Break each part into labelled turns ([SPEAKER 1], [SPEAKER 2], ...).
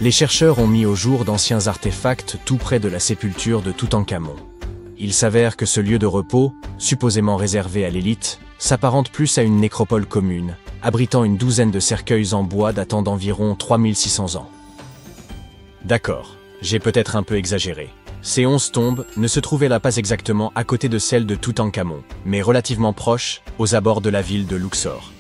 [SPEAKER 1] Les chercheurs ont mis au jour d'anciens artefacts tout près de la sépulture de Toutankhamon. Il s'avère que ce lieu de repos, supposément réservé à l'élite, s'apparente plus à une nécropole commune, abritant une douzaine de cercueils en bois datant d'environ 3600 ans. D'accord, j'ai peut-être un peu exagéré. Ces 11 tombes ne se trouvaient là pas exactement à côté de celles de Toutankhamon, mais relativement proches, aux abords de la ville de Luxor.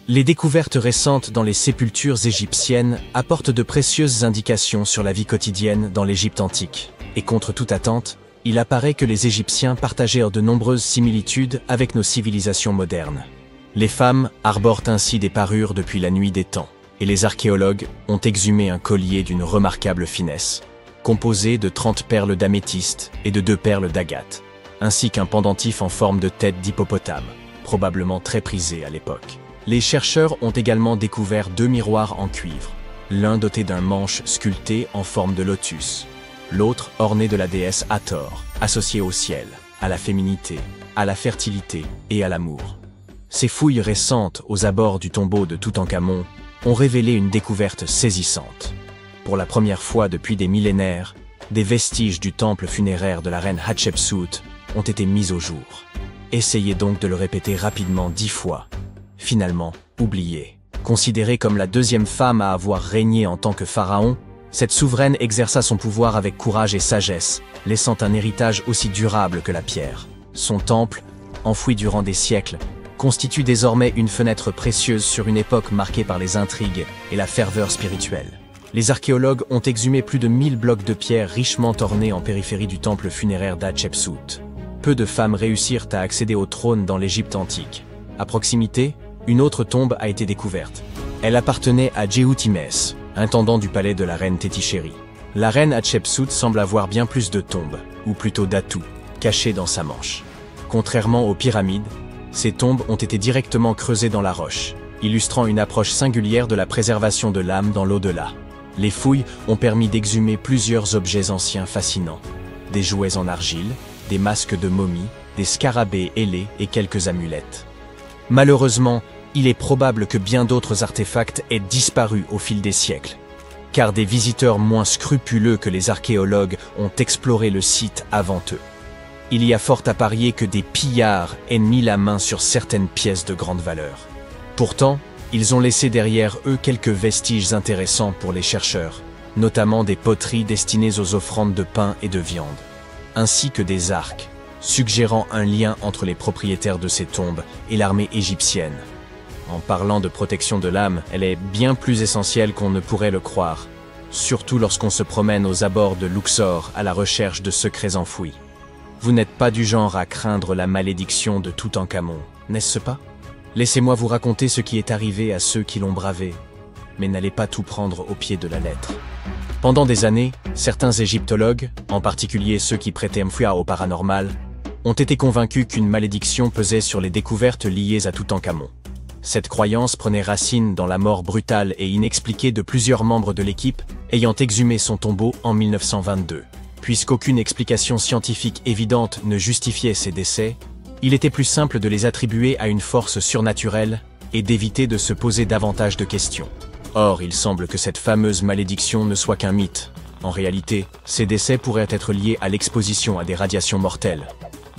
[SPEAKER 1] Les découvertes récentes dans les sépultures égyptiennes apportent de précieuses indications sur la vie quotidienne dans l'Égypte antique, et contre toute attente, il apparaît que les Égyptiens partagèrent de nombreuses similitudes avec nos civilisations modernes. Les femmes arborent ainsi des parures depuis la nuit des temps, et les archéologues ont exhumé un collier d'une remarquable finesse, composé de 30 perles d'améthyste et de 2 perles d'agate, ainsi qu'un pendentif en forme de tête d'hippopotame, probablement très prisé à l'époque. Les chercheurs ont également découvert 2 miroirs en cuivre, l'un doté d'un manche sculpté en forme de lotus, l'autre orné de la déesse Hathor, associée au ciel, à la féminité, à la fertilité et à l'amour. Ces fouilles récentes aux abords du tombeau de Toutankhamon ont révélé une découverte saisissante. Pour la première fois depuis des millénaires, des vestiges du temple funéraire de la reine Hatshepsut ont été mis au jour. Essayez donc de le répéter rapidement 10 fois. Finalement, oublié. Considérée comme la 2e femme à avoir régné en tant que pharaon, cette souveraine exerça son pouvoir avec courage et sagesse, laissant un héritage aussi durable que la pierre. Son temple, enfoui durant des siècles, constitue désormais une fenêtre précieuse sur une époque marquée par les intrigues et la ferveur spirituelle. Les archéologues ont exhumé plus de 1000 blocs de pierre richement ornés en périphérie du temple funéraire d'Hatshepsut. Peu de femmes réussirent à accéder au trône dans l'Égypte antique. À proximité, une autre tombe a été découverte. Elle appartenait à Djehutimès, intendant du palais de la reine Tétichéri. La reine Hatshepsut semble avoir bien plus de tombes, ou plutôt d'atouts, cachés dans sa manche. Contrairement aux pyramides, ces tombes ont été directement creusées dans la roche, illustrant une approche singulière de la préservation de l'âme dans l'au-delà. Les fouilles ont permis d'exhumer plusieurs objets anciens fascinants. Des jouets en argile, des masques de momies, des scarabées ailés et quelques amulettes. Malheureusement, il est probable que bien d'autres artefacts aient disparu au fil des siècles, car des visiteurs moins scrupuleux que les archéologues ont exploré le site avant eux. Il y a fort à parier que des pillards aient mis la main sur certaines pièces de grande valeur. Pourtant, ils ont laissé derrière eux quelques vestiges intéressants pour les chercheurs, notamment des poteries destinées aux offrandes de pain et de viande, ainsi que des arcs, suggérant un lien entre les propriétaires de ces tombes et l'armée égyptienne. En parlant de protection de l'âme, elle est bien plus essentielle qu'on ne pourrait le croire, surtout lorsqu'on se promène aux abords de Luxor à la recherche de secrets enfouis. Vous n'êtes pas du genre à craindre la malédiction de Toutankhamon, n'est-ce pas? Laissez-moi vous raconter ce qui est arrivé à ceux qui l'ont bravé, mais n'allez pas tout prendre au pied de la lettre. Pendant des années, certains égyptologues, en particulier ceux qui prêtaient foi au paranormal, ont été convaincus qu'une malédiction pesait sur les découvertes liées à Toutankhamon. Cette croyance prenait racine dans la mort brutale et inexpliquée de plusieurs membres de l'équipe ayant exhumé son tombeau en 1922. Puisqu'aucune explication scientifique évidente ne justifiait ces décès, il était plus simple de les attribuer à une force surnaturelle et d'éviter de se poser davantage de questions. Or, il semble que cette fameuse malédiction ne soit qu'un mythe. En réalité, ces décès pourraient être liés à l'exposition à des radiations mortelles.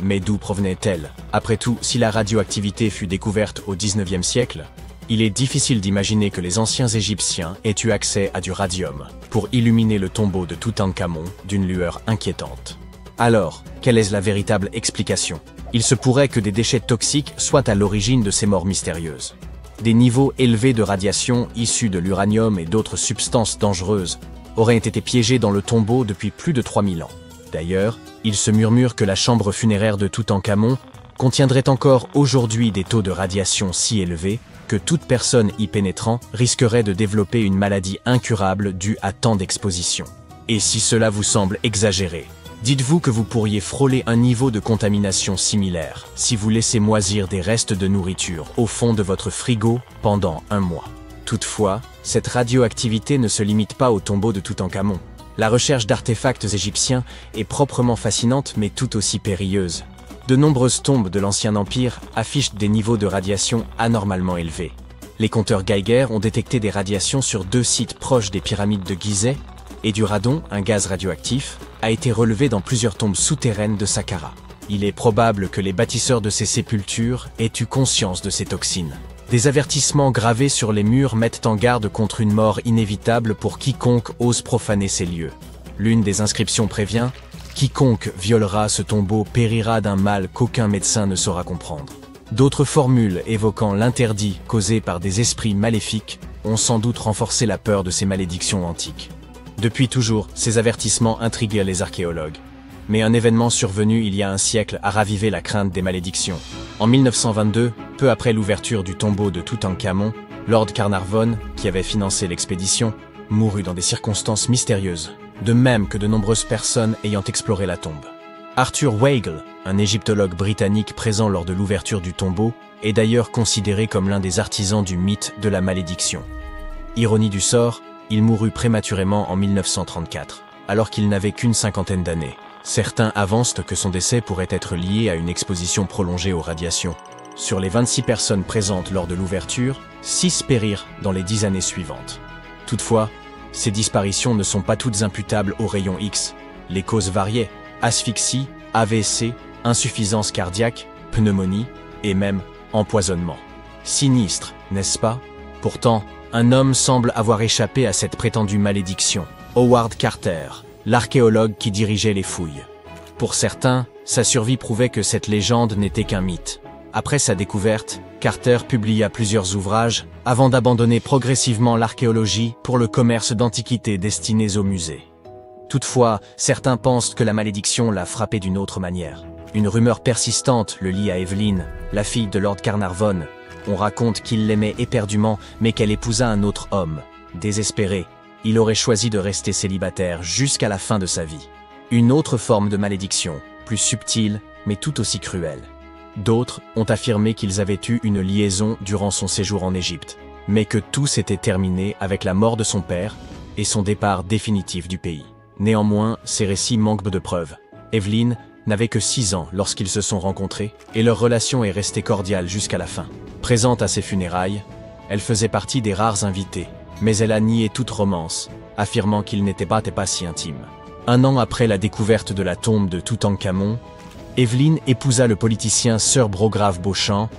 [SPEAKER 1] Mais d'où provenaient-elles? Après tout, si la radioactivité fut découverte au XIXe siècle, il est difficile d'imaginer que les anciens Égyptiens aient eu accès à du radium pour illuminer le tombeau de Toutankhamon d'une lueur inquiétante. Alors, quelle est la véritable explication? Il se pourrait que des déchets toxiques soient à l'origine de ces morts mystérieuses. Des niveaux élevés de radiation issus de l'uranium et d'autres substances dangereuses auraient été piégés dans le tombeau depuis plus de 3000 ans. D'ailleurs, il se murmure que la chambre funéraire de Toutankhamon contiendrait encore aujourd'hui des taux de radiation si élevés que toute personne y pénétrant risquerait de développer une maladie incurable due à tant d'exposition. Et si cela vous semble exagéré, dites-vous que vous pourriez frôler un niveau de contamination similaire si vous laissez moisir des restes de nourriture au fond de votre frigo pendant 1 mois. Toutefois, cette radioactivité ne se limite pas au tombeau de Toutankhamon. La recherche d'artefacts égyptiens est proprement fascinante mais tout aussi périlleuse. De nombreuses tombes de l'Ancien Empire affichent des niveaux de radiation anormalement élevés. Les compteurs Geiger ont détecté des radiations sur 2 sites proches des pyramides de Gizeh, et du radon, un gaz radioactif, a été relevé dans plusieurs tombes souterraines de Saqqara. Il est probable que les bâtisseurs de ces sépultures aient eu conscience de ces toxines. Des avertissements gravés sur les murs mettent en garde contre une mort inévitable pour quiconque ose profaner ces lieux. L'une des inscriptions prévient « Quiconque violera ce tombeau périra d'un mal qu'aucun médecin ne saura comprendre ». D'autres formules évoquant l'interdit causé par des esprits maléfiques ont sans doute renforcé la peur de ces malédictions antiques. Depuis toujours, ces avertissements intriguent les archéologues. Mais un événement survenu il y a un siècle a ravivé la crainte des malédictions. En 1922, peu après l'ouverture du tombeau de Toutankhamon, Lord Carnarvon, qui avait financé l'expédition, mourut dans des circonstances mystérieuses, de même que de nombreuses personnes ayant exploré la tombe. Arthur Weigel, un égyptologue britannique présent lors de l'ouverture du tombeau, est d'ailleurs considéré comme l'un des artisans du mythe de la malédiction. Ironie du sort, il mourut prématurément en 1934, alors qu'il n'avait qu'une cinquantaine d'années. Certains avancent que son décès pourrait être lié à une exposition prolongée aux radiations. Sur les 26 personnes présentes lors de l'ouverture, 6 périrent dans les 10 années suivantes. Toutefois, ces disparitions ne sont pas toutes imputables aux rayons X. Les causes variaient: asphyxie, AVC, insuffisance cardiaque, pneumonie et même empoisonnement. Sinistre, n'est-ce pas? Pourtant, un homme semble avoir échappé à cette prétendue malédiction. Howard Carter, l'archéologue qui dirigeait les fouilles. Pour certains, sa survie prouvait que cette légende n'était qu'un mythe. Après sa découverte, Carter publia plusieurs ouvrages avant d'abandonner progressivement l'archéologie pour le commerce d'antiquités destinées aux musées. Toutefois, certains pensent que la malédiction l'a frappé d'une autre manière. Une rumeur persistante le lie à Evelyn, la fille de Lord Carnarvon. On raconte qu'il l'aimait éperdument, mais qu'elle épousa un autre homme. Désespéré, il aurait choisi de rester célibataire jusqu'à la fin de sa vie. Une autre forme de malédiction, plus subtile, mais tout aussi cruelle. D'autres ont affirmé qu'ils avaient eu une liaison durant son séjour en Égypte, mais que tout s'était terminé avec la mort de son père et son départ définitif du pays. Néanmoins, ces récits manquent de preuves. Evelyn n'avait que 6 ans lorsqu'ils se sont rencontrés, et leur relation est restée cordiale jusqu'à la fin. Présente à ses funérailles, elle faisait partie des rares invités, mais elle a nié toute romance, affirmant qu'ils n'étaient pas si intimes. Un an après la découverte de la tombe de Toutankhamon, Evelyn épousa le politicien Sir Brograve Beauchamp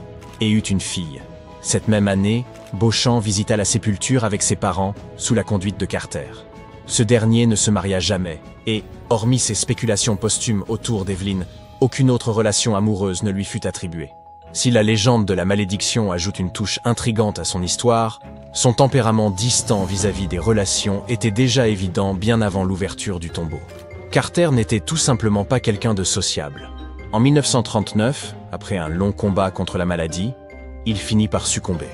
[SPEAKER 1] et eut une fille. Cette même année, Beauchamp visita la sépulture avec ses parents, sous la conduite de Carter. Ce dernier ne se maria jamais, et, hormis ses spéculations posthumes autour d'Evelyn, aucune autre relation amoureuse ne lui fut attribuée. Si la légende de la malédiction ajoute une touche intrigante à son histoire, son tempérament distant vis-à-vis des relations était déjà évident bien avant l'ouverture du tombeau. Carter n'était tout simplement pas quelqu'un de sociable. En 1939, après un long combat contre la maladie, il finit par succomber.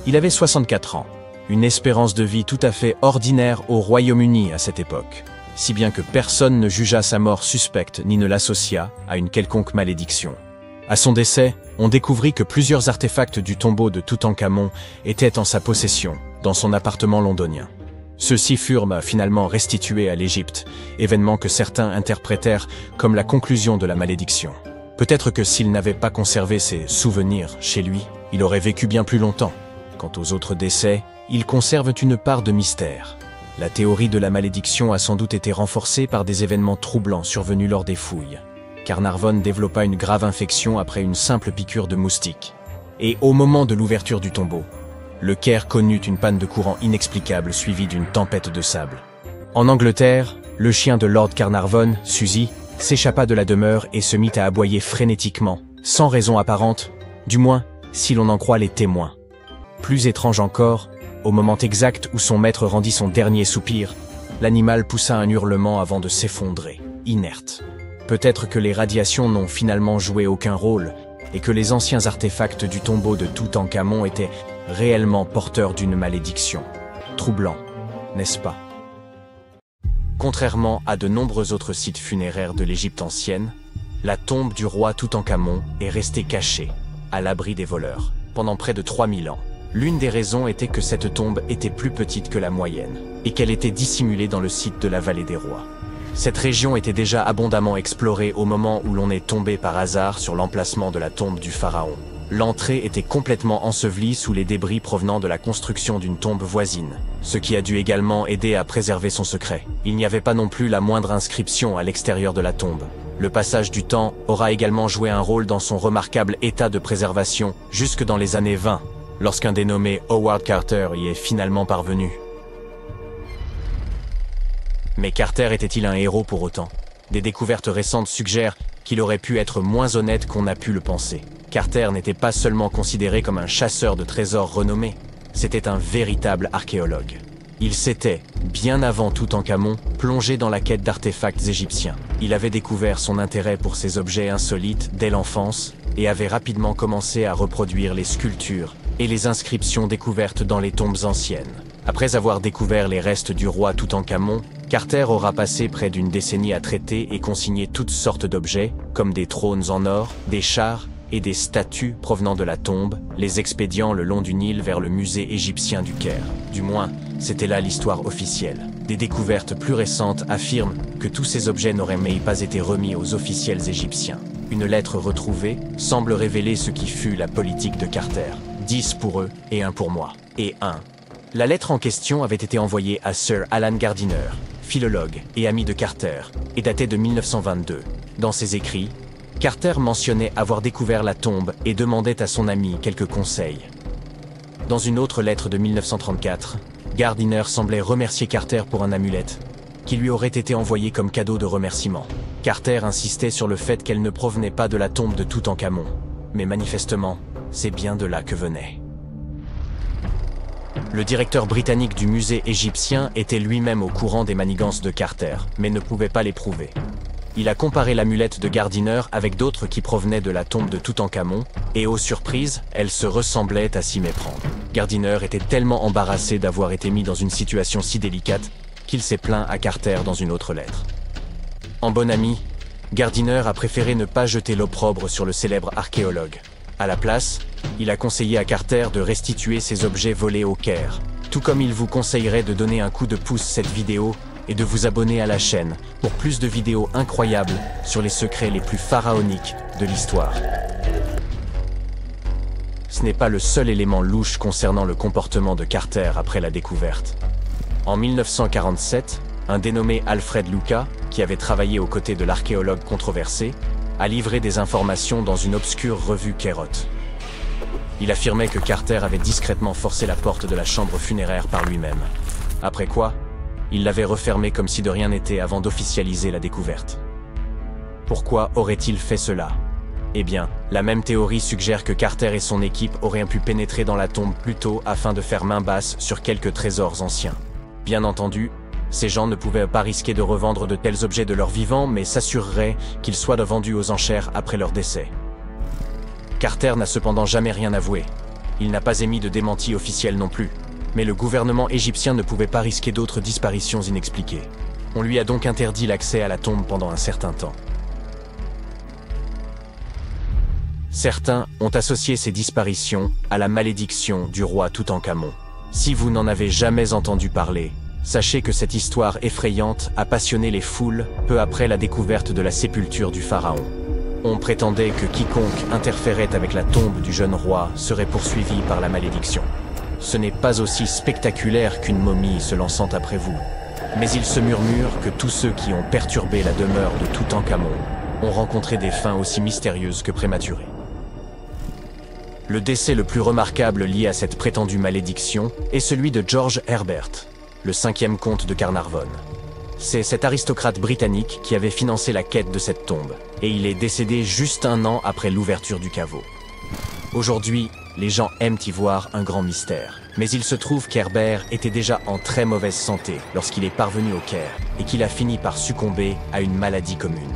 [SPEAKER 1] Il avait 64 ans, une espérance de vie tout à fait ordinaire au Royaume-Uni à cette époque, si bien que personne ne jugea sa mort suspecte ni ne l'associa à une quelconque malédiction. À son décès, on découvrit que plusieurs artefacts du tombeau de Toutankhamon étaient en sa possession, dans son appartement londonien. Ceux-ci furent finalement restitués à l'Égypte, événement que certains interprétèrent comme la conclusion de la malédiction. Peut-être que s'il n'avait pas conservé ses souvenirs chez lui, il aurait vécu bien plus longtemps. Quant aux autres décès, ils conservent une part de mystère. La théorie de la malédiction a sans doute été renforcée par des événements troublants survenus lors des fouilles. Carnarvon développa une grave infection après une simple piqûre de moustique. Et au moment de l'ouverture du tombeau, le Caire connut une panne de courant inexplicable suivie d'une tempête de sable. En Angleterre, le chien de Lord Carnarvon, Suzy, s'échappa de la demeure et se mit à aboyer frénétiquement, sans raison apparente, du moins si l'on en croit les témoins. Plus étrange encore, au moment exact où son maître rendit son dernier soupir, l'animal poussa un hurlement avant de s'effondrer, inerte. Peut-être que les radiations n'ont finalement joué aucun rôle, et que les anciens artefacts du tombeau de Toutankhamon étaient réellement porteurs d'une malédiction. Troublant, n'est-ce pas? Contrairement à de nombreux autres sites funéraires de l'Égypte ancienne, la tombe du roi Toutankhamon est restée cachée, à l'abri des voleurs, pendant près de 3000 ans. L'une des raisons était que cette tombe était plus petite que la moyenne, et qu'elle était dissimulée dans le site de la vallée des rois. Cette région était déjà abondamment explorée au moment où l'on est tombé par hasard sur l'emplacement de la tombe du pharaon. l'entrée était complètement ensevelie sous les débris provenant de la construction d'une tombe voisine, ce qui a dû également aider à préserver son secret. Il n'y avait pas non plus la moindre inscription à l'extérieur de la tombe. Le passage du temps aura également joué un rôle dans son remarquable état de préservation jusque dans les années 20, lorsqu'un dénommé Howard Carter y est finalement parvenu. Mais Carter était-il un héros pour autant? Des découvertes récentes suggèrent qu'il aurait pu être moins honnête qu'on a pu le penser. Carter n'était pas seulement considéré comme un chasseur de trésors renommé, c'était un véritable archéologue. Il s'était, bien avant Toutankhamon, plongé dans la quête d'artefacts égyptiens. Il avait découvert son intérêt pour ces objets insolites dès l'enfance et avait rapidement commencé à reproduire les sculptures et les inscriptions découvertes dans les tombes anciennes. Après avoir découvert les restes du roi Toutankhamon, Carter aura passé près d'une décennie à traiter et consigner toutes sortes d'objets, comme des trônes en or, des chars et des statues provenant de la tombe, les expédiant le long du Nil vers le musée égyptien du Caire. Du moins, c'était là l'histoire officielle. Des découvertes plus récentes affirment que tous ces objets n'auraient même pas été remis aux officiels égyptiens. Une lettre retrouvée semble révéler ce qui fut la politique de Carter. 10 pour eux et 1 pour moi. Et 1. La lettre en question avait été envoyée à Sir Alan Gardiner, philologue et ami de Carter, et datait de 1922. Dans ses écrits, Carter mentionnait avoir découvert la tombe et demandait à son ami quelques conseils. Dans une autre lettre de 1934, Gardiner semblait remercier Carter pour un amulette, qui lui aurait été envoyé comme cadeau de remerciement. Carter insistait sur le fait qu'elle ne provenait pas de la tombe de Toutankhamon, mais manifestement, c'est bien de là que venait. Le directeur britannique du musée égyptien était lui-même au courant des manigances de Carter, mais ne pouvait pas les prouver. Il a comparé l'amulette de Gardiner avec d'autres qui provenaient de la tombe de Toutankhamon, et aux surprises, elles se ressemblaient à s'y méprendre. Gardiner était tellement embarrassé d'avoir été mis dans une situation si délicate qu'il s'est plaint à Carter dans une autre lettre. En bon ami, Gardiner a préféré ne pas jeter l'opprobre sur le célèbre archéologue. À la place, il a conseillé à Carter de restituer ses objets volés au Caire, tout comme il vous conseillerait de donner un coup de pouce à cette vidéo et de vous abonner à la chaîne pour plus de vidéos incroyables sur les secrets les plus pharaoniques de l'histoire. Ce n'est pas le seul élément louche concernant le comportement de Carter après la découverte. En 1947, un dénommé Alfred Luca, qui avait travaillé aux côtés de l'archéologue controversé, a livré des informations dans une obscure revue Kerot. Il affirmait que Carter avait discrètement forcé la porte de la chambre funéraire par lui-même. Après quoi, il l'avait refermée comme si de rien n'était avant d'officialiser la découverte. Pourquoi aurait-il fait cela? Eh bien, la même théorie suggère que Carter et son équipe auraient pu pénétrer dans la tombe plus tôt afin de faire main basse sur quelques trésors anciens. Bien entendu, ces gens ne pouvaient pas risquer de revendre de tels objets de leur vivant, mais s'assureraient qu'ils soient vendus aux enchères après leur décès. Carter n'a cependant jamais rien avoué. Il n'a pas émis de démenti officiel non plus. Mais le gouvernement égyptien ne pouvait pas risquer d'autres disparitions inexpliquées. On lui a donc interdit l'accès à la tombe pendant un certain temps. Certains ont associé ces disparitions à la malédiction du roi Toutankhamon. Si vous n'en avez jamais entendu parler, sachez que cette histoire effrayante a passionné les foules peu après la découverte de la sépulture du pharaon. On prétendait que quiconque interférait avec la tombe du jeune roi serait poursuivi par la malédiction. Ce n'est pas aussi spectaculaire qu'une momie se lançant après vous, mais il se murmure que tous ceux qui ont perturbé la demeure de Toutankhamon ont rencontré des fins aussi mystérieuses que prématurées. Le décès le plus remarquable lié à cette prétendue malédiction est celui de George Herbert, le 5e comte de Carnarvon. C'est cet aristocrate britannique qui avait financé la quête de cette tombe, et il est décédé juste un an après l'ouverture du caveau. Aujourd'hui, les gens aiment y voir un grand mystère. Mais il se trouve qu'Herbert était déjà en très mauvaise santé lorsqu'il est parvenu au Caire et qu'il a fini par succomber à une maladie commune.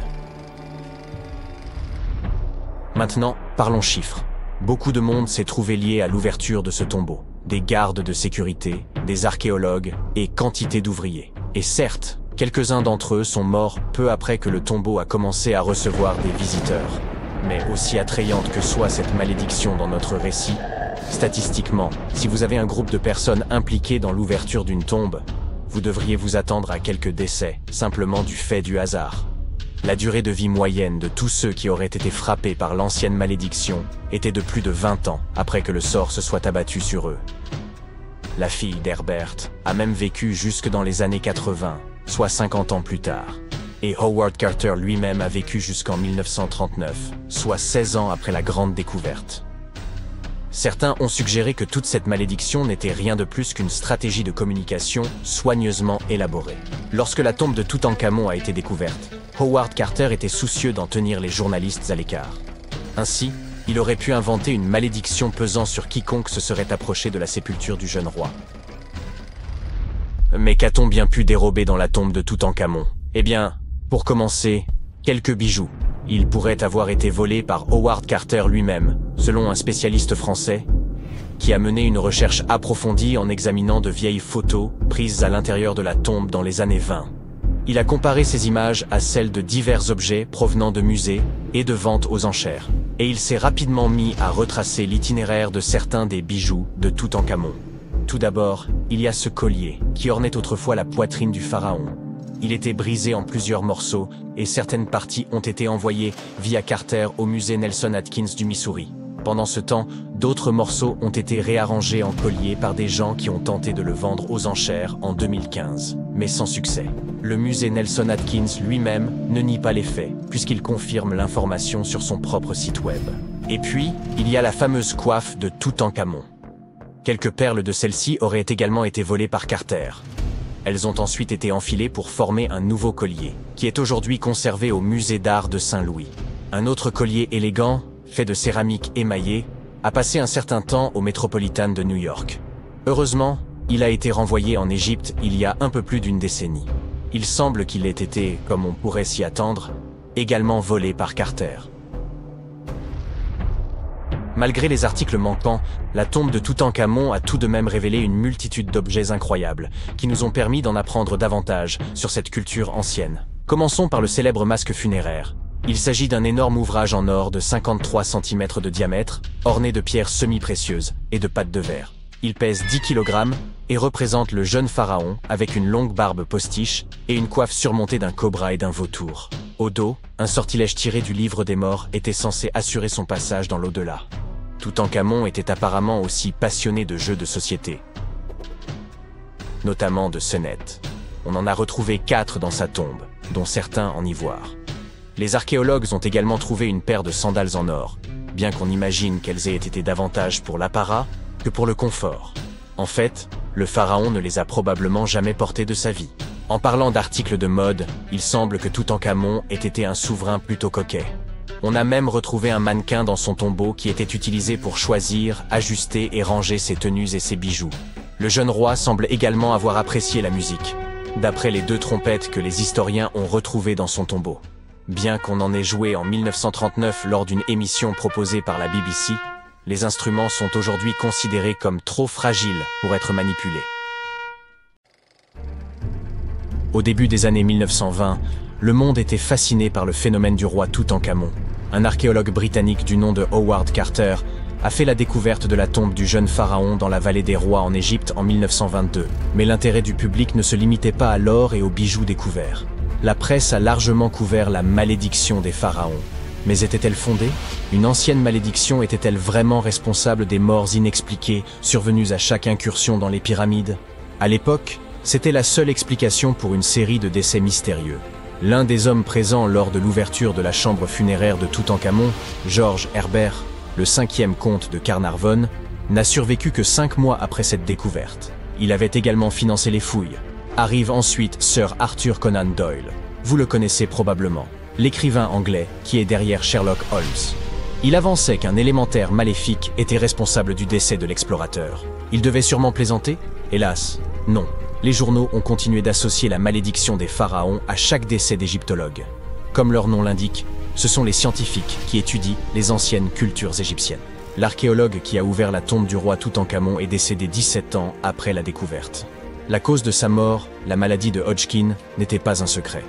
[SPEAKER 1] Maintenant, parlons chiffres. Beaucoup de monde s'est trouvé lié à l'ouverture de ce tombeau. Des gardes de sécurité, des archéologues et quantité d'ouvriers. Et certes, quelques-uns d'entre eux sont morts peu après que le tombeau a commencé à recevoir des visiteurs. Mais aussi attrayante que soit cette malédiction dans notre récit, statistiquement, si vous avez un groupe de personnes impliquées dans l'ouverture d'une tombe, vous devriez vous attendre à quelques décès, simplement du fait du hasard. La durée de vie moyenne de tous ceux qui auraient été frappés par l'ancienne malédiction était de plus de 20 ans après que le sort se soit abattu sur eux. La fille d'Herbert a même vécu jusque dans les années 80, soit 50 ans plus tard. Et Howard Carter lui-même a vécu jusqu'en 1939, soit 16 ans après la grande découverte. Certains ont suggéré que toute cette malédiction n'était rien de plus qu'une stratégie de communication soigneusement élaborée. Lorsque la tombe de Toutankhamon a été découverte, Howard Carter était soucieux d'en tenir les journalistes à l'écart. Ainsi, il aurait pu inventer une malédiction pesant sur quiconque se serait approché de la sépulture du jeune roi. Mais qu'a-t-on bien pu dérober dans la tombe de Toutankhamon? Eh bien, pour commencer, quelques bijoux. Ils pourraient avoir été volés par Howard Carter lui-même, selon un spécialiste français, qui a mené une recherche approfondie en examinant de vieilles photos prises à l'intérieur de la tombe dans les années 20. Il a comparé ces images à celles de divers objets provenant de musées et de ventes aux enchères, et il s'est rapidement mis à retracer l'itinéraire de certains des bijoux de Toutankhamon. Tout d'abord, il y a ce collier, qui ornait autrefois la poitrine du pharaon. Il était brisé en plusieurs morceaux, et certaines parties ont été envoyées via Carter au musée Nelson Atkins du Missouri. Pendant ce temps, d'autres morceaux ont été réarrangés en collier par des gens qui ont tenté de le vendre aux enchères en 2015, mais sans succès. Le musée Nelson Atkins lui-même ne nie pas les faits, puisqu'il confirme l'information sur son propre site web. Et puis, il y a la fameuse coiffe de Toutankhamon. Quelques perles de celle-ci auraient également été volées par Carter. Elles ont ensuite été enfilées pour former un nouveau collier, qui est aujourd'hui conservé au musée d'art de Saint-Louis. Un autre collier élégant, fait de céramique émaillée, a passé un certain temps au Metropolitan de New York. Heureusement, il a été renvoyé en Égypte il y a un peu plus d'une décennie. Il semble qu'il ait été, comme on pourrait s'y attendre, également volé par Carter. Malgré les articles manquants, la tombe de Toutankhamon a tout de même révélé une multitude d'objets incroyables, qui nous ont permis d'en apprendre davantage sur cette culture ancienne. Commençons par le célèbre masque funéraire. Il s'agit d'un énorme ouvrage en or de 53 cm de diamètre, orné de pierres semi-précieuses et de pâte de verre. Il pèse 10 kg et représente le jeune pharaon avec une longue barbe postiche et une coiffe surmontée d'un cobra et d'un vautour. Au dos, un sortilège tiré du livre des morts était censé assurer son passage dans l'au-delà. Toutankhamon était apparemment aussi passionné de jeux de société, notamment de sonnettes. On en a retrouvé 4 dans sa tombe, dont certains en ivoire. Les archéologues ont également trouvé une paire de sandales en or, bien qu'on imagine qu'elles aient été davantage pour l'apparat que pour le confort. En fait, le pharaon ne les a probablement jamais portées de sa vie. En parlant d'articles de mode, il semble que Toutankhamon ait été un souverain plutôt coquet. On a même retrouvé un mannequin dans son tombeau qui était utilisé pour choisir, ajuster et ranger ses tenues et ses bijoux. Le jeune roi semble également avoir apprécié la musique, d'après les 2 trompettes que les historiens ont retrouvées dans son tombeau. Bien qu'on en ait joué en 1939 lors d'une émission proposée par la BBC, les instruments sont aujourd'hui considérés comme trop fragiles pour être manipulés. Au début des années 1920, le monde était fasciné par le phénomène du roi Toutankhamon. Un archéologue britannique du nom de Howard Carter a fait la découverte de la tombe du jeune pharaon dans la vallée des rois en Égypte en 1922. Mais l'intérêt du public ne se limitait pas à l'or et aux bijoux découverts. La presse a largement couvert la malédiction des pharaons. Mais était-elle fondée? Une ancienne malédiction était-elle vraiment responsable des morts inexpliquées survenues à chaque incursion dans les pyramides? À l'époque, c'était la seule explication pour une série de décès mystérieux. L'un des hommes présents lors de l'ouverture de la chambre funéraire de Toutankhamon, George Herbert, le 5e comte de Carnarvon, n'a survécu que 5 mois après cette découverte. Il avait également financé les fouilles. Arrive ensuite Sir Arthur Conan Doyle. Vous le connaissez probablement, l'écrivain anglais qui est derrière Sherlock Holmes. Il avançait qu'un élémentaire maléfique était responsable du décès de l'explorateur. Il devait sûrement plaisanter? Hélas, non. Les journaux ont continué d'associer la malédiction des pharaons à chaque décès d'égyptologues. Comme leur nom l'indique, ce sont les scientifiques qui étudient les anciennes cultures égyptiennes. L'archéologue qui a ouvert la tombe du roi Toutankhamon est décédé 17 ans après la découverte. La cause de sa mort, la maladie de Hodgkin, n'était pas un secret.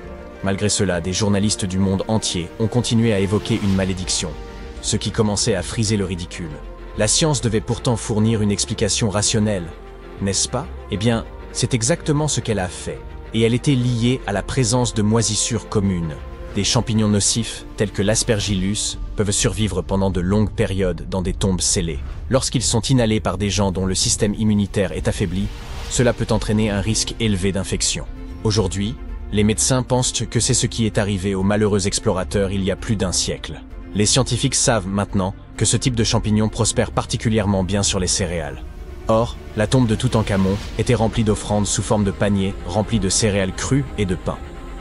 [SPEAKER 1] Malgré cela, des journalistes du monde entier ont continué à évoquer une malédiction, ce qui commençait à friser le ridicule. La science devait pourtant fournir une explication rationnelle, n'est-ce pas? Eh bien, c'est exactement ce qu'elle a fait, et elle était liée à la présence de moisissures communes. Des champignons nocifs, tels que l'aspergillus, peuvent survivre pendant de longues périodes dans des tombes scellées. Lorsqu'ils sont inhalés par des gens dont le système immunitaire est affaibli, cela peut entraîner un risque élevé d'infection. Aujourd'hui, les médecins pensent que c'est ce qui est arrivé aux malheureux explorateurs il y a plus d'un siècle. Les scientifiques savent maintenant que ce type de champignon prospère particulièrement bien sur les céréales. Or, la tombe de Toutankhamon était remplie d'offrandes sous forme de paniers remplis de céréales crues et de pain.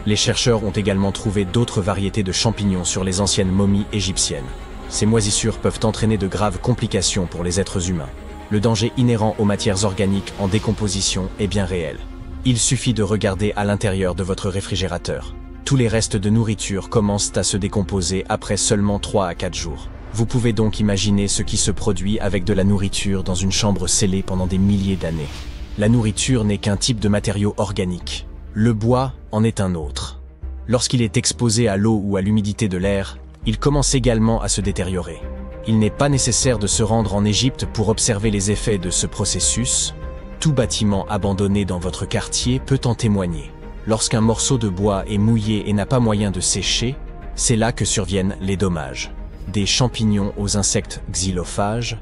[SPEAKER 1] Les chercheurs ont également trouvé d'autres variétés de champignons sur les anciennes momies égyptiennes. Ces moisissures peuvent entraîner de graves complications pour les êtres humains. Le danger inhérent aux matières organiques en décomposition est bien réel. Il suffit de regarder à l'intérieur de votre réfrigérateur. Tous les restes de nourriture commencent à se décomposer après seulement 3 à 4 jours. Vous pouvez donc imaginer ce qui se produit avec de la nourriture dans une chambre scellée pendant des milliers d'années. La nourriture n'est qu'un type de matériau organique. Le bois en est un autre. Lorsqu'il est exposé à l'eau ou à l'humidité de l'air, il commence également à se détériorer. Il n'est pas nécessaire de se rendre en Égypte pour observer les effets de ce processus. Tout bâtiment abandonné dans votre quartier peut en témoigner. Lorsqu'un morceau de bois est mouillé et n'a pas moyen de sécher, c'est là que surviennent les dommages. Des champignons aux insectes xylophages,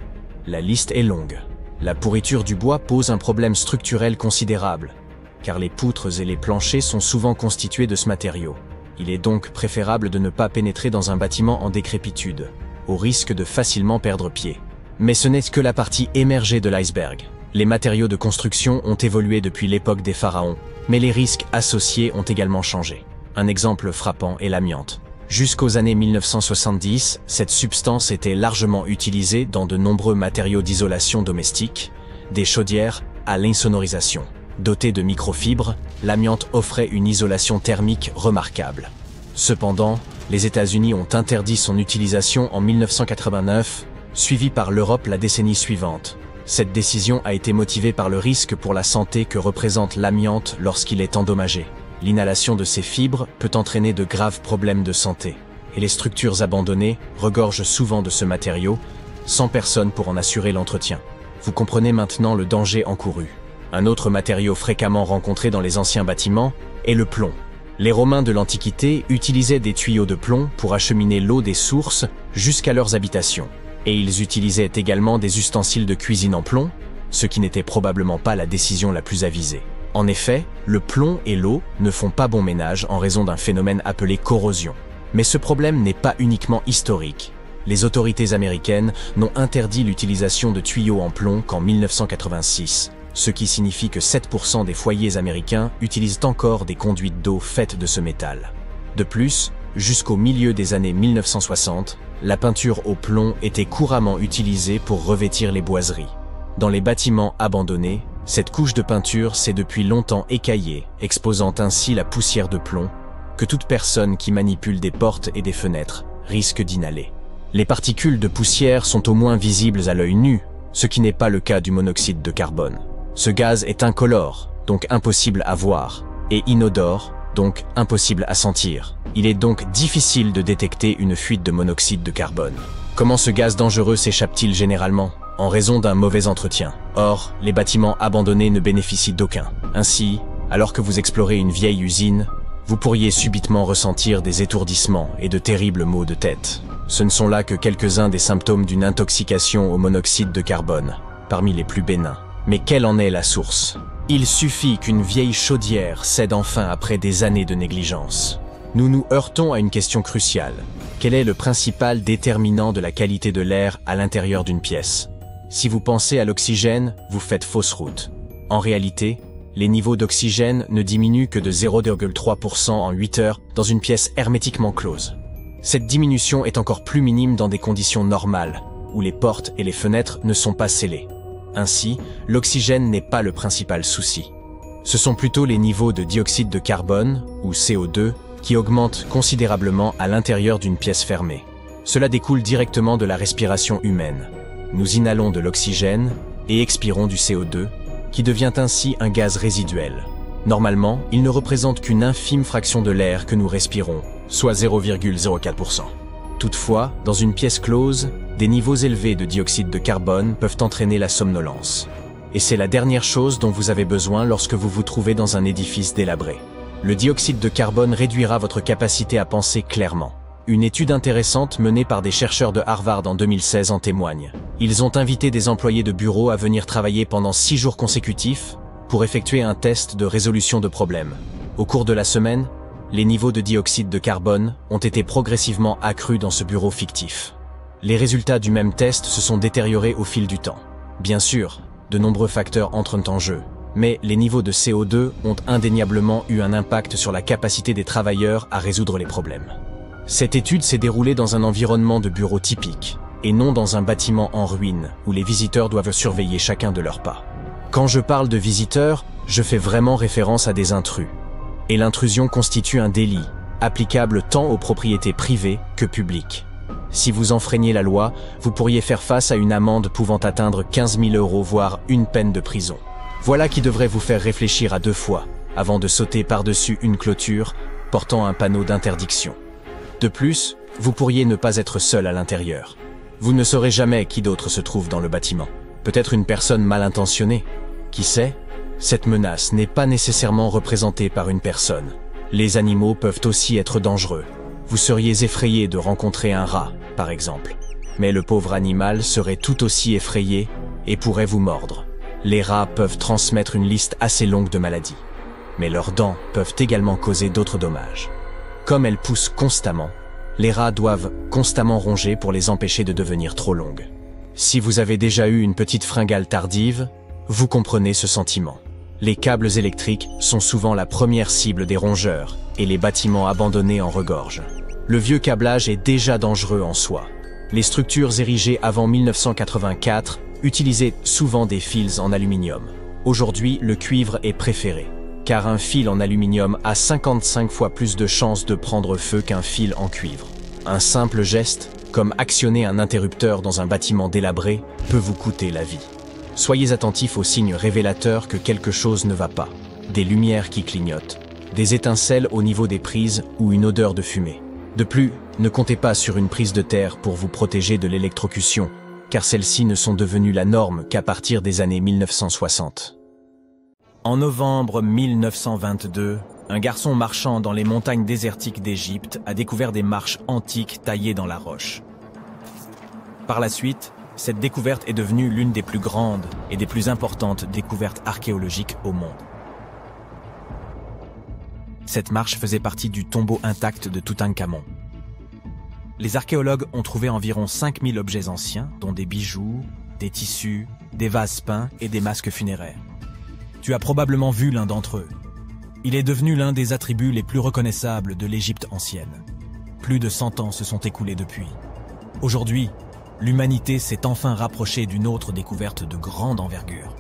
[SPEAKER 1] la liste est longue. La pourriture du bois pose un problème structurel considérable, car les poutres et les planchers sont souvent constitués de ce matériau. Il est donc préférable de ne pas pénétrer dans un bâtiment en décrépitude, au risque de facilement perdre pied. Mais ce n'est que la partie émergée de l'iceberg. Les matériaux de construction ont évolué depuis l'époque des pharaons, mais les risques associés ont également changé. Un exemple frappant est l'amiante. Jusqu'aux années 1970, cette substance était largement utilisée dans de nombreux matériaux d'isolation domestique, des chaudières à l'insonorisation. Dotée de microfibres, l'amiante offrait une isolation thermique remarquable. Cependant, les États-Unis ont interdit son utilisation en 1989, suivi par l'Europe la décennie suivante. Cette décision a été motivée par le risque pour la santé que représente l'amiante lorsqu'il est endommagé. L'inhalation de ces fibres peut entraîner de graves problèmes de santé, et les structures abandonnées regorgent souvent de ce matériau, sans personne pour en assurer l'entretien. Vous comprenez maintenant le danger encouru. Un autre matériau fréquemment rencontré dans les anciens bâtiments est le plomb. Les Romains de l'Antiquité utilisaient des tuyaux de plomb pour acheminer l'eau des sources jusqu'à leurs habitations. Et ils utilisaient également des ustensiles de cuisine en plomb, ce qui n'était probablement pas la décision la plus avisée. En effet, le plomb et l'eau ne font pas bon ménage en raison d'un phénomène appelé corrosion. Mais ce problème n'est pas uniquement historique. Les autorités américaines n'ont interdit l'utilisation de tuyaux en plomb qu'en 1986, ce qui signifie que 7% des foyers américains utilisent encore des conduites d'eau faites de ce métal. De plus, jusqu'au milieu des années 1960, la peinture au plomb était couramment utilisée pour revêtir les boiseries. Dans les bâtiments abandonnés, cette couche de peinture s'est depuis longtemps écaillée, exposant ainsi la poussière de plomb que toute personne qui manipule des portes et des fenêtres risque d'inhaler. Les particules de poussière sont au moins visibles à l'œil nu, ce qui n'est pas le cas du monoxyde de carbone. Ce gaz est incolore, donc impossible à voir, et inodore, donc impossible à sentir. Il est donc difficile de détecter une fuite de monoxyde de carbone. Comment ce gaz dangereux s'échappe-t-il généralement ? En raison d'un mauvais entretien. Or, les bâtiments abandonnés ne bénéficient d'aucun. Ainsi, alors que vous explorez une vieille usine, vous pourriez subitement ressentir des étourdissements et de terribles maux de tête. Ce ne sont là que quelques-uns des symptômes d'une intoxication au monoxyde de carbone, parmi les plus bénins. Mais quelle en est la source ? Il suffit qu'une vieille chaudière cède enfin après des années de négligence. Nous nous heurtons à une question cruciale. Quel est le principal déterminant de la qualité de l'air à l'intérieur d'une pièce ? Si vous pensez à l'oxygène, vous faites fausse route. En réalité, les niveaux d'oxygène ne diminuent que de 0,3% en 8 heures dans une pièce hermétiquement close. Cette diminution est encore plus minime dans des conditions normales, où les portes et les fenêtres ne sont pas scellées. Ainsi, l'oxygène n'est pas le principal souci. Ce sont plutôt les niveaux de dioxyde de carbone, ou CO2, qui augmentent considérablement à l'intérieur d'une pièce fermée. Cela découle directement de la respiration humaine. Nous inhalons de l'oxygène et expirons du CO2, qui devient ainsi un gaz résiduel. Normalement, il ne représente qu'une infime fraction de l'air que nous respirons, soit 0,04%. Toutefois, dans une pièce close, des niveaux élevés de dioxyde de carbone peuvent entraîner la somnolence. Et c'est la dernière chose dont vous avez besoin lorsque vous vous trouvez dans un édifice délabré. Le dioxyde de carbone réduira votre capacité à penser clairement. Une étude intéressante menée par des chercheurs de Harvard en 2016 en témoigne. Ils ont invité des employés de bureau à venir travailler pendant 6 jours consécutifs pour effectuer un test de résolution de problèmes. Au cours de la semaine, les niveaux de dioxyde de carbone ont été progressivement accrus dans ce bureau fictif. Les résultats du même test se sont détériorés au fil du temps. Bien sûr, de nombreux facteurs entrent en jeu, mais les niveaux de CO2 ont indéniablement eu un impact sur la capacité des travailleurs à résoudre les problèmes. Cette étude s'est déroulée dans un environnement de bureau typique, et non dans un bâtiment en ruine où les visiteurs doivent surveiller chacun de leurs pas. Quand je parle de visiteurs, je fais vraiment référence à des intrus. Et l'intrusion constitue un délit, applicable tant aux propriétés privées que publiques. Si vous enfreignez la loi, vous pourriez faire face à une amende pouvant atteindre 15 000 €, voire une peine de prison. Voilà qui devrait vous faire réfléchir à 2 fois, avant de sauter par-dessus une clôture portant un panneau d'interdiction. De plus, vous pourriez ne pas être seul à l'intérieur. Vous ne saurez jamais qui d'autre se trouve dans le bâtiment. Peut-être une personne mal intentionnée. Qui sait? Cette menace n'est pas nécessairement représentée par une personne. Les animaux peuvent aussi être dangereux. Vous seriez effrayé de rencontrer un rat, par exemple. Mais le pauvre animal serait tout aussi effrayé et pourrait vous mordre. Les rats peuvent transmettre une liste assez longue de maladies. Mais leurs dents peuvent également causer d'autres dommages. Comme elles poussent constamment, les rats doivent constamment ronger pour les empêcher de devenir trop longues. Si vous avez déjà eu une petite fringale tardive, vous comprenez ce sentiment. Les câbles électriques sont souvent la première cible des rongeurs et les bâtiments abandonnés en regorgent. Le vieux câblage est déjà dangereux en soi. Les structures érigées avant 1984 utilisaient souvent des fils en aluminium. Aujourd'hui, le cuivre est préféré, car un fil en aluminium a 55 fois plus de chances de prendre feu qu'un fil en cuivre. Un simple geste, comme actionner un interrupteur dans un bâtiment délabré, peut vous coûter la vie. Soyez attentifs aux signes révélateurs que quelque chose ne va pas. Des lumières qui clignotent, des étincelles au niveau des prises ou une odeur de fumée. De plus, ne comptez pas sur une prise de terre pour vous protéger de l'électrocution, car celles-ci ne sont devenues la norme qu'à partir des années 1960. En novembre 1922, un garçon marchant dans les montagnes désertiques d'Égypte a découvert des marches antiques taillées dans la roche. Par la suite, cette découverte est devenue l'une des plus grandes et des plus importantes découvertes archéologiques au monde. Cette marche faisait partie du tombeau intact de Toutankhamon. Les archéologues ont trouvé environ 5000 objets anciens, dont des bijoux, des tissus, des vases peints et des masques funéraires. Tu as probablement vu l'un d'entre eux. Il est devenu l'un des attributs les plus reconnaissables de l'Égypte ancienne. Plus de 100 ans se sont écoulés depuis. Aujourd'hui, l'humanité s'est enfin rapprochée d'une autre découverte de grande envergure,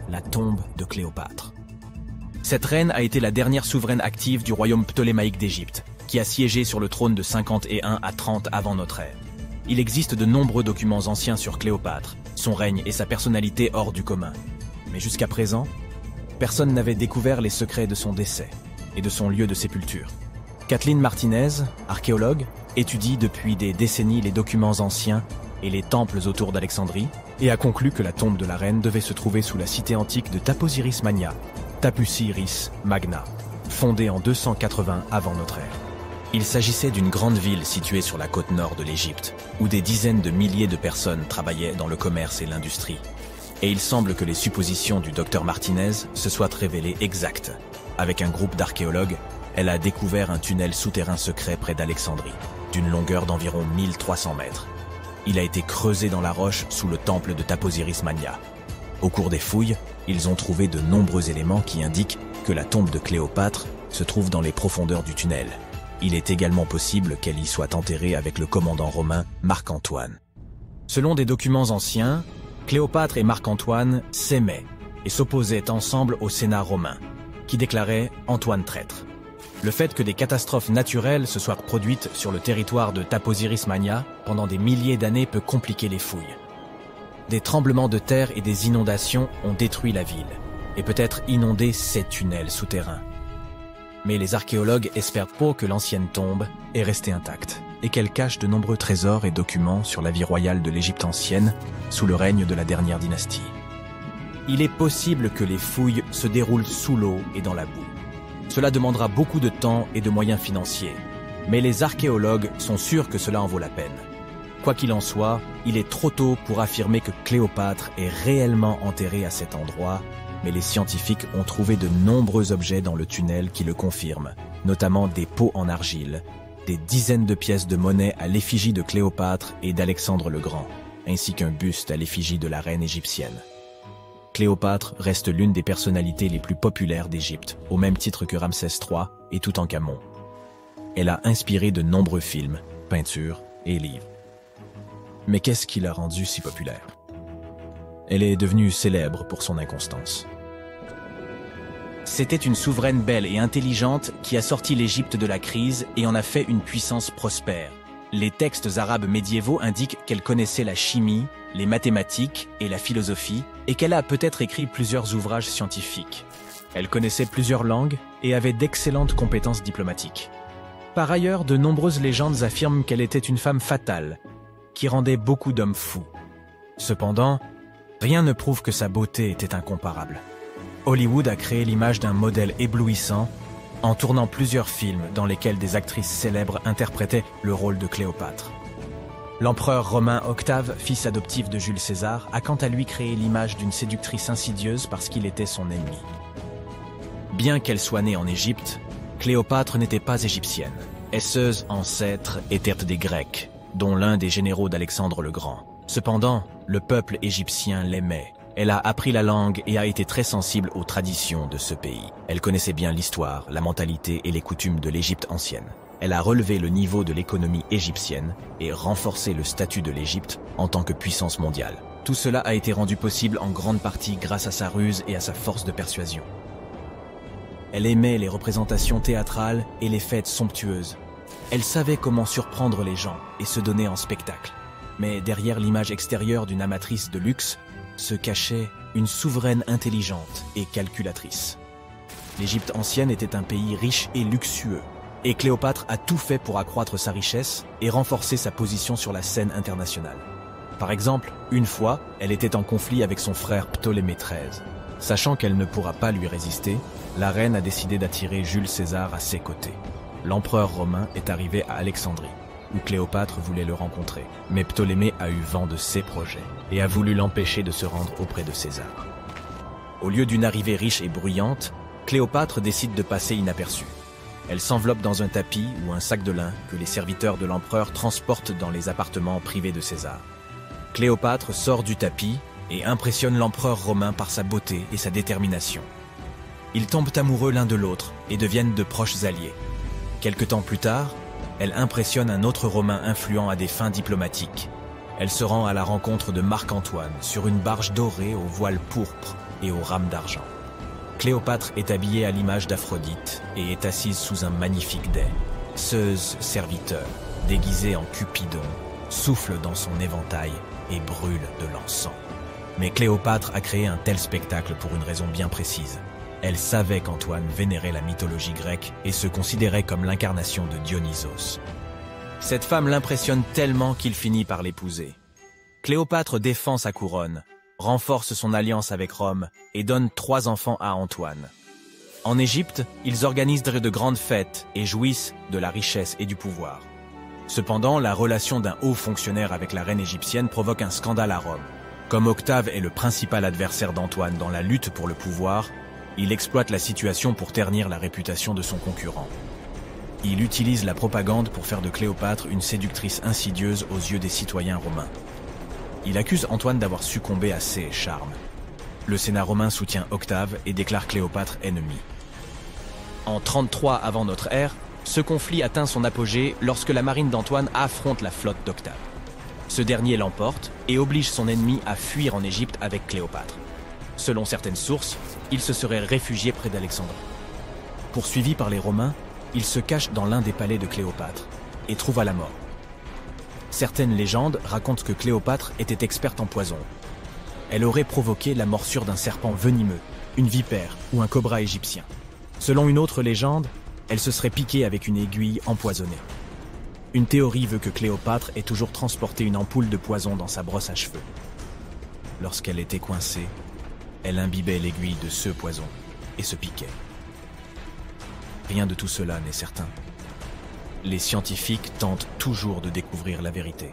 [SPEAKER 1] la tombe de Cléopâtre. Cette reine a été la dernière souveraine active du royaume ptolémaïque d'Égypte, qui a siégé sur le trône de 51 à 30 avant notre ère. Il existe de nombreux documents anciens sur Cléopâtre, son règne et sa personnalité hors du commun. Mais jusqu'à présent, personne n'avait découvert les secrets de son décès et de son lieu de sépulture. Kathleen Martinez, archéologue, étudie depuis des décennies les documents anciens et les temples autour d'Alexandrie, et a conclu que la tombe de la reine devait se trouver sous la cité antique de Taposiris Magna, Tapusiris Magna, fondée en 280 avant notre ère. Il s'agissait d'une grande ville située sur la côte nord de l'Égypte, où des dizaines de milliers de personnes travaillaient dans le commerce et l'industrie. Et il semble que les suppositions du docteur Martinez se soient révélées exactes. Avec un groupe d'archéologues, elle a découvert un tunnel souterrain secret près d'Alexandrie, d'une longueur d'environ 1300 mètres. Il a été creusé dans la roche sous le temple de Taposiris Magna. Au cours des fouilles, ils ont trouvé de nombreux éléments qui indiquent que la tombe de Cléopâtre se trouve dans les profondeurs du tunnel. Il est également possible qu'elle y soit enterrée avec le commandant romain Marc-Antoine. Selon des documents anciens, Cléopâtre et Marc-Antoine s'aimaient et s'opposaient ensemble au Sénat romain, qui déclarait Antoine traître. Le fait que des catastrophes naturelles se soient produites sur le territoire de Taposiris Magna pendant des milliers d'années peut compliquer les fouilles. Des tremblements de terre et des inondations ont détruit la ville, et peut-être inondé ces tunnels souterrains. Mais les archéologues espèrent peu que l'ancienne tombe est restée intacte, et qu'elle cache de nombreux trésors et documents sur la vie royale de l'Égypte ancienne, sous le règne de la dernière dynastie. Il est possible que les fouilles se déroulent sous l'eau et dans la boue.
[SPEAKER 2] Cela demandera beaucoup de temps et de moyens financiers, mais les archéologues sont sûrs que cela en vaut la peine. Quoi qu'il en soit, il est trop tôt pour affirmer que Cléopâtre est réellement enterrée à cet endroit, mais les scientifiques ont trouvé de nombreux objets dans le tunnel qui le confirment, notamment des pots en argile, des dizaines de pièces de monnaie à l'effigie de Cléopâtre et d'Alexandre le Grand, ainsi qu'un buste à l'effigie de la reine égyptienne. Cléopâtre reste l'une des personnalités les plus populaires d'Égypte, au même titre que Ramsès III et Toutankhamon. Elle a inspiré de nombreux films, peintures et livres. Mais qu'est-ce qui l'a rendue si populaire? Elle est devenue célèbre pour son inconstance. C'était une souveraine belle et intelligente qui a sorti l'Égypte de la crise et en a fait une puissance prospère. Les textes arabes médiévaux indiquent qu'elle connaissait la chimie, les mathématiques et la philosophie, et qu'elle a peut-être écrit plusieurs ouvrages scientifiques. Elle connaissait plusieurs langues et avait d'excellentes compétences diplomatiques. Par ailleurs, de nombreuses légendes affirment qu'elle était une femme fatale, qui rendait beaucoup d'hommes fous. Cependant, rien ne prouve que sa beauté était incomparable. Hollywood a créé l'image d'un modèle éblouissant en tournant plusieurs films dans lesquels des actrices célèbres interprétaient le rôle de Cléopâtre. L'empereur romain Octave, fils adoptif de Jules César, a quant à lui créé l'image d'une séductrice insidieuse parce qu'il était son ennemi. Bien qu'elle soit née en Égypte, Cléopâtre n'était pas égyptienne. Ses ancêtres étaient des Grecs, dont l'un des généraux d'Alexandre le Grand. Cependant, le peuple égyptien l'aimait. Elle a appris la langue et a été très sensible aux traditions de ce pays. Elle connaissait bien l'histoire, la mentalité et les coutumes de l'Égypte ancienne. Elle a relevé le niveau de l'économie égyptienne et renforcé le statut de l'Égypte en tant que puissance mondiale. Tout cela a été rendu possible en grande partie grâce à sa ruse et à sa force de persuasion. Elle aimait les représentations théâtrales et les fêtes somptueuses. Elle savait comment surprendre les gens et se donner en spectacle. Mais derrière l'image extérieure d'une amatrice de luxe se cachait une souveraine intelligente et calculatrice. L'Égypte ancienne était un pays riche et luxueux, et Cléopâtre a tout fait pour accroître sa richesse et renforcer sa position sur la scène internationale. Par exemple, une fois, elle était en conflit avec son frère Ptolémée XIII. Sachant qu'elle ne pourra pas lui résister, la reine a décidé d'attirer Jules César à ses côtés. L'empereur romain est arrivé à Alexandrie, où Cléopâtre voulait le rencontrer. Mais Ptolémée a eu vent de ses projets et a voulu l'empêcher de se rendre auprès de César. Au lieu d'une arrivée riche et bruyante, Cléopâtre décide de passer inaperçue. Elle s'enveloppe dans un tapis ou un sac de lin que les serviteurs de l'empereur transportent dans les appartements privés de César. Cléopâtre sort du tapis et impressionne l'empereur romain par sa beauté et sa détermination. Ils tombent amoureux l'un de l'autre et deviennent de proches alliés. Quelque temps plus tard, elle impressionne un autre Romain influent à des fins diplomatiques. Elle se rend à la rencontre de Marc-Antoine sur une barge dorée au voile pourpre et aux rames d'argent. Cléopâtre est habillée à l'image d'Aphrodite et est assise sous un magnifique dais. Zeus, serviteur, déguisé en Cupidon, souffle dans son éventail et brûle de l'encens. Mais Cléopâtre a créé un tel spectacle pour une raison bien précise. Elle savait qu'Antoine vénérait la mythologie grecque et se considérait comme l'incarnation de Dionysos. Cette femme l'impressionne tellement qu'il finit par l'épouser. Cléopâtre défend sa couronne, renforce son alliance avec Rome et donne 3 enfants à Antoine. En Égypte, ils organisent de grandes fêtes et jouissent de la richesse et du pouvoir. Cependant, la relation d'un haut fonctionnaire avec la reine égyptienne provoque un scandale à Rome. Comme Octave est le principal adversaire d'Antoine dans la lutte pour le pouvoir, il exploite la situation pour ternir la réputation de son concurrent. Il utilise la propagande pour faire de Cléopâtre une séductrice insidieuse aux yeux des citoyens romains. Il accuse Antoine d'avoir succombé à ses charmes. Le Sénat romain soutient Octave et déclare Cléopâtre ennemie. En 33 avant notre ère, ce conflit atteint son apogée lorsque la marine d'Antoine affronte la flotte d'Octave. Ce dernier l'emporte et oblige son ennemi à fuir en Égypte avec Cléopâtre. Selon certaines sources, il se serait réfugié près d'Alexandrie. Poursuivi par les Romains, il se cache dans l'un des palais de Cléopâtre et trouva la mort. Certaines légendes racontent que Cléopâtre était experte en poison. Elle aurait provoqué la morsure d'un serpent venimeux, une vipère ou un cobra égyptien. Selon une autre légende, elle se serait piquée avec une aiguille empoisonnée. Une théorie veut que Cléopâtre ait toujours transporté une ampoule de poison dans sa brosse à cheveux. Lorsqu'elle était coincée, elle imbibait l'aiguille de ce poison et se piquait. rien de tout cela n'est certain. Les scientifiques tentent toujours de découvrir la vérité.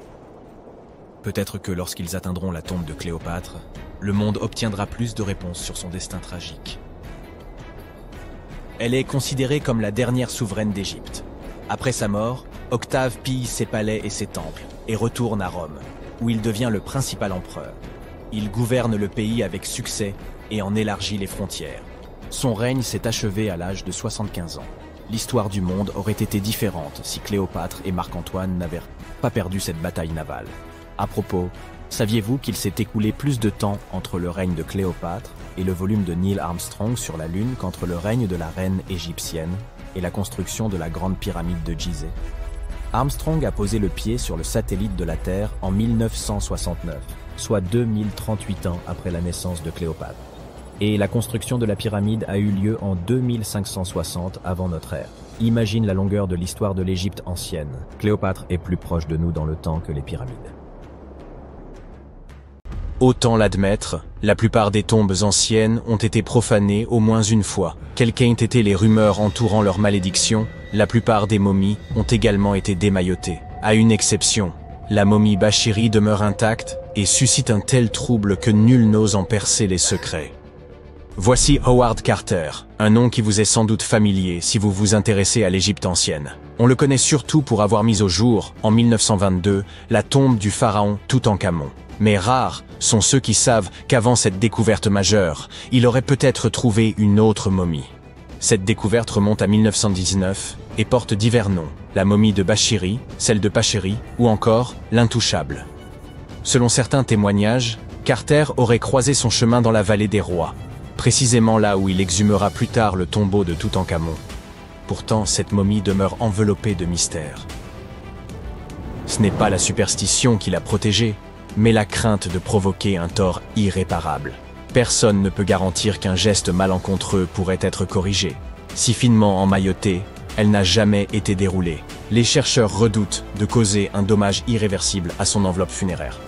[SPEAKER 2] Peut-être que lorsqu'ils atteindront la tombe de Cléopâtre, le monde obtiendra plus de réponses sur son destin tragique. Elle est considérée comme la dernière souveraine d'Égypte. Après sa mort, Octave pille ses palais et ses temples et retourne à Rome, où il devient le principal empereur. Il gouverne le pays avec succès et en élargit les frontières. Son règne s'est achevé à l'âge de 75 ans. L'histoire du monde aurait été différente si Cléopâtre et Marc-Antoine n'avaient pas perdu cette bataille navale. À propos, saviez-vous qu'il s'est écoulé plus de temps entre le règne de Cléopâtre et le volume de Neil Armstrong sur la Lune qu'entre le règne de la reine égyptienne et la construction de la grande pyramide de Gizeh? Armstrong a posé le pied sur le satellite de la Terre en 1969, soit 2038 ans après la naissance de Cléopâtre. Et la construction de la pyramide a eu lieu en 2560 avant notre ère. Imagine la longueur de l'histoire de l'Égypte ancienne. Cléopâtre est plus proche de nous dans le temps que les pyramides.
[SPEAKER 1] Autant l'admettre, la plupart des tombes anciennes ont été profanées au moins une fois. Quelles qu'aient été les rumeurs entourant leur malédiction, la plupart des momies ont également été démaillotées. À une exception, la momie Bachiri demeure intacte et suscite un tel trouble que nul n'ose en percer les secrets. Voici Howard Carter, un nom qui vous est sans doute familier si vous vous intéressez à l'Égypte ancienne. On le connaît surtout pour avoir mis au jour, en 1922, la tombe du pharaon Toutankhamon. Mais rares sont ceux qui savent qu'avant cette découverte majeure, il aurait peut-être trouvé une autre momie. Cette découverte remonte à 1919 et porte divers noms, la momie de Bachiri, celle de Pachéri ou encore l'Intouchable. Selon certains témoignages, Carter aurait croisé son chemin dans la vallée des rois, précisément là où il exhumera plus tard le tombeau de Toutankhamon. Pourtant, cette momie demeure enveloppée de mystères. Ce n'est pas la superstition qui l'a protégée, mais la crainte de provoquer un tort irréparable. Personne ne peut garantir qu'un geste malencontreux pourrait être corrigé. Si finement emmaillotée, elle n'a jamais été déroulée. Les chercheurs redoutent de causer un dommage irréversible à son enveloppe funéraire.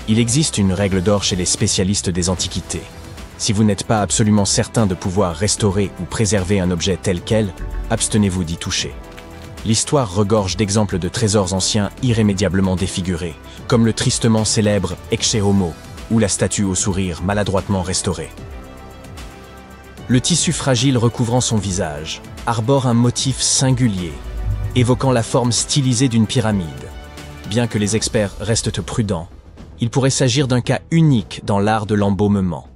[SPEAKER 1] Il existe une règle d'or chez les spécialistes des antiquités. Si vous n'êtes pas absolument certain de pouvoir restaurer ou préserver un objet tel quel, abstenez-vous d'y toucher. L'histoire regorge d'exemples de trésors anciens irrémédiablement défigurés, comme le tristement célèbre Ecce Homo, ou la statue au sourire maladroitement restaurée. Le tissu fragile recouvrant son visage arbore un motif singulier, évoquant la forme stylisée d'une pyramide. Bien que les experts restent prudents, il pourrait s'agir d'un cas unique dans l'art de l'embaumement.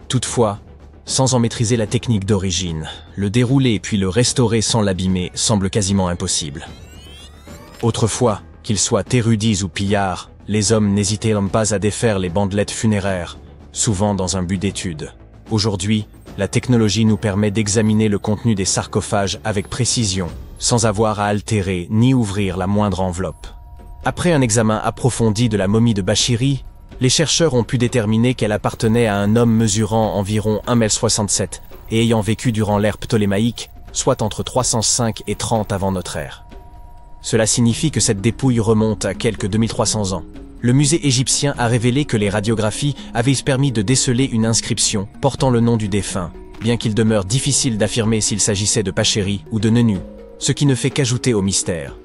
[SPEAKER 1] Toutefois, sans en maîtriser la technique d'origine, le dérouler puis le restaurer sans l'abîmer semble quasiment impossible. Autrefois, qu'ils soient érudits ou pillards, les hommes n'hésitaient pas à défaire les bandelettes funéraires, souvent dans un but d'étude. Aujourd'hui, la technologie nous permet d'examiner le contenu des sarcophages avec précision, sans avoir à altérer ni ouvrir la moindre enveloppe. Après un examen approfondi de la momie de Bachiri, les chercheurs ont pu déterminer qu'elle appartenait à un homme mesurant environ 1,67 m et ayant vécu durant l'ère ptolémaïque, soit entre 305 et 30 avant notre ère. Cela signifie que cette dépouille remonte à quelques 2300 ans. Le musée égyptien a révélé que les radiographies avaient permis de déceler une inscription portant le nom du défunt, bien qu'il demeure difficile d'affirmer s'il s'agissait de Pachéri ou de Nenu, ce qui ne fait qu'ajouter au mystère.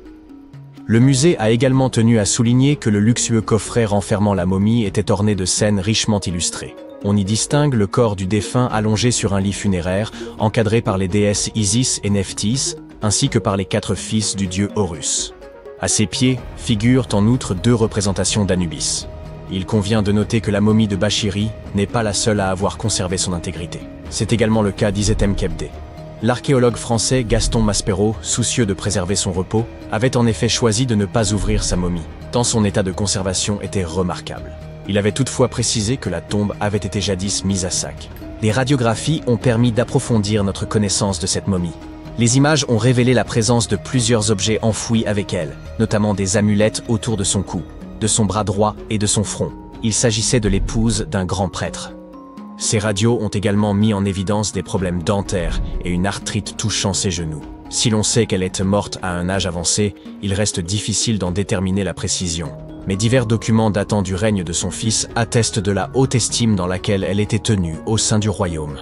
[SPEAKER 1] Le musée a également tenu à souligner que le luxueux coffret renfermant la momie était orné de scènes richement illustrées. On y distingue le corps du défunt allongé sur un lit funéraire, encadré par les déesses Isis et Nephthys, ainsi que par les 4 fils du dieu Horus. À ses pieds figurent en outre 2 représentations d'Anubis. Il convient de noter que la momie de Bachiri n'est pas la seule à avoir conservé son intégrité. C'est également le cas d'Isetem Kebde. L'archéologue français Gaston Maspero, soucieux de préserver son repos, avait en effet choisi de ne pas ouvrir sa momie, tant son état de conservation était remarquable. Il avait toutefois précisé que la tombe avait été jadis mise à sac. Les radiographies ont permis d'approfondir notre connaissance de cette momie. Les images ont révélé la présence de plusieurs objets enfouis avec elle, notamment des amulettes autour de son cou, de son bras droit et de son front. Il s'agissait de l'épouse d'un grand prêtre. Ces radios ont également mis en évidence des problèmes dentaires et une arthrite touchant ses genoux. Si l'on sait qu'elle est morte à un âge avancé, il reste difficile d'en déterminer la précision. Mais divers documents datant du règne de son fils attestent de la haute estime dans laquelle elle était tenue au sein du royaume.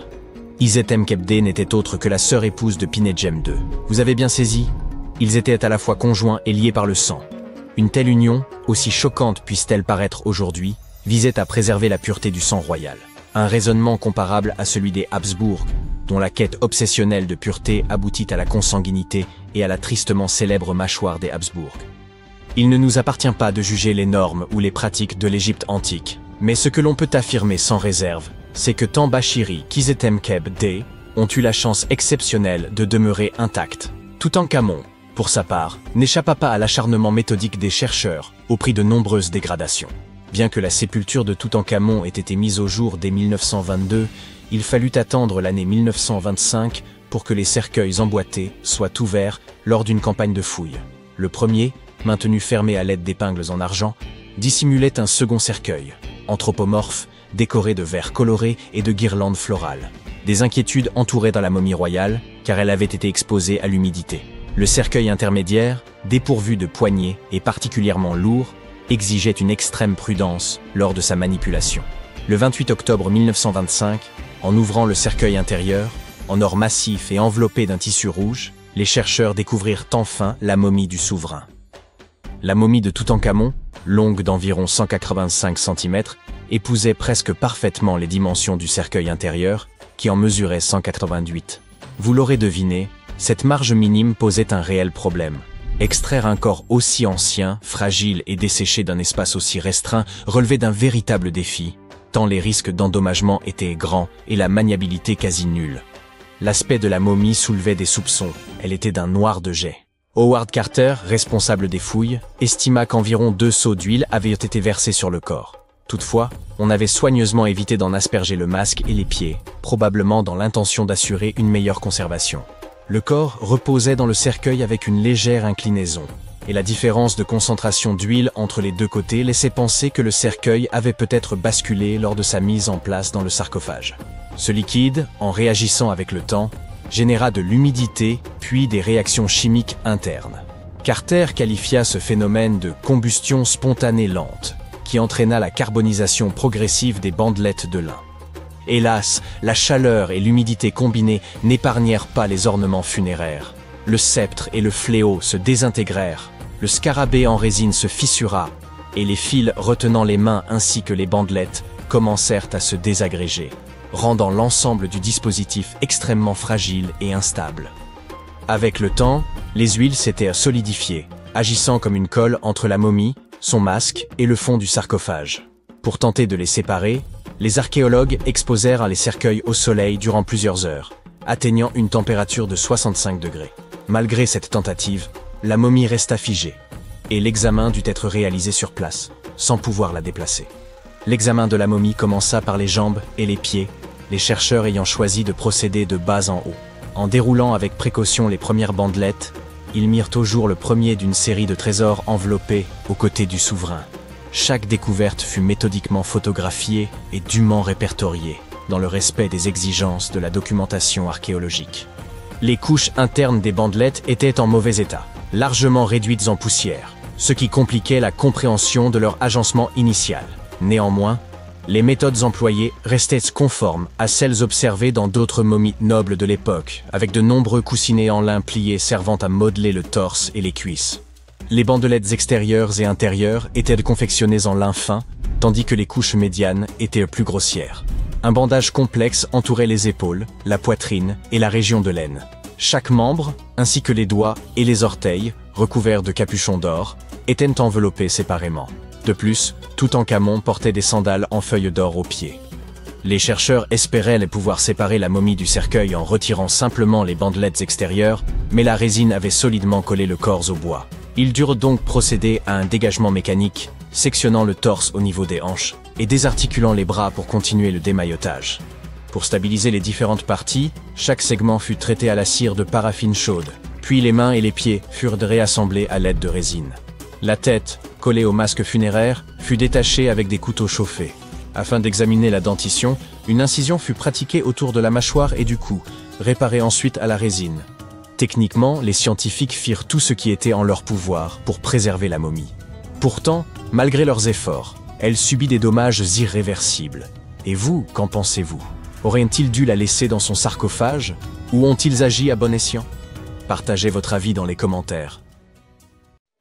[SPEAKER 1] Isetemkeb n'était autre que la sœur épouse de Pinedjem II. Vous avez bien saisi? Ils étaient à la fois conjoints et liés par le sang. Une telle union, aussi choquante puisse-t-elle paraître aujourd'hui, visait à préserver la pureté du sang royal. Un raisonnement comparable à celui des Habsbourg, dont la quête obsessionnelle de pureté aboutit à la consanguinité et à la tristement célèbre mâchoire des Habsbourg. Il ne nous appartient pas de juger les normes ou les pratiques de l'Égypte antique, mais ce que l'on peut affirmer sans réserve, c'est que tant Bachiri qu'Isetemkeb ont eu la chance exceptionnelle de demeurer intacts. Toutankhamon, pour sa part, n'échappa pas à l'acharnement méthodique des chercheurs, au prix de nombreuses dégradations. Bien que la sépulture de Toutankhamon ait été mise au jour dès 1922, il fallut attendre l'année 1925 pour que les cercueils emboîtés soient ouverts lors d'une campagne de fouilles. Le premier, maintenu fermé à l'aide d'épingles en argent, dissimulait un second cercueil, anthropomorphe, décoré de verres colorés et de guirlandes florales. Des inquiétudes entouraient dans la momie royale, car elle avait été exposée à l'humidité. Le cercueil intermédiaire, dépourvu de poignées et particulièrement lourd, exigeait une extrême prudence lors de sa manipulation. Le 28 octobre 1925, en ouvrant le cercueil intérieur, en or massif et enveloppé d'un tissu rouge, les chercheurs découvrirent enfin la momie du souverain. La momie de Toutankhamon, longue d'environ 185 cm, épousait presque parfaitement les dimensions du cercueil intérieur, qui en mesurait 188. Vous l'aurez deviné, cette marge minime posait un réel problème. Extraire un corps aussi ancien, fragile et desséché d'un espace aussi restreint relevait d'un véritable défi, tant les risques d'endommagement étaient grands et la maniabilité quasi nulle. L'aspect de la momie soulevait des soupçons, elle était d'un noir de jais. Howard Carter, responsable des fouilles, estima qu'environ 2 seaux d'huile avaient été versés sur le corps. Toutefois, on avait soigneusement évité d'en asperger le masque et les pieds, probablement dans l'intention d'assurer une meilleure conservation. Le corps reposait dans le cercueil avec une légère inclinaison, et la différence de concentration d'huile entre les deux côtés laissait penser que le cercueil avait peut-être basculé lors de sa mise en place dans le sarcophage. Ce liquide, en réagissant avec le temps, généra de l'humidité puis des réactions chimiques internes. Carter qualifia ce phénomène de combustion spontanée lente, qui entraîna la carbonisation progressive des bandelettes de lin. Hélas, la chaleur et l'humidité combinées n'épargnèrent pas les ornements funéraires. Le sceptre et le fléau se désintégrèrent, le scarabée en résine se fissura, et les fils retenant les mains ainsi que les bandelettes commencèrent à se désagréger, rendant l'ensemble du dispositif extrêmement fragile et instable. Avec le temps, les huiles s'étaient solidifiées, agissant comme une colle entre la momie, son masque et le fond du sarcophage. Pour tenter de les séparer, les archéologues exposèrent les cercueils au soleil durant plusieurs heures, atteignant une température de 65 degrés. Malgré cette tentative, la momie resta figée, et l'examen dut être réalisé sur place, sans pouvoir la déplacer. L'examen de la momie commença par les jambes et les pieds, les chercheurs ayant choisi de procéder de bas en haut. En déroulant avec précaution les premières bandelettes, ils mirent au jour le premier d'une série de trésors enveloppés aux côtés du souverain. Chaque découverte fut méthodiquement photographiée et dûment répertoriée, dans le respect des exigences de la documentation archéologique. Les couches internes des bandelettes étaient en mauvais état, largement réduites en poussière, ce qui compliquait la compréhension de leur agencement initial. Néanmoins, les méthodes employées restaient conformes à celles observées dans d'autres momies nobles de l'époque, avec de nombreux coussinets en lin pliés servant à modeler le torse et les cuisses. Les bandelettes extérieures et intérieures étaient confectionnées en lin fin, tandis que les couches médianes étaient plus grossières. Un bandage complexe entourait les épaules, la poitrine et la région de l'aine. Chaque membre, ainsi que les doigts et les orteils, recouverts de capuchons d'or, étaient enveloppés séparément. De plus, Toutankhamon portait des sandales en feuilles d'or aux pieds. Les chercheurs espéraient pouvoir séparer la momie du cercueil en retirant simplement les bandelettes extérieures, mais la résine avait solidement collé le corps au bois. Ils durent donc procéder à un dégagement mécanique, sectionnant le torse au niveau des hanches et désarticulant les bras pour continuer le démaillotage. Pour stabiliser les différentes parties, chaque segment fut traité à la cire de paraffine chaude, puis les mains et les pieds furent réassemblés à l'aide de résine. La tête, collée au masque funéraire, fut détachée avec des couteaux chauffés. Afin d'examiner la dentition, une incision fut pratiquée autour de la mâchoire et du cou, réparée ensuite à la résine. Techniquement, les scientifiques firent tout ce qui était en leur pouvoir pour préserver la momie. Pourtant, malgré leurs efforts, elle subit des dommages irréversibles. Et vous, qu'en pensez-vous ? Auraient-ils dû la laisser dans son sarcophage ou ont-ils agi à bon escient? Partagez votre avis dans les commentaires.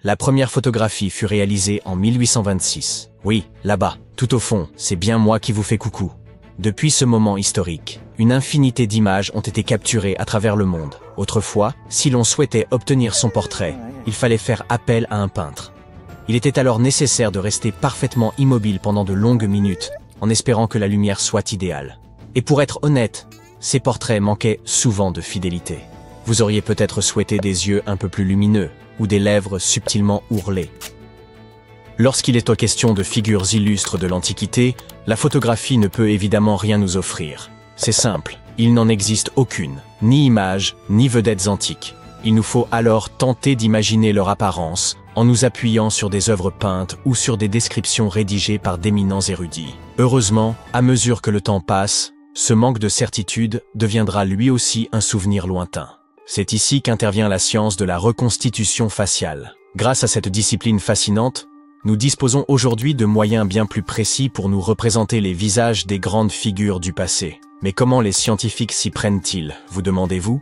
[SPEAKER 1] La première photographie fut réalisée en 1826. Oui, là-bas, tout au fond, c'est bien moi qui vous fais coucou. Depuis ce moment historique, une infinité d'images ont été capturées à travers le monde. Autrefois, si l'on souhaitait obtenir son portrait, il fallait faire appel à un peintre. Il était alors nécessaire de rester parfaitement immobile pendant de longues minutes, en espérant que la lumière soit idéale. Et pour être honnête, ces portraits manquaient souvent de fidélité. Vous auriez peut-être souhaité des yeux un peu plus lumineux, ou des lèvres subtilement ourlées. Lorsqu'il est question de figures illustres de l'Antiquité, la photographie ne peut évidemment rien nous offrir. C'est simple, il n'en existe aucune, ni image, ni vedettes antiques. Il nous faut alors tenter d'imaginer leur apparence, en nous appuyant sur des œuvres peintes ou sur des descriptions rédigées par d'éminents érudits. Heureusement, à mesure que le temps passe, ce manque de certitude deviendra lui aussi un souvenir lointain. C'est ici qu'intervient la science de la reconstitution faciale. Grâce à cette discipline fascinante, nous disposons aujourd'hui de moyens bien plus précis pour nous représenter les visages des grandes figures du passé. Mais comment les scientifiques s'y prennent-ils, vous demandez-vous?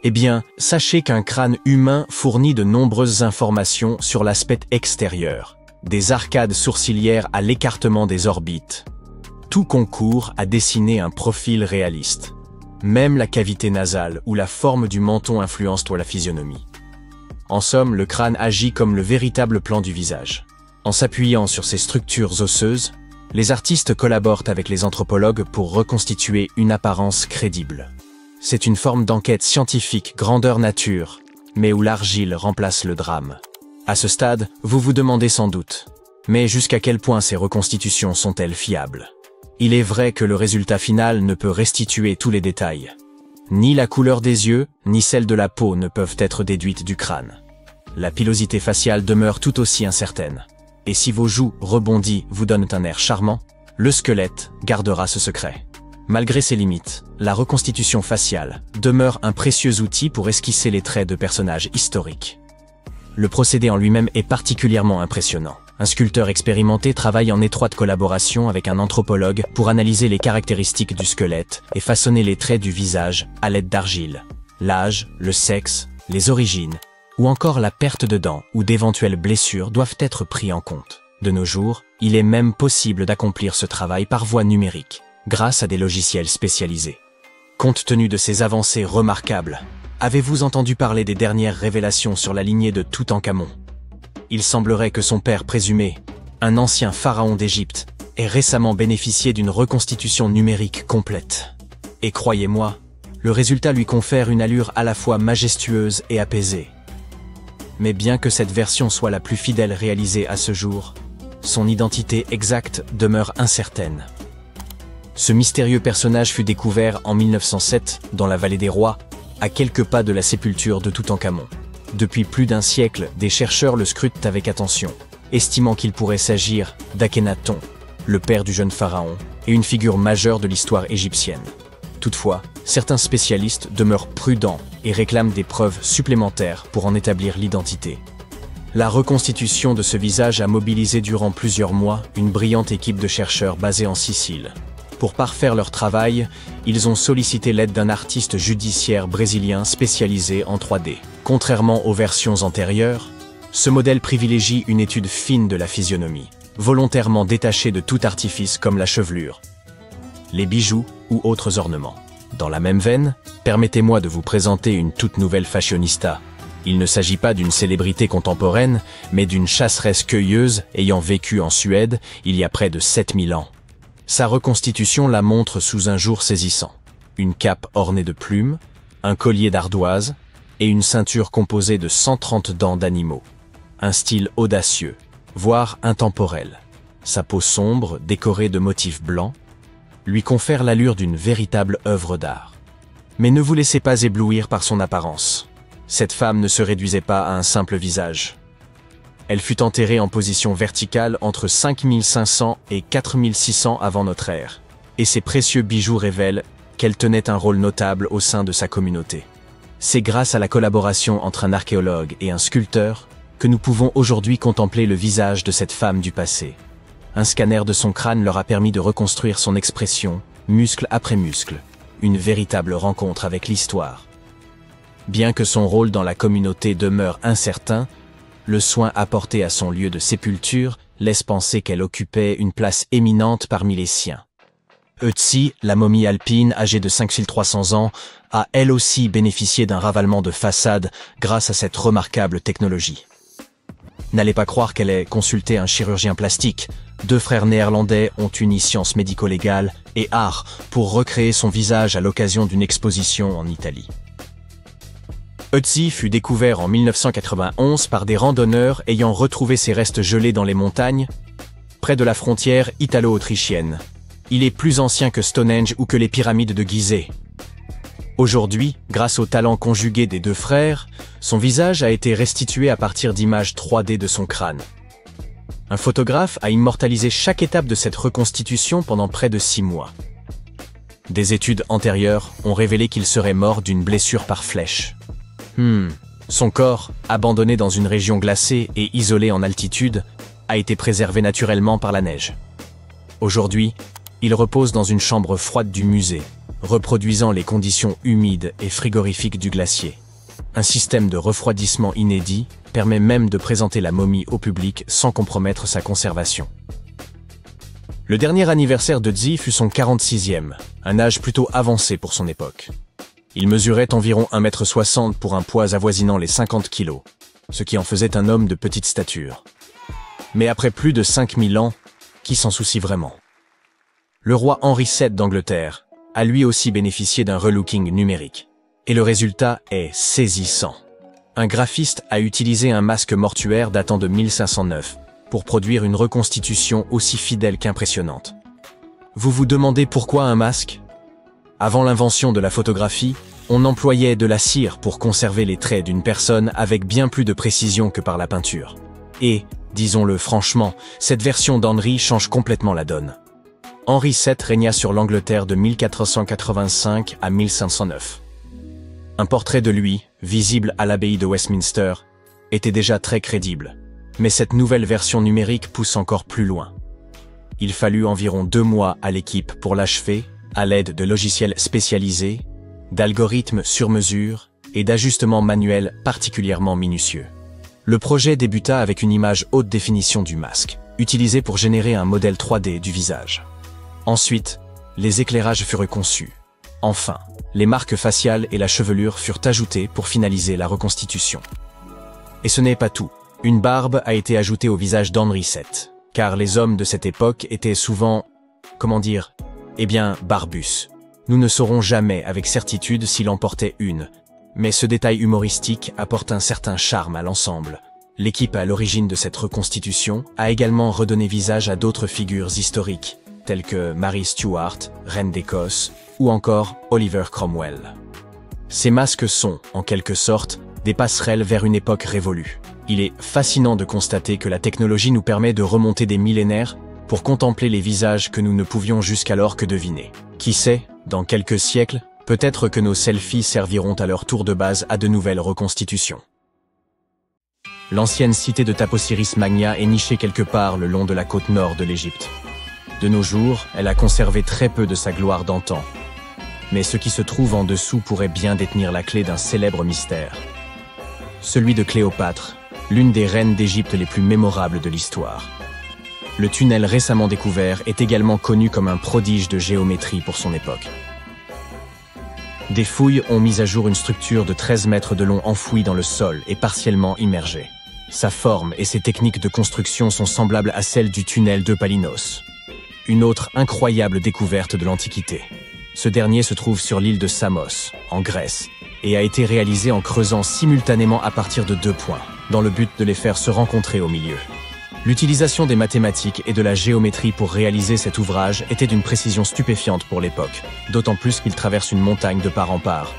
[SPEAKER 1] Eh bien, sachez qu'un crâne humain fournit de nombreuses informations sur l'aspect extérieur, des arcades sourcilières à l'écartement des orbites. Tout concourt à dessiner un profil réaliste. Même la cavité nasale ou la forme du menton influencent la physionomie. En somme, le crâne agit comme le véritable plan du visage. En s'appuyant sur ces structures osseuses, les artistes collaborent avec les anthropologues pour reconstituer une apparence crédible. C'est une forme d'enquête scientifique grandeur nature, mais où l'argile remplace le drame. À ce stade, vous vous demandez sans doute, mais jusqu'à quel point ces reconstitutions sont-elles fiables? Il est vrai que le résultat final ne peut restituer tous les détails. Ni la couleur des yeux, ni celle de la peau ne peuvent être déduites du crâne. La pilosité faciale demeure tout aussi incertaine. Et si vos joues rebondies vous donnent un air charmant, le squelette gardera ce secret. Malgré ses limites, la reconstitution faciale demeure un précieux outil pour esquisser les traits de personnages historiques. Le procédé en lui-même est particulièrement impressionnant. Un sculpteur expérimenté travaille en étroite collaboration avec un anthropologue pour analyser les caractéristiques du squelette et façonner les traits du visage à l'aide d'argile. L'âge, le sexe, les origines, ou encore la perte de dents ou d'éventuelles blessures doivent être pris en compte. De nos jours, il est même possible d'accomplir ce travail par voie numérique, grâce à des logiciels spécialisés. Compte tenu de ces avancées remarquables, avez-vous entendu parler des dernières révélations sur la lignée de Toutankhamon? Il semblerait que son père présumé, un ancien pharaon d'Égypte, ait récemment bénéficié d'une reconstitution numérique complète. Et croyez-moi, le résultat lui confère une allure à la fois majestueuse et apaisée. Mais bien que cette version soit la plus fidèle réalisée à ce jour, son identité exacte demeure incertaine. Ce mystérieux personnage fut découvert en 1907 dans la vallée des rois, à quelques pas de la sépulture de Toutankhamon. Depuis plus d'un siècle, des chercheurs le scrutent avec attention, estimant qu'il pourrait s'agir d'Akhenaton, le père du jeune pharaon, et une figure majeure de l'histoire égyptienne. Toutefois, certains spécialistes demeurent prudents et réclament des preuves supplémentaires pour en établir l'identité. La reconstitution de ce visage a mobilisé durant plusieurs mois une brillante équipe de chercheurs basée en Sicile. Pour parfaire leur travail, ils ont sollicité l'aide d'un artiste judiciaire brésilien spécialisé en 3D. Contrairement aux versions antérieures, ce modèle privilégie une étude fine de la physionomie, volontairement détachée de tout artifice comme la chevelure, les bijoux ou autres ornements. Dans la même veine, permettez-moi de vous présenter une toute nouvelle fashionista. Il ne s'agit pas d'une célébrité contemporaine, mais d'une chasseresse-cueilleuse ayant vécu en Suède il y a près de 7000 ans. Sa reconstitution la montre sous un jour saisissant. Une cape ornée de plumes, un collier d'ardoise et une ceinture composée de 130 dents d'animaux. Un style audacieux, voire intemporel. Sa peau sombre, décorée de motifs blancs, lui confère l'allure d'une véritable œuvre d'art. Mais ne vous laissez pas éblouir par son apparence. Cette femme ne se réduisait pas à un simple visage. Elle fut enterrée en position verticale entre 5500 et 4600 avant notre ère, et ses précieux bijoux révèlent qu'elle tenait un rôle notable au sein de sa communauté. C'est grâce à la collaboration entre un archéologue et un sculpteur que nous pouvons aujourd'hui contempler le visage de cette femme du passé. Un scanner de son crâne leur a permis de reconstruire son expression muscle après muscle, une véritable rencontre avec l'histoire. Bien que son rôle dans la communauté demeure incertain, le soin apporté à son lieu de sépulture laisse penser qu'elle occupait une place éminente parmi les siens. Ötzi, la momie alpine âgée de 5300 ans, a elle aussi bénéficié d'un ravalement de façade grâce à cette remarquable technologie. N'allez pas croire qu'elle ait consulté un chirurgien plastique. 2 frères néerlandais ont uni sciences médico-légales et art pour recréer son visage à l'occasion d'une exposition en Italie. Ötzi fut découvert en 1991 par des randonneurs ayant retrouvé ses restes gelés dans les montagnes, près de la frontière italo-autrichienne. Il est plus ancien que Stonehenge ou que les pyramides de Gizeh. Aujourd'hui, grâce au talent conjugué des 2 frères, son visage a été restitué à partir d'images 3D de son crâne. Un photographe a immortalisé chaque étape de cette reconstitution pendant près de 6 mois. Des études antérieures ont révélé qu'il serait mort d'une blessure par flèche. Son corps, abandonné dans une région glacée et isolé en altitude, a été préservé naturellement par la neige. Aujourd'hui, il repose dans une chambre froide du musée, reproduisant les conditions humides et frigorifiques du glacier. Un système de refroidissement inédit permet même de présenter la momie au public sans compromettre sa conservation. Le dernier anniversaire de Ötzi fut son 46e, un âge plutôt avancé pour son époque. Il mesurait environ 1,60 m pour un poids avoisinant les 50 kg, ce qui en faisait un homme de petite stature. Mais après plus de 5000 ans, qui s'en soucie vraiment? Le roi Henri VII d'Angleterre a lui aussi bénéficié d'un relooking numérique. Et le résultat est saisissant. Un graphiste a utilisé un masque mortuaire datant de 1509 pour produire une reconstitution aussi fidèle qu'impressionnante. Vous vous demandez pourquoi un masque? Avant l'invention de la photographie, on employait de la cire pour conserver les traits d'une personne avec bien plus de précision que par la peinture. Et, disons-le franchement, cette version d'Henri change complètement la donne. Henri VII régna sur l'Angleterre de 1485 à 1509. Un portrait de lui, visible à l'abbaye de Westminster, était déjà très crédible. Mais cette nouvelle version numérique pousse encore plus loin. Il fallut environ 2 mois à l'équipe pour l'achever, à l'aide de logiciels spécialisés, d'algorithmes sur mesure et d'ajustements manuels particulièrement minutieux. Le projet débuta avec une image haute définition du masque, utilisée pour générer un modèle 3D du visage. Ensuite, les éclairages furent conçus. Enfin, les marques faciales et la chevelure furent ajoutées pour finaliser la reconstitution. Et ce n'est pas tout. Une barbe a été ajoutée au visage d'Henri VII, car les hommes de cette époque étaient souvent, barbus. Nous ne saurons jamais avec certitude s'il en portait une, mais ce détail humoristique apporte un certain charme à l'ensemble. L'équipe à l'origine de cette reconstitution a également redonné visage à d'autres figures historiques, telles que Mary Stuart, reine d'Écosse, ou encore Oliver Cromwell. Ces masques sont, en quelque sorte, des passerelles vers une époque révolue. Il est fascinant de constater que la technologie nous permet de remonter des millénaires pour contempler les visages que nous ne pouvions jusqu'alors que deviner. Qui sait, dans quelques siècles, peut-être que nos selfies serviront à leur tour de base à de nouvelles reconstitutions. L'ancienne cité de Taposiris Magna est nichée quelque part le long de la côte nord de l'Égypte. De nos jours, elle a conservé très peu de sa gloire d'antan. Mais ce qui se trouve en dessous pourrait bien détenir la clé d'un célèbre mystère. Celui de Cléopâtre, l'une des reines d'Égypte les plus mémorables de l'histoire. Le tunnel récemment découvert est également connu comme un prodige de géométrie pour son époque. Des fouilles ont mis à jour une structure de 13 mètres de long enfouie dans le sol et partiellement immergée. Sa forme et ses techniques de construction sont semblables à celles du tunnel de Palinos. Une autre incroyable découverte de l'Antiquité. Ce dernier se trouve sur l'île de Samos, en Grèce, et a été réalisé en creusant simultanément à partir de 2 points, dans le but de les faire se rencontrer au milieu. L'utilisation des mathématiques et de la géométrie pour réaliser cet ouvrage était d'une précision stupéfiante pour l'époque, d'autant plus qu'il traverse une montagne de part en part.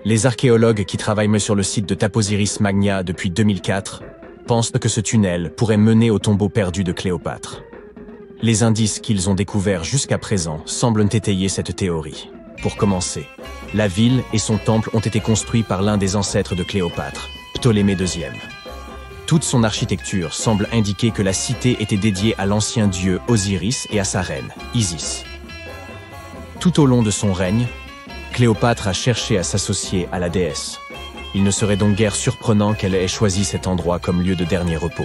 [SPEAKER 1] Les archéologues qui travaillent sur le site de Taposiris Magna depuis 2004 pensent que ce tunnel pourrait mener au tombeau perdu de Cléopâtre. Les indices qu'ils ont découverts jusqu'à présent semblent étayer cette théorie. Pour commencer, la ville et son temple ont été construits par l'un des ancêtres de Cléopâtre, Ptolémée II. Toute son architecture semble indiquer que la cité était dédiée à l'ancien dieu Osiris et à sa reine, Isis. Tout au long de son règne, Cléopâtre a cherché à s'associer à la déesse. Il ne serait donc guère surprenant qu'elle ait choisi cet endroit comme lieu de dernier repos.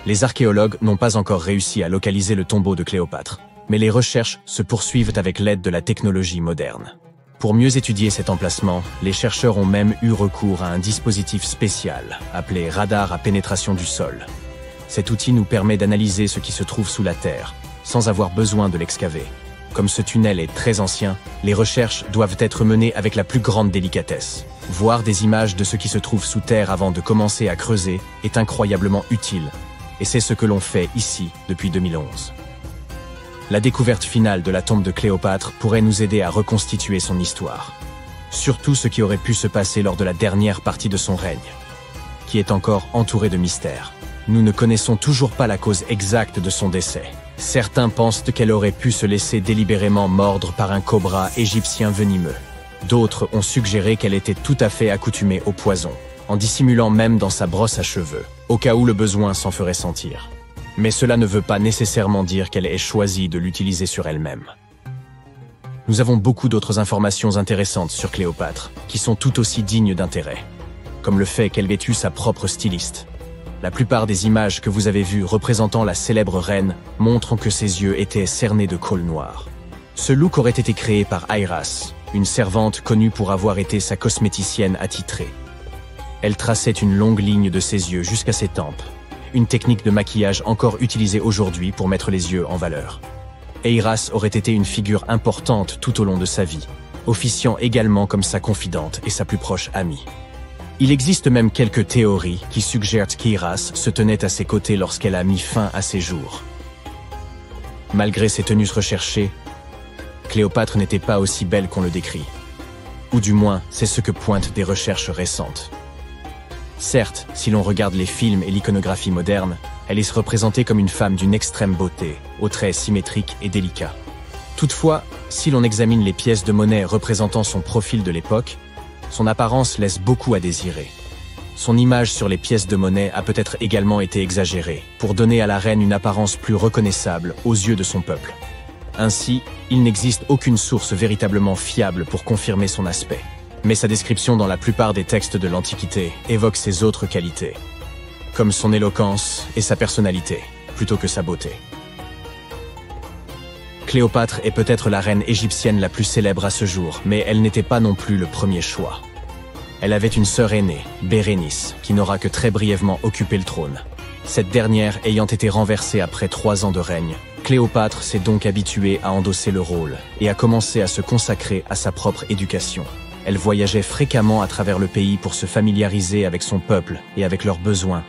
[SPEAKER 1] Les archéologues n'ont pas encore réussi à localiser le tombeau de Cléopâtre, mais les recherches se poursuivent avec l'aide de la technologie moderne. Pour mieux étudier cet emplacement, les chercheurs ont même eu recours à un dispositif spécial, appelé radar à pénétration du sol. Cet outil nous permet d'analyser ce qui se trouve sous la terre, sans avoir besoin de l'excaver. Comme ce tunnel est très ancien, les recherches doivent être menées avec la plus grande délicatesse. Voir des images de ce qui se trouve sous terre avant de commencer à creuser est incroyablement utile, et c'est ce que l'on fait ici depuis 2011. La découverte finale de la tombe de Cléopâtre pourrait nous aider à reconstituer son histoire. Surtout ce qui aurait pu se passer lors de la dernière partie de son règne, qui est encore entourée de mystères. Nous ne connaissons toujours pas la cause exacte de son décès. Certains pensent qu'elle aurait pu se laisser délibérément mordre par un cobra égyptien venimeux. D'autres ont suggéré qu'elle était tout à fait accoutumée au poison, en dissimulant même dans sa brosse à cheveux, au cas où le besoin s'en ferait sentir. Mais cela ne veut pas nécessairement dire qu'elle ait choisi de l'utiliser sur elle-même. Nous avons beaucoup d'autres informations intéressantes sur Cléopâtre, qui sont tout aussi dignes d'intérêt, comme le fait qu'elle ait eu sa propre styliste. La plupart des images que vous avez vues représentant la célèbre reine montrent que ses yeux étaient cernés de colle noire. Ce look aurait été créé par Iras, une servante connue pour avoir été sa cosméticienne attitrée. Elle traçait une longue ligne de ses yeux jusqu'à ses tempes, une technique de maquillage encore utilisée aujourd'hui pour mettre les yeux en valeur. Iras aurait été une figure importante tout au long de sa vie, officiant également comme sa confidente et sa plus proche amie. Il existe même quelques théories qui suggèrent qu'Iras se tenait à ses côtés lorsqu'elle a mis fin à ses jours. Malgré ses tenues recherchées, Cléopâtre n'était pas aussi belle qu'on le décrit. Ou du moins, c'est ce que pointent des recherches récentes. Certes, si l'on regarde les films et l'iconographie moderne, elle est représentée comme une femme d'une extrême beauté, aux traits symétriques et délicats. Toutefois, si l'on examine les pièces de monnaie représentant son profil de l'époque, son apparence laisse beaucoup à désirer. Son image sur les pièces de monnaie a peut-être également été exagérée, pour donner à la reine une apparence plus reconnaissable aux yeux de son peuple. Ainsi, il n'existe aucune source véritablement fiable pour confirmer son aspect. Mais sa description dans la plupart des textes de l'Antiquité évoque ses autres qualités, comme son éloquence et sa personnalité, plutôt que sa beauté. Cléopâtre est peut-être la reine égyptienne la plus célèbre à ce jour, mais elle n'était pas non plus le premier choix. Elle avait une sœur aînée, Bérénice, qui n'aura que très brièvement occupé le trône. Cette dernière ayant été renversée après 3 ans de règne, Cléopâtre s'est donc habituée à endosser le rôle et a commencé à se consacrer à sa propre éducation. Elle voyageait fréquemment à travers le pays pour se familiariser avec son peuple et avec leurs besoins.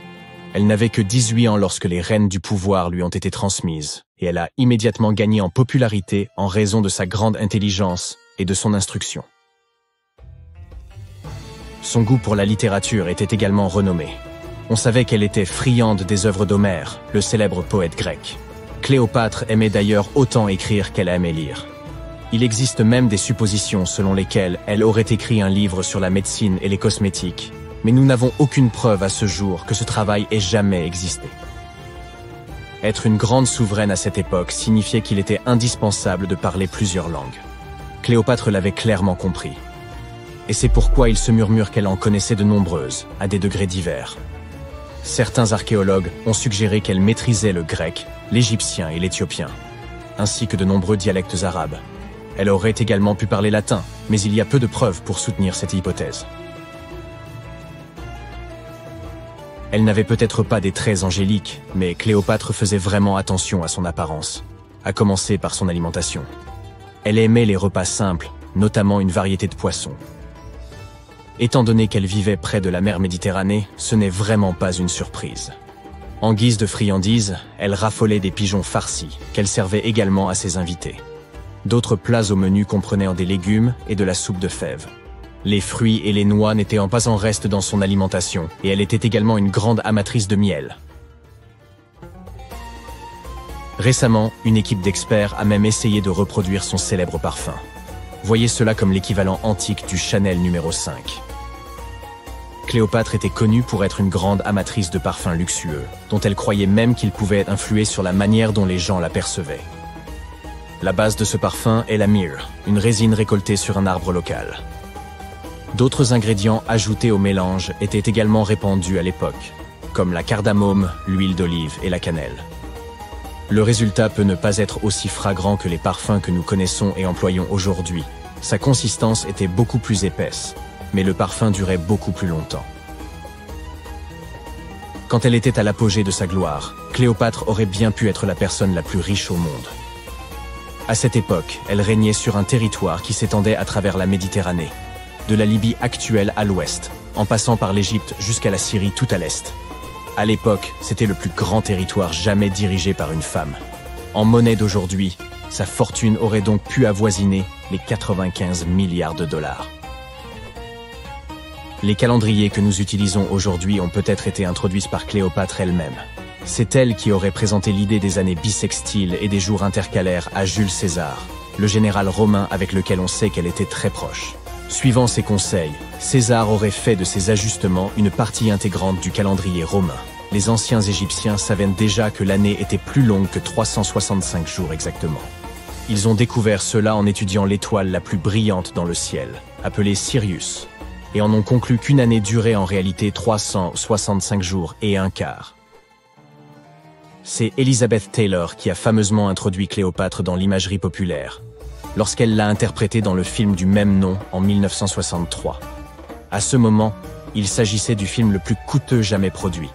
[SPEAKER 1] Elle n'avait que 18 ans lorsque les rênes du pouvoir lui ont été transmises, et elle a immédiatement gagné en popularité en raison de sa grande intelligence et de son instruction. Son goût pour la littérature était également renommé. On savait qu'elle était friande des œuvres d'Homère, le célèbre poète grec. Cléopâtre aimait d'ailleurs autant écrire qu'elle aimait lire. Il existe même des suppositions selon lesquelles elle aurait écrit un livre sur la médecine et les cosmétiques, mais nous n'avons aucune preuve à ce jour que ce travail ait jamais existé. Être une grande souveraine à cette époque signifiait qu'il était indispensable de parler plusieurs langues. Cléopâtre l'avait clairement compris. Et c'est pourquoi il se murmure qu'elle en connaissait de nombreuses, à des degrés divers. Certains archéologues ont suggéré qu'elle maîtrisait le grec, l'égyptien et l'éthiopien, ainsi que de nombreux dialectes arabes. Elle aurait également pu parler latin, mais il y a peu de preuves pour soutenir cette hypothèse. Elle n'avait peut-être pas des traits angéliques, mais Cléopâtre faisait vraiment attention à son apparence, à commencer par son alimentation. Elle aimait les repas simples, notamment une variété de poissons. Étant donné qu'elle vivait près de la mer Méditerranée, ce n'est vraiment pas une surprise. En guise de friandises, elle raffolait des pigeons farcis, qu'elle servait également à ses invités. D'autres plats au menu comprenaient des légumes et de la soupe de fèves. Les fruits et les noix n'étaient pas en reste dans son alimentation, et elle était également une grande amatrice de miel. Récemment, une équipe d'experts a même essayé de reproduire son célèbre parfum. Voyez cela comme l'équivalent antique du Chanel numéro 5. Cléopâtre était connue pour être une grande amatrice de parfums luxueux, dont elle croyait même qu'ils pouvaient influer sur la manière dont les gens la percevaient. La base de ce parfum est la myrrhe, une résine récoltée sur un arbre local. D'autres ingrédients ajoutés au mélange étaient également répandus à l'époque, comme la cardamome, l'huile d'olive et la cannelle. Le résultat peut ne pas être aussi fragrant que les parfums que nous connaissons et employons aujourd'hui. Sa consistance était beaucoup plus épaisse, mais le parfum durait beaucoup plus longtemps. Quand elle était à l'apogée de sa gloire, Cléopâtre aurait bien pu être la personne la plus riche au monde. À cette époque, elle régnait sur un territoire qui s'étendait à travers la Méditerranée, de la Libye actuelle à l'ouest, en passant par l'Égypte jusqu'à la Syrie tout à l'est. À l'époque, c'était le plus grand territoire jamais dirigé par une femme. En monnaie d'aujourd'hui, sa fortune aurait donc pu avoisiner les 95 milliards de dollars. Les calendriers que nous utilisons aujourd'hui ont peut-être été introduits par Cléopâtre elle-même. C'est elle qui aurait présenté l'idée des années bissextiles et des jours intercalaires à Jules César, le général romain avec lequel on sait qu'elle était très proche. Suivant ses conseils, César aurait fait de ces ajustements une partie intégrante du calendrier romain. Les anciens Égyptiens savaient déjà que l'année était plus longue que 365 jours exactement. Ils ont découvert cela en étudiant l'étoile la plus brillante dans le ciel, appelée Sirius, et en ont conclu qu'une année durait en réalité 365 jours et un quart. C'est Elizabeth Taylor qui a fameusement introduit Cléopâtre dans l'imagerie populaire, lorsqu'elle l'a interprétée dans le film du même nom en 1963. À ce moment, il s'agissait du film le plus coûteux jamais produit.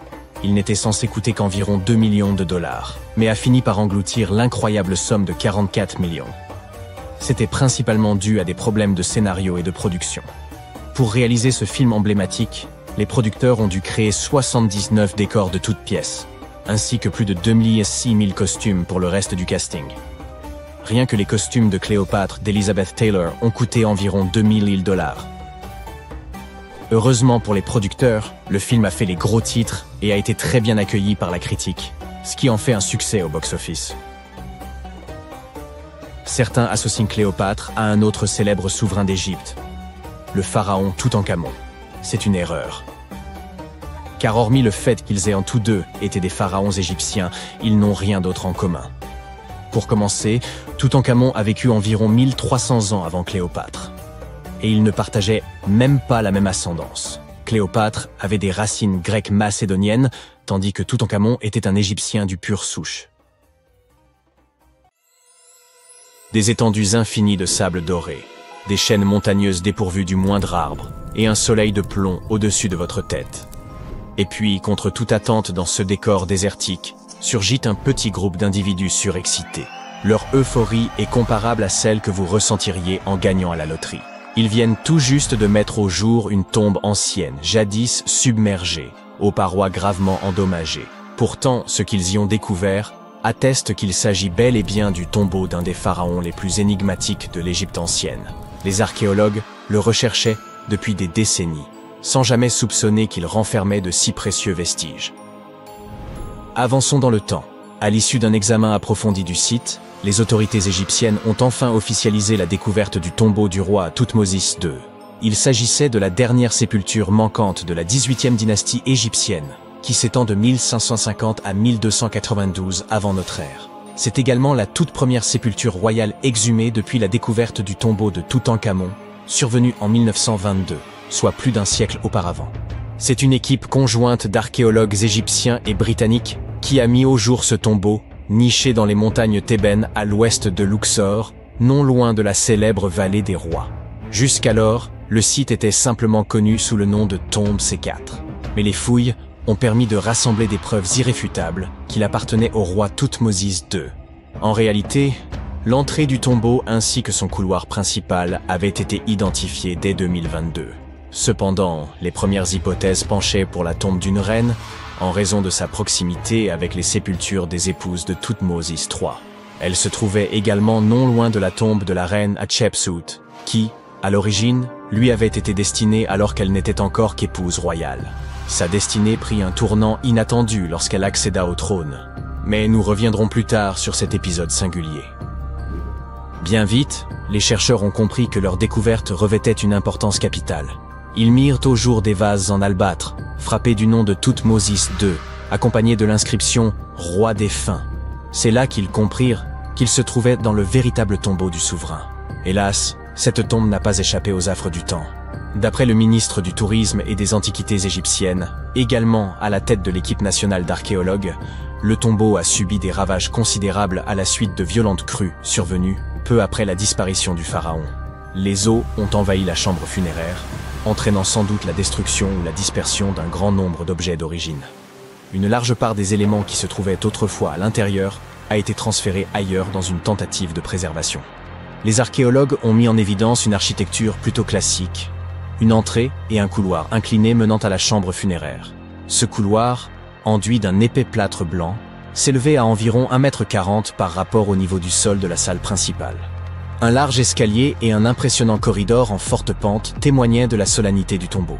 [SPEAKER 1] Il n'était censé coûter qu'environ 2 millions de dollars, mais a fini par engloutir l'incroyable somme de 44 millions. C'était principalement dû à des problèmes de scénario et de production. Pour réaliser ce film emblématique, les producteurs ont dû créer 79 décors de toutes pièces, ainsi que plus de 26 000 costumes pour le reste du casting. Rien que les costumes de Cléopâtre d'Elizabeth Taylor ont coûté environ 2 000 dollars. Heureusement pour les producteurs, le film a fait les gros titres et a été très bien accueilli par la critique, ce qui en fait un succès au box-office. Certains associent Cléopâtre à un autre célèbre souverain d'Égypte, le pharaon Toutankhamon. C'est une erreur. Car hormis le fait qu'ils aient en tous deux été des pharaons égyptiens, ils n'ont rien d'autre en commun. Pour commencer, Toutankhamon a vécu environ 1300 ans avant Cléopâtre. Et ils ne partageaient même pas la même ascendance. Cléopâtre avait des racines grecques macédoniennes, tandis que Toutankhamon était un Égyptien du pur souche. Des étendues infinies de sable doré, des chaînes montagneuses dépourvues du moindre arbre, et un soleil de plomb au-dessus de votre tête. Et puis, contre toute attente dans ce décor désertique, surgit un petit groupe d'individus surexcités. Leur euphorie est comparable à celle que vous ressentiriez en gagnant à la loterie. Ils viennent tout juste de mettre au jour une tombe ancienne, jadis submergée, aux parois gravement endommagées. Pourtant, ce qu'ils y ont découvert atteste qu'il s'agit bel et bien du tombeau d'un des pharaons les plus énigmatiques de l'Égypte ancienne. Les archéologues le recherchaient depuis des décennies, sans jamais soupçonner qu'il renfermait de si précieux vestiges. Avançons dans le temps. À l'issue d'un examen approfondi du site, les autorités égyptiennes ont enfin officialisé la découverte du tombeau du roi Thoutmôsis II. Il s'agissait de la dernière sépulture manquante de la 18e dynastie égyptienne, qui s'étend de 1550 à 1292 avant notre ère. C'est également la toute première sépulture royale exhumée depuis la découverte du tombeau de Toutankhamon, survenue en 1922, soit plus d'un siècle auparavant. C'est une équipe conjointe d'archéologues égyptiens et britanniques qui a mis au jour ce tombeau, niché dans les montagnes thébaines à l'ouest de Luxor, non loin de la célèbre vallée des rois. Jusqu'alors, le site était simplement connu sous le nom de tombe C4. Mais les fouilles ont permis de rassembler des preuves irréfutables qu'il appartenait au roi Thoutmôsis II. En réalité, l'entrée du tombeau ainsi que son couloir principal avaient été identifiés dès 2022. Cependant, les premières hypothèses penchaient pour la tombe d'une reine, en raison de sa proximité avec les sépultures des épouses de Thoutmôsis III. Elle se trouvait également non loin de la tombe de la reine Hatshepsut, qui, à l'origine, lui avait été destinée alors qu'elle n'était encore qu'épouse royale. Sa destinée prit un tournant inattendu lorsqu'elle accéda au trône. Mais nous reviendrons plus tard sur cet épisode singulier. Bien vite, les chercheurs ont compris que leur découverte revêtait une importance capitale. Ils mirent au jour des vases en albâtre, frappés du nom de Thoutmôsis II, accompagnés de l'inscription « Roi défunt ». C'est là qu'ils comprirent qu'ils se trouvaient dans le véritable tombeau du souverain. Hélas, cette tombe n'a pas échappé aux affres du temps. D'après le ministre du Tourisme et des Antiquités égyptiennes, également à la tête de l'équipe nationale d'archéologues, le tombeau a subi des ravages considérables à la suite de violentes crues survenues peu après la disparition du pharaon. Les eaux ont envahi la chambre funéraire, entraînant sans doute la destruction ou la dispersion d'un grand nombre d'objets d'origine. Une large part des éléments qui se trouvaient autrefois à l'intérieur a été transférée ailleurs dans une tentative de préservation. Les archéologues ont mis en évidence une architecture plutôt classique, une entrée et un couloir incliné menant à la chambre funéraire. Ce couloir, enduit d'un épais plâtre blanc, s'élevait à environ 1,40 m par rapport au niveau du sol de la salle principale. Un large escalier et un impressionnant corridor en forte pente témoignaient de la solennité du tombeau.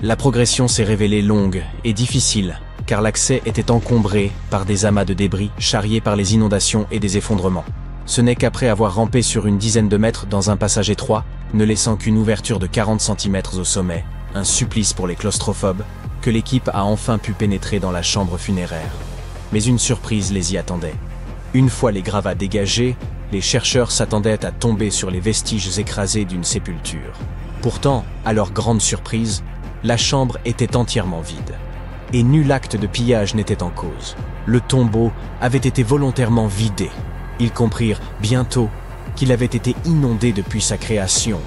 [SPEAKER 1] La progression s'est révélée longue et difficile, car l'accès était encombré par des amas de débris charriés par les inondations et des effondrements. Ce n'est qu'après avoir rampé sur une dizaine de mètres dans un passage étroit, ne laissant qu'une ouverture de 40 cm au sommet, un supplice pour les claustrophobes, que l'équipe a enfin pu pénétrer dans la chambre funéraire. Mais une surprise les y attendait. Une fois les gravats dégagés, les chercheurs s'attendaient à tomber sur les vestiges écrasés d'une sépulture. Pourtant, à leur grande surprise, la chambre était entièrement vide. Et nul acte de pillage n'était en cause. Le tombeau avait été volontairement vidé. Ils comprirent bientôt qu'il avait été inondé depuis sa création,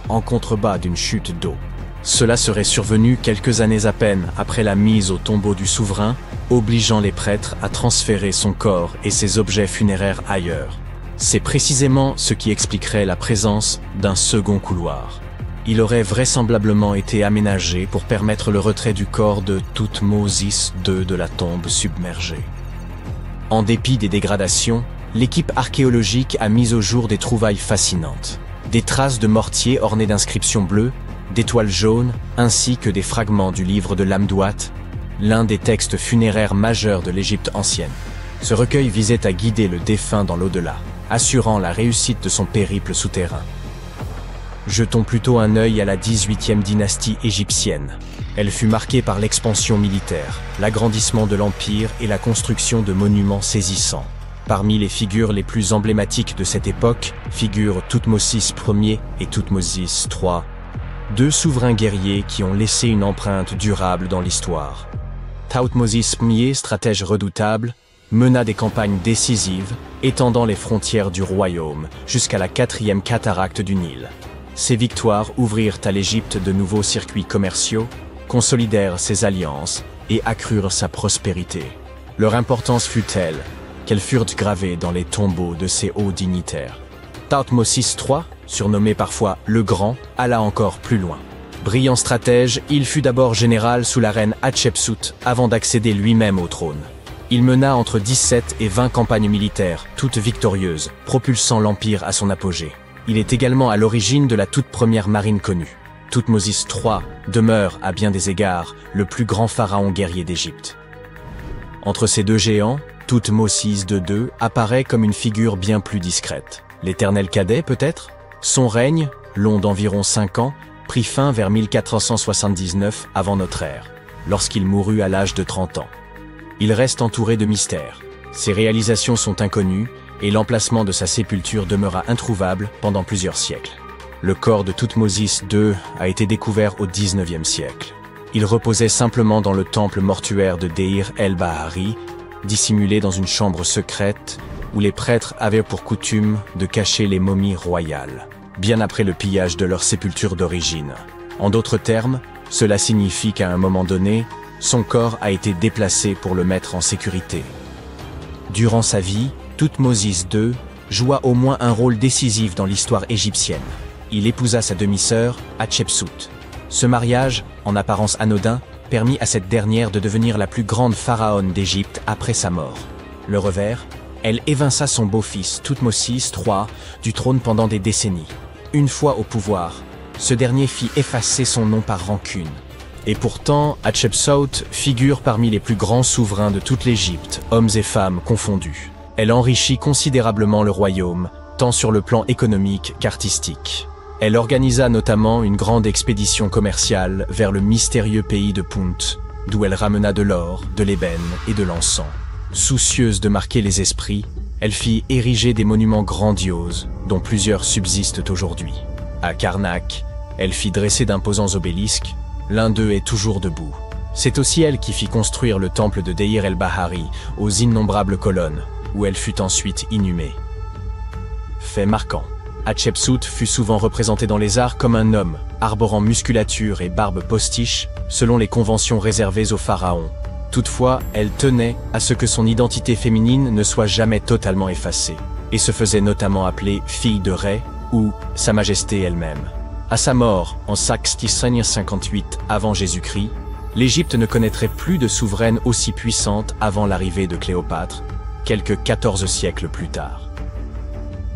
[SPEAKER 1] en contrebas d'une chute d'eau. Cela serait survenu quelques années à peine après la mise au tombeau du souverain, obligeant les prêtres à transférer son corps et ses objets funéraires ailleurs. C'est précisément ce qui expliquerait la présence d'un second couloir. Il aurait vraisemblablement été aménagé pour permettre le retrait du corps de Thoutmôsis II de la tombe submergée. En dépit des dégradations, l'équipe archéologique a mis au jour des trouvailles fascinantes. Des traces de mortier ornées d'inscriptions bleues, d'étoiles jaunes, ainsi que des fragments du livre de l'Amduat, l'un des textes funéraires majeurs de l'Égypte ancienne. Ce recueil visait à guider le défunt dans l'au-delà, assurant la réussite de son périple souterrain. Jetons plutôt un œil à la 18e dynastie égyptienne. Elle fut marquée par l'expansion militaire, l'agrandissement de l'empire et la construction de monuments saisissants. Parmi les figures les plus emblématiques de cette époque figurent Thoutmôsis Ier et Thoutmôsis III, deux souverains guerriers qui ont laissé une empreinte durable dans l'histoire. Thoutmôsis Ier, stratège redoutable, mena des campagnes décisives, étendant les frontières du royaume jusqu'à la 4e cataracte du Nil. Ces victoires ouvrirent à l'Égypte de nouveaux circuits commerciaux, consolidèrent ses alliances et accrurent sa prospérité. Leur importance fut telle qu'elles furent gravées dans les tombeaux de ces hauts dignitaires. Thoutmôsis III, surnommé parfois le Grand, alla encore plus loin. Brillant stratège, il fut d'abord général sous la reine Hatshepsut avant d'accéder lui-même au trône. Il mena entre 17 et 20 campagnes militaires, toutes victorieuses, propulsant l'empire à son apogée. Il est également à l'origine de la toute première marine connue. Thoutmôsis III demeure, à bien des égards, le plus grand pharaon guerrier d'Égypte. Entre ces deux géants, Thoutmôsis II apparaît comme une figure bien plus discrète. L'éternel cadet, peut-être? Son règne, long d'environ 5 ans, prit fin vers 1479 avant notre ère, lorsqu'il mourut à l'âge de 30 ans. Il reste entouré de mystères. Ses réalisations sont inconnues et l'emplacement de sa sépulture demeura introuvable pendant plusieurs siècles. Le corps de Thoutmôsis II a été découvert au XIXe siècle. Il reposait simplement dans le temple mortuaire de Deir el-Bahari, dissimulé dans une chambre secrète où les prêtres avaient pour coutume de cacher les momies royales, bien après le pillage de leur sépulture d'origine. En d'autres termes, cela signifie qu'à un moment donné, son corps a été déplacé pour le mettre en sécurité. Durant sa vie, Thoutmôsis II joua au moins un rôle décisif dans l'histoire égyptienne. Il épousa sa demi-sœur, Hatshepsut. Ce mariage, en apparence anodin, permit à cette dernière de devenir la plus grande pharaone d'Égypte après sa mort. Le revers, elle évinça son beau-fils, Thoutmôsis III, du trône pendant des décennies. Une fois au pouvoir, ce dernier fit effacer son nom par rancune. Et pourtant, Hatshepsut figure parmi les plus grands souverains de toute l'Égypte, hommes et femmes confondus. Elle enrichit considérablement le royaume, tant sur le plan économique qu'artistique. Elle organisa notamment une grande expédition commerciale vers le mystérieux pays de Punt, d'où elle ramena de l'or, de l'ébène et de l'encens. Soucieuse de marquer les esprits, elle fit ériger des monuments grandioses, dont plusieurs subsistent aujourd'hui. À Karnak, elle fit dresser d'imposants obélisques, l'un d'eux est toujours debout. C'est aussi elle qui fit construire le temple de Deir el-Bahari, aux innombrables colonnes, où elle fut ensuite inhumée. Fait marquant. Hatshepsut fut souvent représentée dans les arts comme un homme, arborant musculature et barbe postiche, selon les conventions réservées aux pharaons. Toutefois, elle tenait à ce que son identité féminine ne soit jamais totalement effacée, et se faisait notamment appeler fille de Ré ou Sa Majesté elle-même. À sa mort, en 658 avant Jésus-Christ, l'Égypte ne connaîtrait plus de souveraine aussi puissante avant l'arrivée de Cléopâtre, quelques 14 siècles plus tard.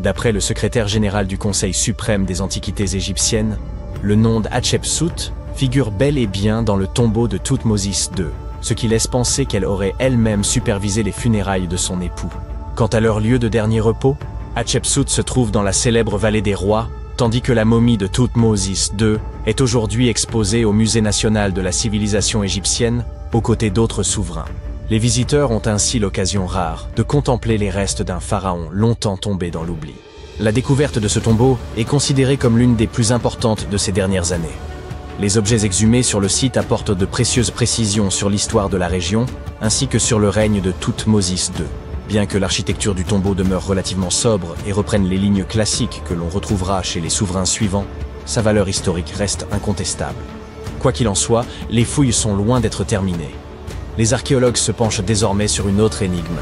[SPEAKER 1] D'après le secrétaire général du Conseil suprême des antiquités égyptiennes, le nom d'Hatshepsut figure bel et bien dans le tombeau de Thoutmôsis II, ce qui laisse penser qu'elle aurait elle-même supervisé les funérailles de son époux. Quant à leur lieu de dernier repos, Hatshepsut se trouve dans la célèbre vallée des rois, tandis que la momie de Thoutmôsis II est aujourd'hui exposée au Musée national de la civilisation égyptienne, aux côtés d'autres souverains. Les visiteurs ont ainsi l'occasion rare de contempler les restes d'un pharaon longtemps tombé dans l'oubli. La découverte de ce tombeau est considérée comme l'une des plus importantes de ces dernières années. Les objets exhumés sur le site apportent de précieuses précisions sur l'histoire de la région, ainsi que sur le règne de Thoutmôsis II. Bien que l'architecture du tombeau demeure relativement sobre et reprenne les lignes classiques que l'on retrouvera chez les souverains suivants, sa valeur historique reste incontestable. Quoi qu'il en soit, les fouilles sont loin d'être terminées. Les archéologues se penchent désormais sur une autre énigme.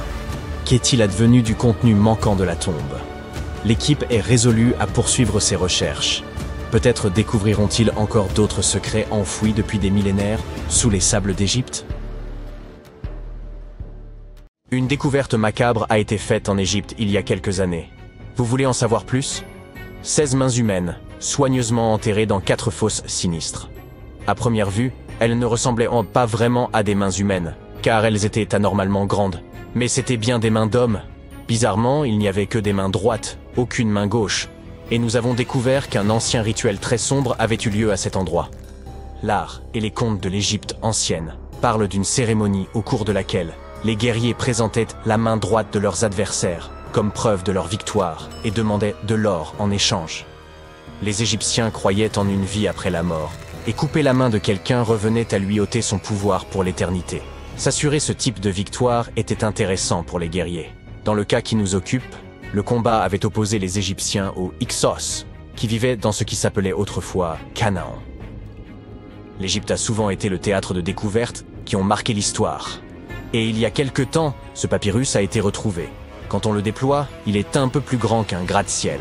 [SPEAKER 1] Qu'est-il advenu du contenu manquant de la tombe? L'équipe est résolue à poursuivre ses recherches. Peut-être découvriront-ils encore d'autres secrets enfouis depuis des millénaires sous les sables d'Égypte? Une découverte macabre a été faite en Égypte il y a quelques années. Vous voulez en savoir plus? 16 mains humaines, soigneusement enterrées dans 4 fosses sinistres. À première vue, elles ne ressemblaient pas vraiment à des mains humaines, car elles étaient anormalement grandes. Mais c'étaient bien des mains d'hommes. Bizarrement, il n'y avait que des mains droites, aucune main gauche. Et nous avons découvert qu'un ancien rituel très sombre avait eu lieu à cet endroit. L'art et les contes de l'Égypte ancienne parlent d'une cérémonie au cours de laquelle les guerriers présentaient la main droite de leurs adversaires comme preuve de leur victoire et demandaient de l'or en échange. Les Égyptiens croyaient en une vie après la mort, et couper la main de quelqu'un revenait à lui ôter son pouvoir pour l'éternité. S'assurer ce type de victoire était intéressant pour les guerriers. Dans le cas qui nous occupe, le combat avait opposé les Égyptiens aux Hyksos, qui vivaient dans ce qui s'appelait autrefois Canaan. L'Égypte a souvent été le théâtre de découvertes qui ont marqué l'histoire. Et il y a quelque temps, ce papyrus a été retrouvé. Quand on le déploie, il est un peu plus grand qu'un gratte-ciel.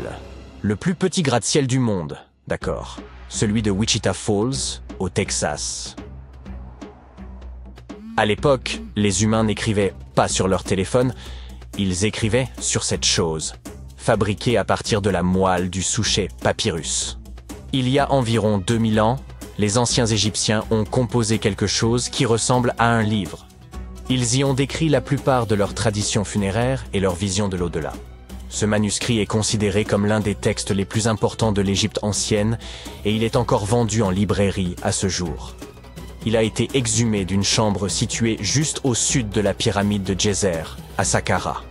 [SPEAKER 1] Le plus petit gratte-ciel du monde, d'accord. Celui de Wichita Falls, au Texas. À l'époque, les humains n'écrivaient pas sur leur téléphone, ils écrivaient sur cette chose, fabriquée à partir de la moelle du souchet papyrus. Il y a environ 2000 ans, les anciens Égyptiens ont composé quelque chose qui ressemble à un livre. Ils y ont décrit la plupart de leurs traditions funéraires et leur vision de l'au-delà. Ce manuscrit est considéré comme l'un des textes les plus importants de l'Égypte ancienne et il est encore vendu en librairie à ce jour. Il a été exhumé d'une chambre située juste au sud de la pyramide de Djéser, à Saqqara.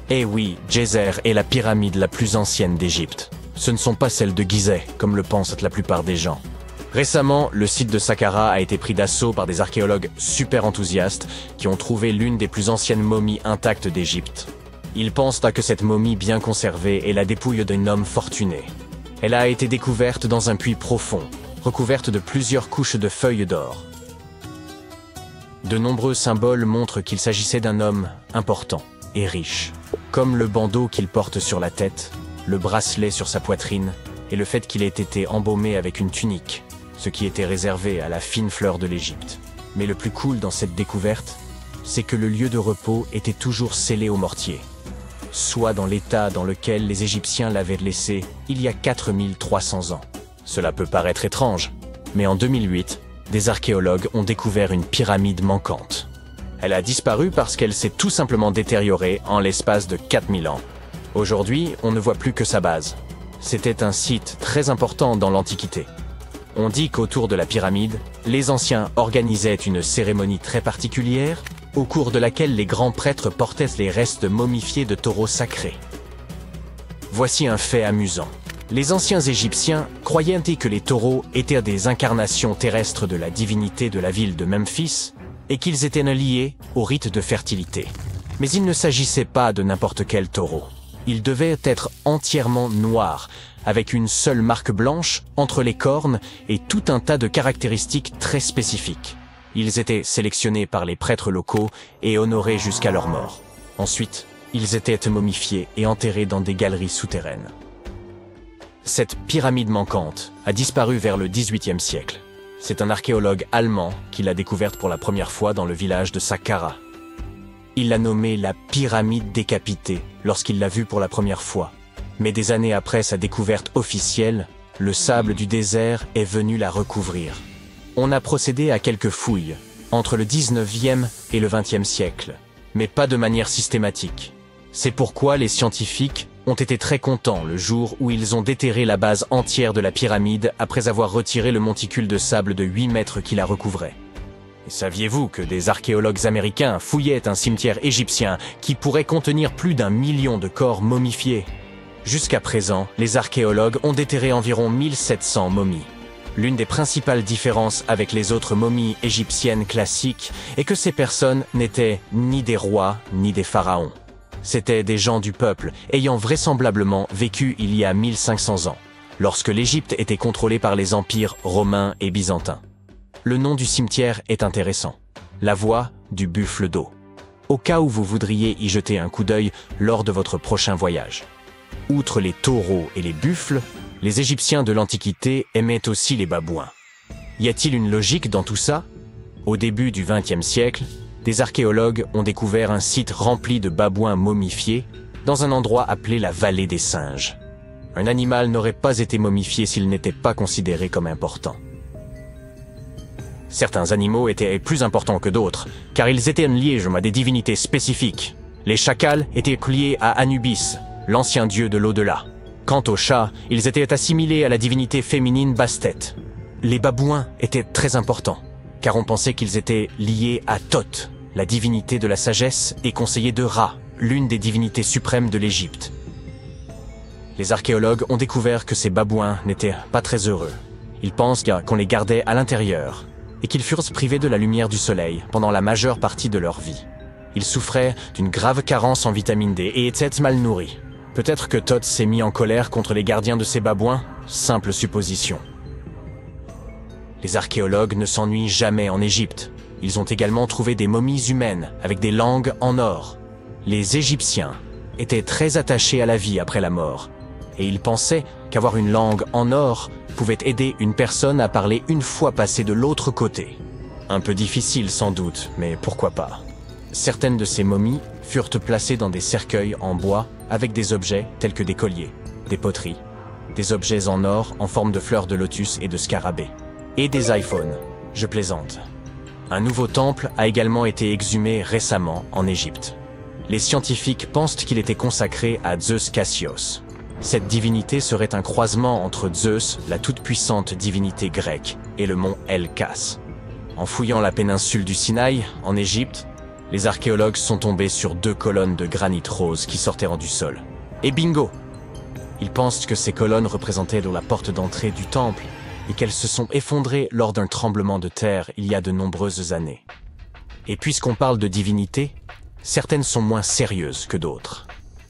[SPEAKER 1] Eh oui, Djéser est la pyramide la plus ancienne d'Égypte. Ce ne sont pas celles de Gizeh, comme le pensent la plupart des gens. Récemment, le site de Saqqara a été pris d'assaut par des archéologues super enthousiastes qui ont trouvé l'une des plus anciennes momies intactes d'Égypte. Ils pensent à que cette momie bien conservée est la dépouille d'un homme fortuné. Elle a été découverte dans un puits profond, recouverte de plusieurs couches de feuilles d'or. De nombreux symboles montrent qu'il s'agissait d'un homme important et riche, comme le bandeau qu'il porte sur la tête, le bracelet sur sa poitrine et le fait qu'il ait été embaumé avec une tunique, ce qui était réservé à la fine fleur de l'Égypte. Mais le plus cool dans cette découverte, c'est que le lieu de repos était toujours scellé au mortier, soit dans l'état dans lequel les Égyptiens l'avaient laissé il y a 4300 ans. Cela peut paraître étrange, mais en 2008, des archéologues ont découvert une pyramide manquante. Elle a disparu parce qu'elle s'est tout simplement détériorée en l'espace de 4000 ans. Aujourd'hui, on ne voit plus que sa base. c'était un site très important dans l'Antiquité. On dit qu'autour de la pyramide, les anciens organisaient une cérémonie très particulière, au cours de laquelle les grands prêtres portaient les restes momifiés de taureaux sacrés. Voici un fait amusant. Les anciens Égyptiens croyaient que les taureaux étaient des incarnations terrestres de la divinité de la ville de Memphis et qu'ils étaient liés au rite de fertilité. Mais il ne s'agissait pas de n'importe quel taureau. Ils devaient être entièrement noirs, avec une seule marque blanche entre les cornes et tout un tas de caractéristiques très spécifiques. Ils étaient sélectionnés par les prêtres locaux et honorés jusqu'à leur mort. Ensuite, ils étaient momifiés et enterrés dans des galeries souterraines. Cette pyramide manquante a disparu vers le XVIIIe siècle. C'est un archéologue allemand qui l'a découverte pour la première fois dans le village de Saqqara. Il l'a nommée la pyramide décapitée lorsqu'il l'a vue pour la première fois. Mais des années après sa découverte officielle, le sable du désert est venu la recouvrir. On a procédé à quelques fouilles, entre le 19e et le 20e siècle, mais pas de manière systématique. C'est pourquoi les scientifiques ont été très contents le jour où ils ont déterré la base entière de la pyramide après avoir retiré le monticule de sable de 8 mètres qui la recouvrait. Et saviez-vous que des archéologues américains fouillaient un cimetière égyptien qui pourrait contenir plus d'1 million de corps momifiés? Jusqu'à présent, les archéologues ont déterré environ 1700 momies. L'une des principales différences avec les autres momies égyptiennes classiques est que ces personnes n'étaient ni des rois ni des pharaons. C'étaient des gens du peuple ayant vraisemblablement vécu il y a 1500 ans, lorsque l'Égypte était contrôlée par les empires romains et byzantins. Le nom du cimetière est intéressant. La voie du buffle d'eau. Au cas où vous voudriez y jeter un coup d'œil lors de votre prochain voyage. Outre les taureaux et les buffles, les Égyptiens de l'Antiquité aimaient aussi les babouins. Y a-t-il une logique dans tout ça? Au début du XXe siècle, des archéologues ont découvert un site rempli de babouins momifiés dans un endroit appelé la vallée des singes. Un animal n'aurait pas été momifié s'il n'était pas considéré comme important. Certains animaux étaient plus importants que d'autres, car ils étaient liés à des divinités spécifiques. Les chacals étaient liés à Anubis, l'ancien dieu de l'au-delà. Quant aux chats, ils étaient assimilés à la divinité féminine Bastet. Les babouins étaient très importants, car on pensait qu'ils étaient liés à Thoth, la divinité de la sagesse et conseiller de Ra, l'une des divinités suprêmes de l'Égypte. Les archéologues ont découvert que ces babouins n'étaient pas très heureux. Ils pensent qu'on les gardait à l'intérieur, et qu'ils furent privés de la lumière du soleil pendant la majeure partie de leur vie. Ils souffraient d'une grave carence en vitamine D et étaient mal nourris. Peut-être que Thoth s'est mis en colère contre les gardiens de ces babouins, simple supposition. Les archéologues ne s'ennuient jamais en Égypte. Ils ont également trouvé des momies humaines avec des langues en or. Les Égyptiens étaient très attachés à la vie après la mort, et ils pensaient qu'avoir une langue en or pouvait aider une personne à parler une fois passée de l'autre côté. Un peu difficile sans doute, mais pourquoi pas. Certaines de ces momies furent placées dans des cercueils en bois avec des objets tels que des colliers, des poteries, des objets en or en forme de fleurs de lotus et de scarabées, et des iPhones. Je plaisante. Un nouveau temple a également été exhumé récemment en Égypte. Les scientifiques pensent qu'il était consacré à Zeus Cassios. Cette divinité serait un croisement entre Zeus, la toute-puissante divinité grecque, et le mont El-Kas. En fouillant la péninsule du Sinaï, en Égypte, les archéologues sont tombés sur 2 colonnes de granit rose qui sortaient du sol. Et bingo! Ils pensent que ces colonnes représentaient la porte d'entrée du temple et qu'elles se sont effondrées lors d'un tremblement de terre il y a de nombreuses années. Et puisqu'on parle de divinité, certaines sont moins sérieuses que d'autres.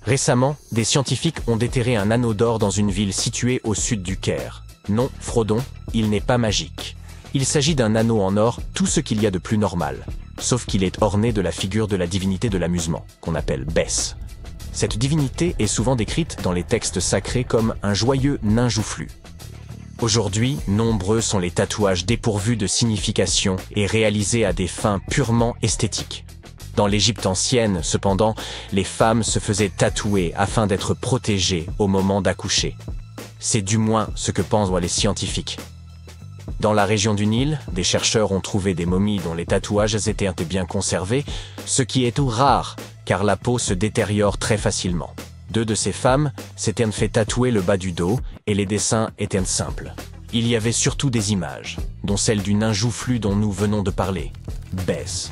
[SPEAKER 1] Récemment, des scientifiques ont déterré un anneau d'or dans une ville située au sud du Caire. Non, Frodon, il n'est pas magique. Il s'agit d'un anneau en or, tout ce qu'il y a de plus normal, sauf qu'il est orné de la figure de la divinité de l'amusement, qu'on appelle Bès. Cette divinité est souvent décrite dans les textes sacrés comme un joyeux nain joufflu. Aujourd'hui, nombreux sont les tatouages dépourvus de signification et réalisés à des fins purement esthétiques. Dans l'Égypte ancienne, cependant, les femmes se faisaient tatouer afin d'être protégées au moment d'accoucher. C'est du moins ce que pensent les scientifiques. Dans la région du Nil, des chercheurs ont trouvé des momies dont les tatouages étaient bien conservés, ce qui est tout rare, car la peau se détériore très facilement. 2 de ces femmes s'étaient fait tatouer le bas du dos et les dessins étaient simples. Il y avait surtout des images, dont celle du nain joufflu dont nous venons de parler, Bès.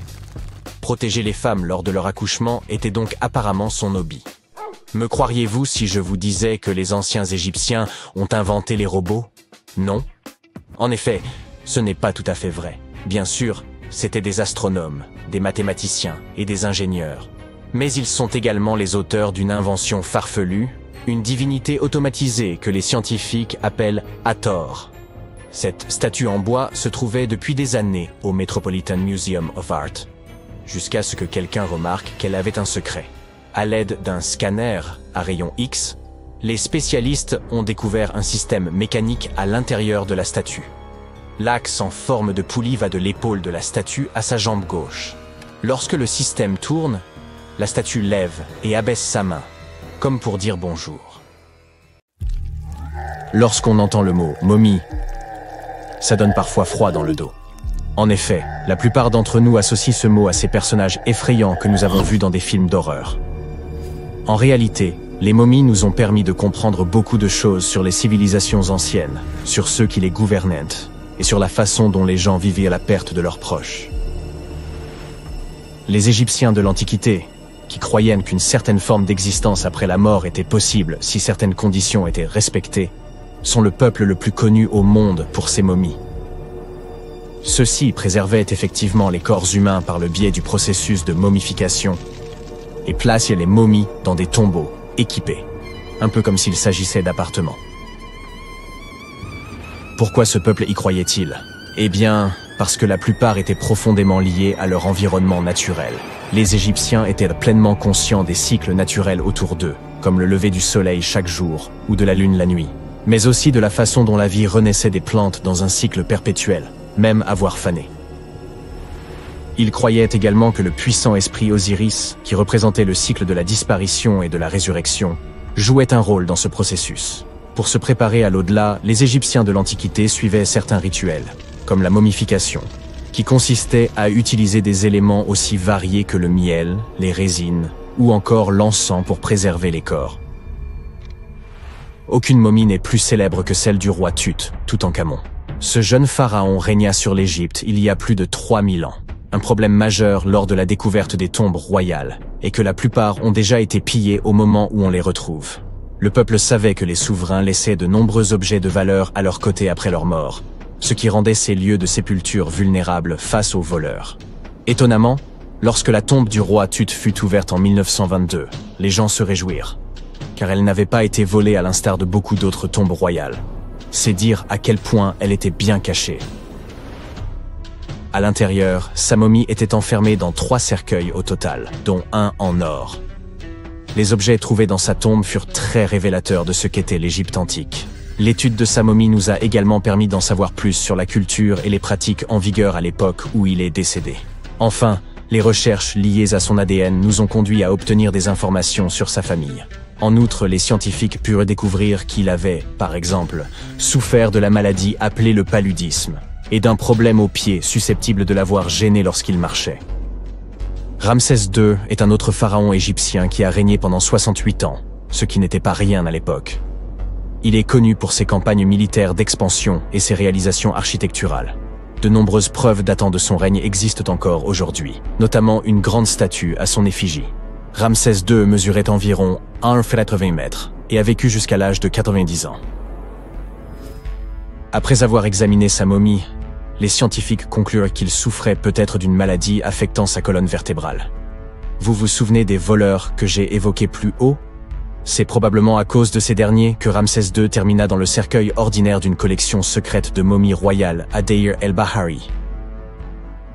[SPEAKER 1] Protéger les femmes lors de leur accouchement était donc apparemment son hobby. Me croiriez-vous si je vous disais que les anciens Égyptiens ont inventé les robots? Non. En effet, ce n'est pas tout à fait vrai. Bien sûr, c'étaient des astronomes, des mathématiciens et des ingénieurs. Mais ils sont également les auteurs d'une invention farfelue, une divinité automatisée que les scientifiques appellent Hathor. Cette statue en bois se trouvait depuis des années au Metropolitan Museum of Art, jusqu'à ce que quelqu'un remarque qu'elle avait un secret. À l'aide d'un scanner à rayon X, les spécialistes ont découvert un système mécanique à l'intérieur de la statue. L'axe en forme de poulie va de l'épaule de la statue à sa jambe gauche. Lorsque le système tourne, la statue lève et abaisse sa main, comme pour dire bonjour. Lorsqu'on entend le mot « momie », ça donne parfois froid dans le dos. En effet, la plupart d'entre nous associent ce mot à ces personnages effrayants que nous avons vus dans des films d'horreur. En réalité, les momies nous ont permis de comprendre beaucoup de choses sur les civilisations anciennes, sur ceux qui les gouvernaient, et sur la façon dont les gens vivaient à la perte de leurs proches. Les Égyptiens de l'Antiquité, qui croyaient qu'une certaine forme d'existence après la mort était possible si certaines conditions étaient respectées, sont le peuple le plus connu au monde pour ses momies. Ceux-ci préservaient effectivement les corps humains par le biais du processus de momification et plaçaient les momies dans des tombeaux équipés, un peu comme s'il s'agissait d'appartements. Pourquoi ce peuple y croyait-il? Eh bien, parce que la plupart étaient profondément liés à leur environnement naturel. Les Égyptiens étaient pleinement conscients des cycles naturels autour d'eux, comme le lever du soleil chaque jour ou de la lune la nuit, mais aussi de la façon dont la vie renaissait des plantes dans un cycle perpétuel, même à voir faner. Ils croyaient également que le puissant esprit Osiris, qui représentait le cycle de la disparition et de la résurrection, jouait un rôle dans ce processus. Pour se préparer à l'au-delà, les Égyptiens de l'Antiquité suivaient certains rituels, comme la momification, qui consistait à utiliser des éléments aussi variés que le miel, les résines ou encore l'encens pour préserver les corps. Aucune momie n'est plus célèbre que celle du roi Tut, Toutankhamon. Ce jeune pharaon régna sur l'Égypte il y a plus de 3000 ans. Un problème majeur lors de la découverte des tombes royales est que la plupart ont déjà été pillées au moment où on les retrouve. Le peuple savait que les souverains laissaient de nombreux objets de valeur à leur côté après leur mort, ce qui rendait ces lieux de sépulture vulnérables face aux voleurs. Étonnamment, lorsque la tombe du roi Tut fut ouverte en 1922, les gens se réjouirent, car elle n'avait pas été volée à l'instar de beaucoup d'autres tombes royales. C'est dire à quel point elle était bien cachée. À l'intérieur, sa momie était enfermée dans 3 cercueils au total, dont un en or. Les objets trouvés dans sa tombe furent très révélateurs de ce qu'était l'Égypte antique. L'étude de sa momie nous a également permis d'en savoir plus sur la culture et les pratiques en vigueur à l'époque où il est décédé. Enfin, les recherches liées à son ADN nous ont conduit à obtenir des informations sur sa famille. En outre, les scientifiques purent découvrir qu'il avait, par exemple, souffert de la maladie appelée le paludisme et d'un problème au pied susceptible de l'avoir gêné lorsqu'il marchait. Ramsès II est un autre pharaon égyptien qui a régné pendant 68 ans, ce qui n'était pas rien à l'époque. Il est connu pour ses campagnes militaires d'expansion et ses réalisations architecturales. De nombreuses preuves datant de son règne existent encore aujourd'hui, notamment une grande statue à son effigie. Ramsès II mesurait environ 1,80 m et a vécu jusqu'à l'âge de 90 ans. Après avoir examiné sa momie, les scientifiques conclurent qu'il souffrait peut-être d'une maladie affectant sa colonne vertébrale. Vous vous souvenez des voleurs que j'ai évoqués plus haut? C'est probablement à cause de ces derniers que Ramsès II termina dans le cercueil ordinaire d'une collection secrète de momies royales à Deir el-Bahari,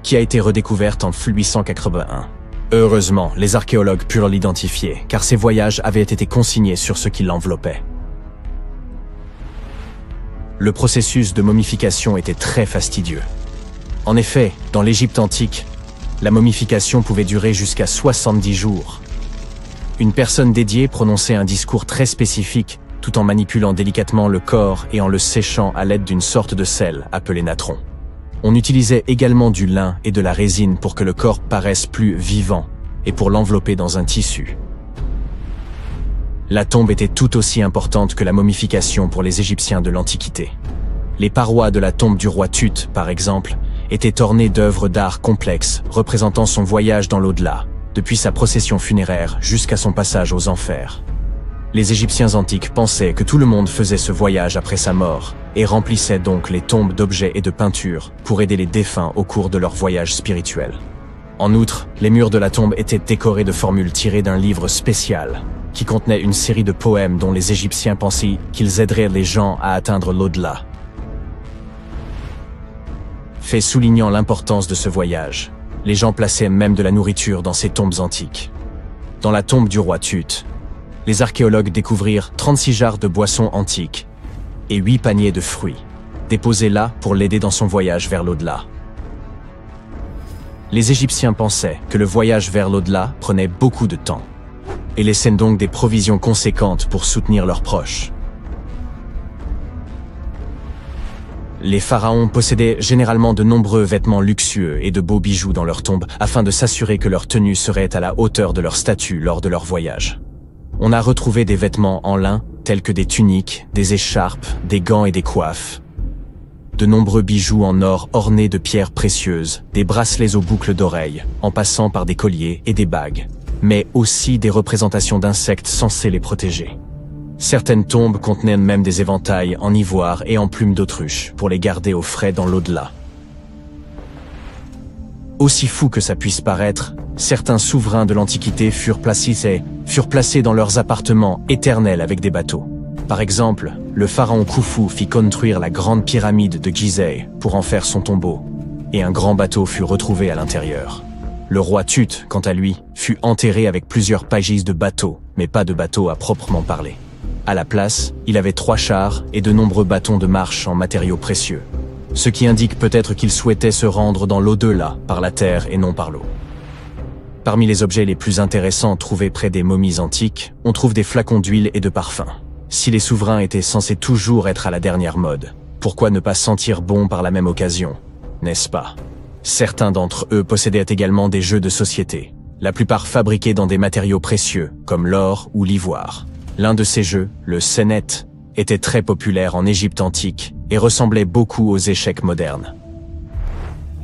[SPEAKER 1] qui a été redécouverte en 1881. Heureusement, les archéologues purent l'identifier, car ses voyages avaient été consignés sur ce qui l'enveloppait. Le processus de momification était très fastidieux. En effet, dans l'Égypte antique, la momification pouvait durer jusqu'à 70 jours. Une personne dédiée prononçait un discours très spécifique tout en manipulant délicatement le corps et en le séchant à l'aide d'une sorte de sel appelé natron. On utilisait également du lin et de la résine pour que le corps paraisse plus vivant et pour l'envelopper dans un tissu. La tombe était tout aussi importante que la momification pour les Égyptiens de l'Antiquité. Les parois de la tombe du roi Tut, par exemple, étaient ornées d'œuvres d'art complexes représentant son voyage dans l'au-delà, depuis sa procession funéraire jusqu'à son passage aux enfers. Les Égyptiens antiques pensaient que tout le monde faisait ce voyage après sa mort et remplissaient donc les tombes d'objets et de peintures pour aider les défunts au cours de leur voyage spirituel. En outre, les murs de la tombe étaient décorés de formules tirées d'un livre spécial qui contenait une série de poèmes dont les Égyptiens pensaient qu'ils aideraient les gens à atteindre l'au-delà. Fait soulignant l'importance de ce voyage, les gens plaçaient même de la nourriture dans ces tombes antiques. Dans la tombe du roi Tut, les archéologues découvrirent 36 jarres de boissons antiques et 8 paniers de fruits, déposés là pour l'aider dans son voyage vers l'au-delà. Les Égyptiens pensaient que le voyage vers l'au-delà prenait beaucoup de temps et laissaient donc des provisions conséquentes pour soutenir leurs proches. Les pharaons possédaient généralement de nombreux vêtements luxueux et de beaux bijoux dans leurs tombes afin de s'assurer que leur tenue serait à la hauteur de leur statut lors de leur voyage. On a retrouvé des vêtements en lin tels que des tuniques, des écharpes, des gants et des coiffes. De nombreux bijoux en or ornés de pierres précieuses, des bracelets aux boucles d'oreilles, en passant par des colliers et des bagues, mais aussi des représentations d'insectes censés les protéger. Certaines tombes contenaient même des éventails en ivoire et en plumes d'autruche pour les garder au frais dans l'au-delà. Aussi fou que ça puisse paraître, certains souverains de l'Antiquité furent placés dans leurs appartements éternels avec des bateaux. Par exemple, le pharaon Khufu fit construire la grande pyramide de Gizeh pour en faire son tombeau, et un grand bateau fut retrouvé à l'intérieur. Le roi Tut, quant à lui, fut enterré avec plusieurs pagis de bateaux, mais pas de bateau à proprement parler. À la place, il avait 3 chars et de nombreux bâtons de marche en matériaux précieux, ce qui indique peut-être qu'il souhaitait se rendre dans l'au-delà par la terre et non par l'eau. Parmi les objets les plus intéressants trouvés près des momies antiques, on trouve des flacons d'huile et de parfums. Si les souverains étaient censés toujours être à la dernière mode, pourquoi ne pas sentir bon par la même occasion, n'est-ce pas? Certains d'entre eux possédaient également des jeux de société, la plupart fabriqués dans des matériaux précieux, comme l'or ou l'ivoire. L'un de ces jeux, le Senet, était très populaire en Égypte antique et ressemblait beaucoup aux échecs modernes.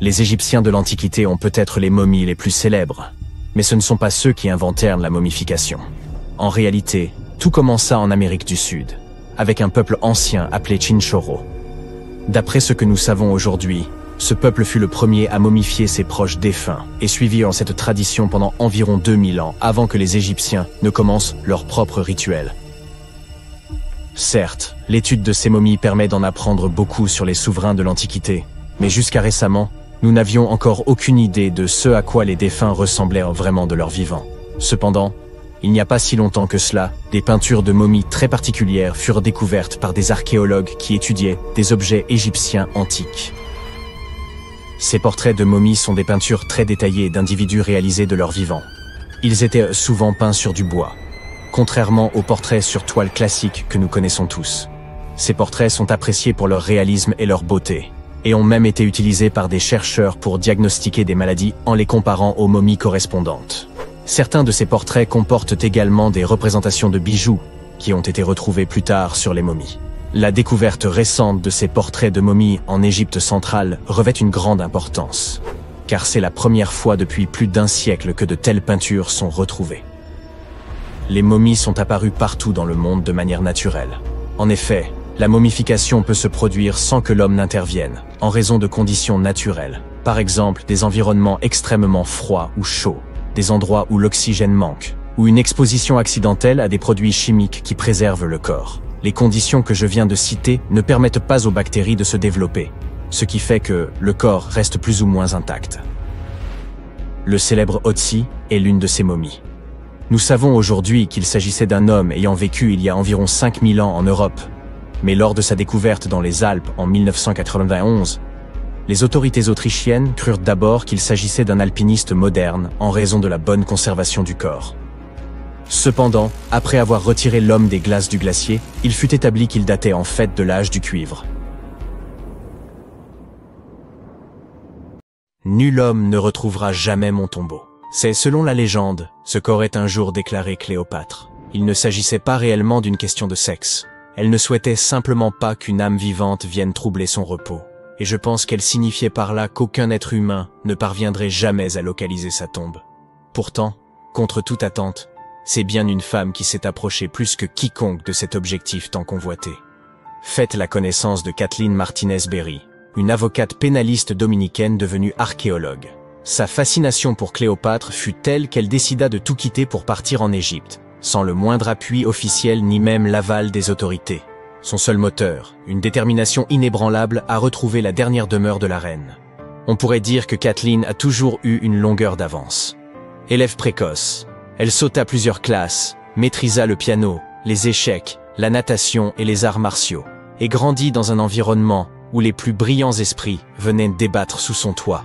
[SPEAKER 1] Les Égyptiens de l'Antiquité ont peut-être les momies les plus célèbres, mais ce ne sont pas ceux qui inventèrent la momification. En réalité, tout commença en Amérique du Sud, avec un peuple ancien appelé Chinchorro. D'après ce que nous savons aujourd'hui, ce peuple fut le premier à momifier ses proches défunts et suivit cette tradition pendant environ 2000 ans avant que les Égyptiens ne commencent leur propre rituel. Certes, l'étude de ces momies permet d'en apprendre beaucoup sur les souverains de l'Antiquité, mais jusqu'à récemment, nous n'avions encore aucune idée de ce à quoi les défunts ressemblaient vraiment de leur vivant. Cependant, il n'y a pas si longtemps que cela, des peintures de momies très particulières furent découvertes par des archéologues qui étudiaient des objets égyptiens antiques. Ces portraits de momies sont des peintures très détaillées d'individus réalisés de leur vivant. Ils étaient souvent peints sur du bois, contrairement aux portraits sur toile classiques que nous connaissons tous. Ces portraits sont appréciés pour leur réalisme et leur beauté, et ont même été utilisés par des chercheurs pour diagnostiquer des maladies en les comparant aux momies correspondantes. Certains de ces portraits comportent également des représentations de bijoux qui ont été retrouvés plus tard sur les momies. La découverte récente de ces portraits de momies en Égypte centrale revêt une grande importance, car c'est la première fois depuis plus d'1 siècle que de telles peintures sont retrouvées. Les momies sont apparues partout dans le monde de manière naturelle. En effet, la momification peut se produire sans que l'homme n'intervienne, en raison de conditions naturelles, par exemple des environnements extrêmement froids ou chauds, des endroits où l'oxygène manque, ou une exposition accidentelle à des produits chimiques qui préservent le corps. Les conditions que je viens de citer ne permettent pas aux bactéries de se développer, ce qui fait que le corps reste plus ou moins intact. Le célèbre Otzi est l'une de ces momies. Nous savons aujourd'hui qu'il s'agissait d'un homme ayant vécu il y a environ 5000 ans en Europe, mais lors de sa découverte dans les Alpes en 1991, les autorités autrichiennes crurent d'abord qu'il s'agissait d'un alpiniste moderne en raison de la bonne conservation du corps. Cependant, après avoir retiré l'homme des glaces du glacier, il fut établi qu'il datait en fait de l'âge du cuivre. Nul homme ne retrouvera jamais mon tombeau. C'est, selon la légende, ce qu'aurait un jour déclaré Cléopâtre. Il ne s'agissait pas réellement d'une question de sexe. Elle ne souhaitait simplement pas qu'une âme vivante vienne troubler son repos. Et je pense qu'elle signifiait par là qu'aucun être humain ne parviendrait jamais à localiser sa tombe. Pourtant, contre toute attente, c'est bien une femme qui s'est approchée plus que quiconque de cet objectif tant convoité. Faites la connaissance de Kathleen Martinez-Berry, une avocate pénaliste dominicaine devenue archéologue. Sa fascination pour Cléopâtre fut telle qu'elle décida de tout quitter pour partir en Égypte, sans le moindre appui officiel ni même l'aval des autorités. Son seul moteur, une détermination inébranlable à retrouver la dernière demeure de la reine. On pourrait dire que Kathleen a toujours eu une longueur d'avance. Élève précoce, elle sauta plusieurs classes, maîtrisa le piano, les échecs, la natation et les arts martiaux, et grandit dans un environnement où les plus brillants esprits venaient débattre sous son toit.